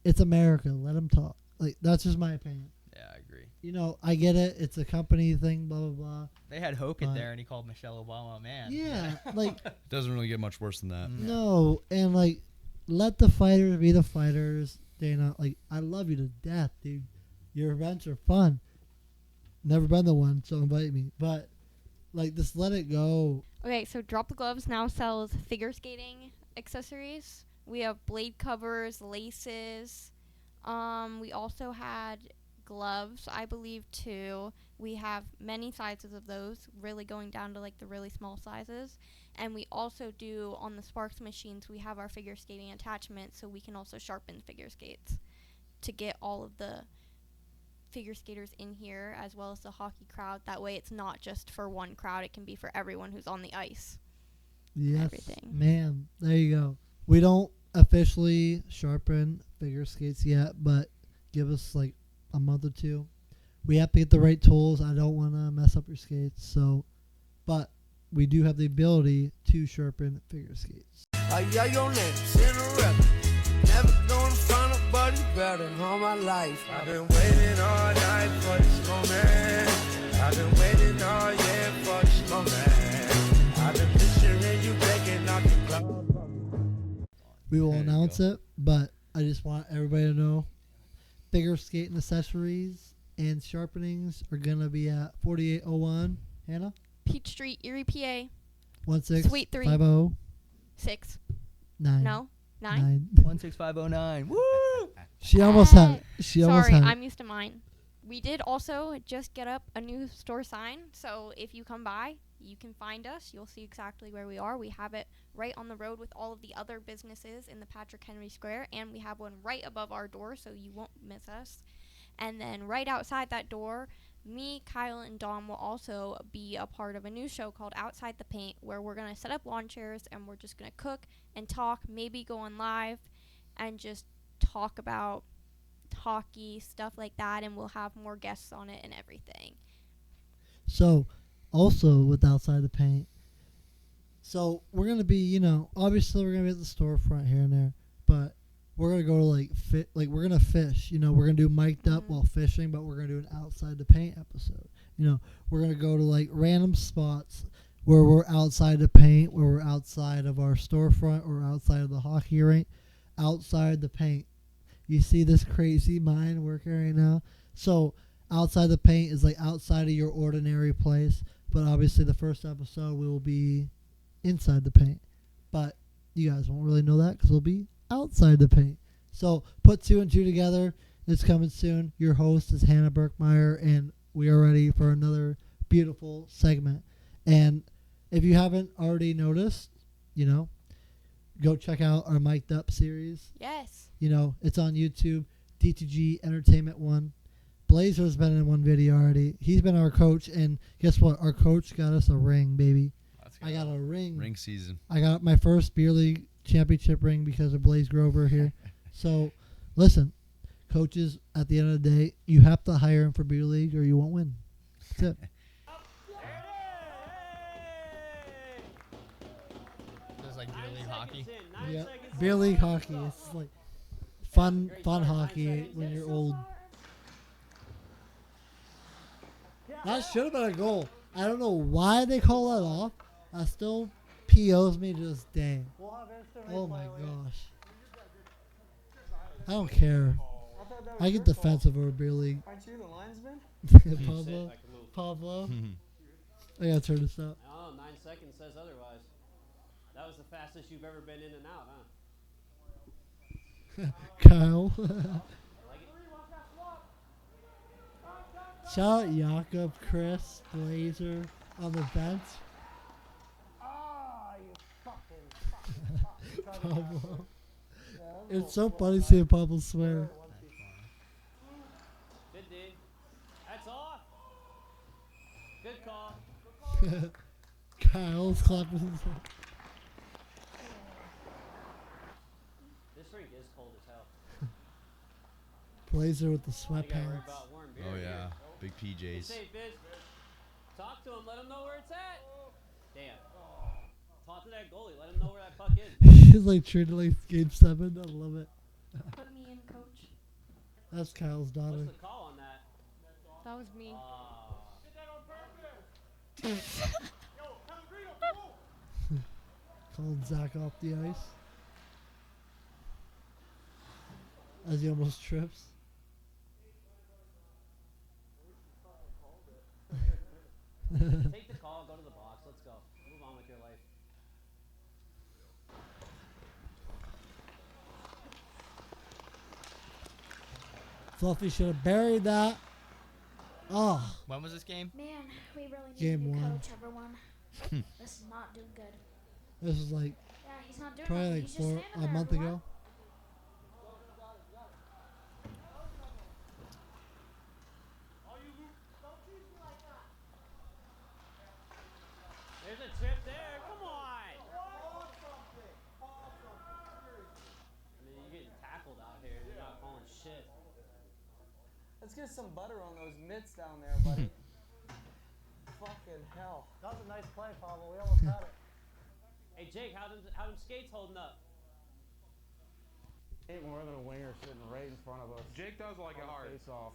it's America. Let him talk. Like, that's just my opinion. Yeah, I agree. You know, I get it. It's a company thing, blah, blah, blah. They had Hogan there, and he called Michelle Obama a man. Yeah, like... Doesn't really get much worse than that. No, and, like, let the fighters be the fighters. Dana, like, I love you to death, dude. Your events are fun. Never been the one, so invite me. But, like, just let it go. Okay, so Drop the Gloves now sells figure skating accessories. We have blade covers, laces. We also had gloves, I believe, too. We have many sizes of those, really going down to, like, the really small sizes. And we also do, on the Sparks machines, we have our figure skating attachment, so we can also sharpen figure skates to get all of the figure skaters in here, as well as the hockey crowd. That way it's not just for one crowd, it can be for everyone who's on the ice. Yes, everything. Man, there you go. We don't officially sharpen figure skates yet, but give us like a month or two. We have to get the right tools. I don't want to mess up your skates, so, but we do have the ability to sharpen figure skates. Your name, Cinderella. Never gonna find nobody better in all my life. I've been waiting all night for this moment. I've been waiting all year for this moment. I've been picturing you breaking out the club. We will announce it, but I just want everybody to know figure skating accessories and sharpenings are going to be at 4801 Hannah? Peach Street, Erie, PA. 16 Suite 3. 50 6. 9. No? 9? 16509. Woo! She almost had it. She almost Sorry, had it. I'm used to mine. We did also just get up a new store sign, so if you come by, you can find us. You'll see exactly where we are. We have it right on the road with all of the other businesses in the Patrick Henry Square, and we have one right above our door, so you won't miss us. And then right outside that door, me, Kyle, and Dom will also be a part of a new show called Outside the Paint, where we're going to set up lawn chairs and we're just going to cook and talk, maybe go on live and just talk about hockey, stuff like that, and we'll have more guests on it and everything. So, also with Outside the Paint, so we're going to be, obviously we're going to be at the storefront here and there, but we're going to go to we're going to fish, we're going to do mic'd up while fishing, but we're going to do an Outside the Paint episode. We're going to go to random spots where we're outside the paint, where we're outside of our storefront or outside of the hockey rink, outside the paint. You see this crazy mind working right now? So outside the paint is outside of your ordinary place, but obviously the first episode we will be inside the paint. But you guys won't really know that because we'll be outside the paint. So put 2 and 2 together. It's coming soon. Your host is Hannah Birkmire, and we are ready for another beautiful segment. And if you haven't already noticed, go check out our Mic'd Up series. Yes. It's on YouTube, DTG Entertainment 1. Blaise has been in one video already. He's been our coach, and guess what? Our coach got us a ring, baby. I got a ring. Ring season. I got my first beer league championship ring because of Blaise Grover here. So, listen, coaches, at the end of the day, you have to hire him for beer league or you won't win. That's it. Just like beer league hockey. Yeah, beer league hockey. It's fun hockey when you're old. That should have been a goal. I don't know why they call that off. That still POs me to this day. Oh my gosh. I don't care. I get defensive over beer league. Aren't you the linesman? Pablo. I gotta turn this up. Oh, 9 seconds says otherwise. That was the fastest you've ever been in and out, huh? Kyle. Like it? Shout out Jakob, Chris, Blazer on the bench. Oh, you fucking Pablo. It's so funny seeing Pablo swear. Good D. That's off. Good call. Kyle's clapping his head. This rink is cold as hell. Blazer with the You gotta worry sweatpants. about warm beer Oh, here. yeah. Big Be PJs. safe, Biz. Talk to him. Let him know where it's at. Damn. Talk to that goalie. Let him know where that puck is. He's treated like Game 7. I love it. Put me in, coach. That's Kyle's daughter. What's the call on that? That was me. Calling Zach off the ice. As he almost trips. Take the call. Go to the box. Let's go. Move on with your life. Fluffy should have buried that. Oh, When was this game? Man, we really need Game a new 1. coach, everyone. This is not doing good. This was Yeah, he's not doing probably nothing. He's just standing a there, month everyone. ago. There's a trip there. Come on. I mean, you're getting tackled out here. You're not calling shit. Let's get some butter on those mitts down there, buddy. Fucking hell. That was a nice play, Pablo. We almost had it. Hey, Jake, how them skates holding up? Ain't more than a winger sitting right in front of us. Jake does like it hard. Face off.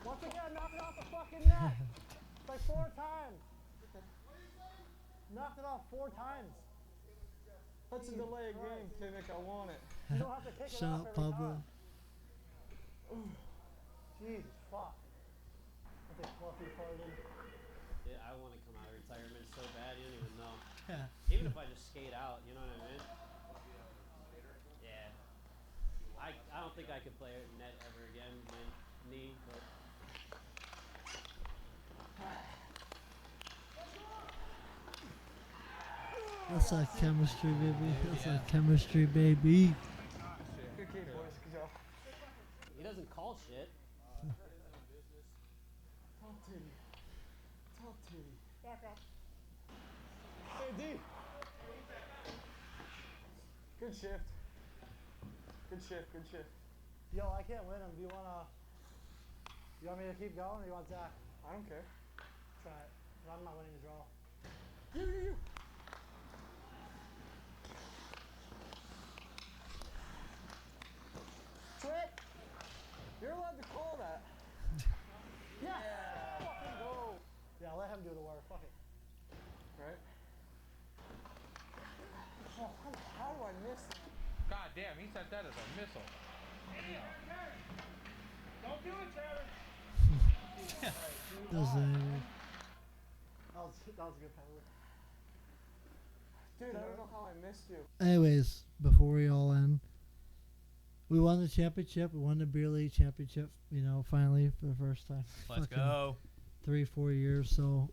Once again, knock it off the fucking net. It's like 4 times. Knocked it off 4 times. That's a delay of game, Kimmick. I want it. You don't have to kick it Shut off up, every Pablo. time. Jesus, fuck. I think Fluffy farted. Yeah, I want to come out of retirement so bad, you don't even know. Even if I just skate out, you know what I mean? Yeah. I don't think think I could play net ever again. My knee, but That's that chemistry, baby. That's that chemistry, baby. Good kid, boys. Good job. he doesn't call shit. Top titty. Top titty. Back up. Hey, D. Good shift. Good shift. Good shift. Yo, I can't win him. Do you want me to keep going or you want Zach? I don't care. Try it. I'm not winning the draw. You. Trip. You're allowed to call that. Yeah. Fucking go. Yeah, let him do the work. Fuck it. Right? Oh, how do I miss that? God damn, he sent that as a missile. Don't do it, Terry. That was That was a good penalty. Dude, I don't know how I missed you. Anyways, before we all end, we won the championship. We won the beer league championship. Finally for the first time. Let's Fucking go. 3-4 years. So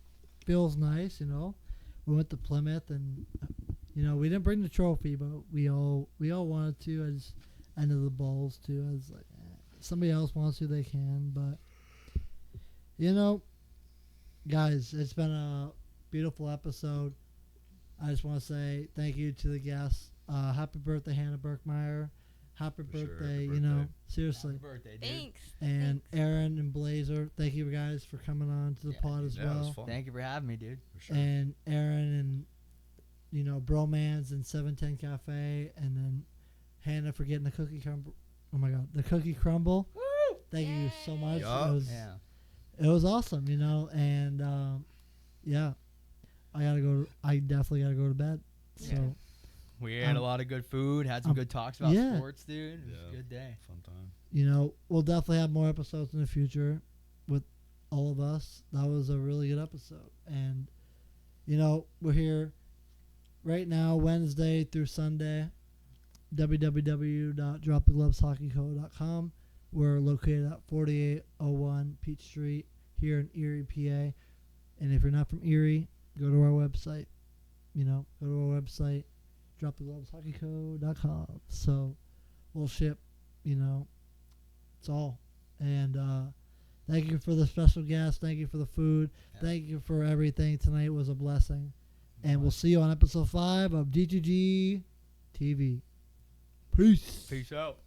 feels nice. We went to Plymouth, and we didn't bring the trophy, but we all wanted to. I just ended the balls too. I was like, somebody else wants to, they can. But guys, it's been a beautiful episode. I just want to say thank you to the guests. Happy birthday, Hannah Birkmire. Happy For sure, birthday, happy birthday. seriously. Happy birthday, dude. Thanks. And Aaron and Blazer, thank you guys for coming on to the pod as Yeah, it was well. fun. Thank you for having me, dude. For sure. And Aaron and Bromans and 710 Cafe, and then Hannah for getting the cookie crumble. Oh my God, the cookie crumble. Woo! Thank you so much. Yup. It was awesome, and yeah, I definitely gotta go to bed. Yeah. So We had a lot of good food, had some good talks about yeah. sports, dude. It was a good day. Fun time. we'll definitely have more episodes in the future with all of us. That was a really good episode, and we're here right now, Wednesday through Sunday. www.dropthegloveshockeyco.com. We're located at 4801 Peach Street here in Erie, PA. And if you're not from Erie, go to our website. Go to our website, dropthegloveshockeyco.com. So we'll ship, it's all. And thank you for the special guest. Thank you for the food. Yeah. Thank you for everything. Tonight was a blessing. And we'll see you on episode 5 of DTG TV. Peace. Peace out.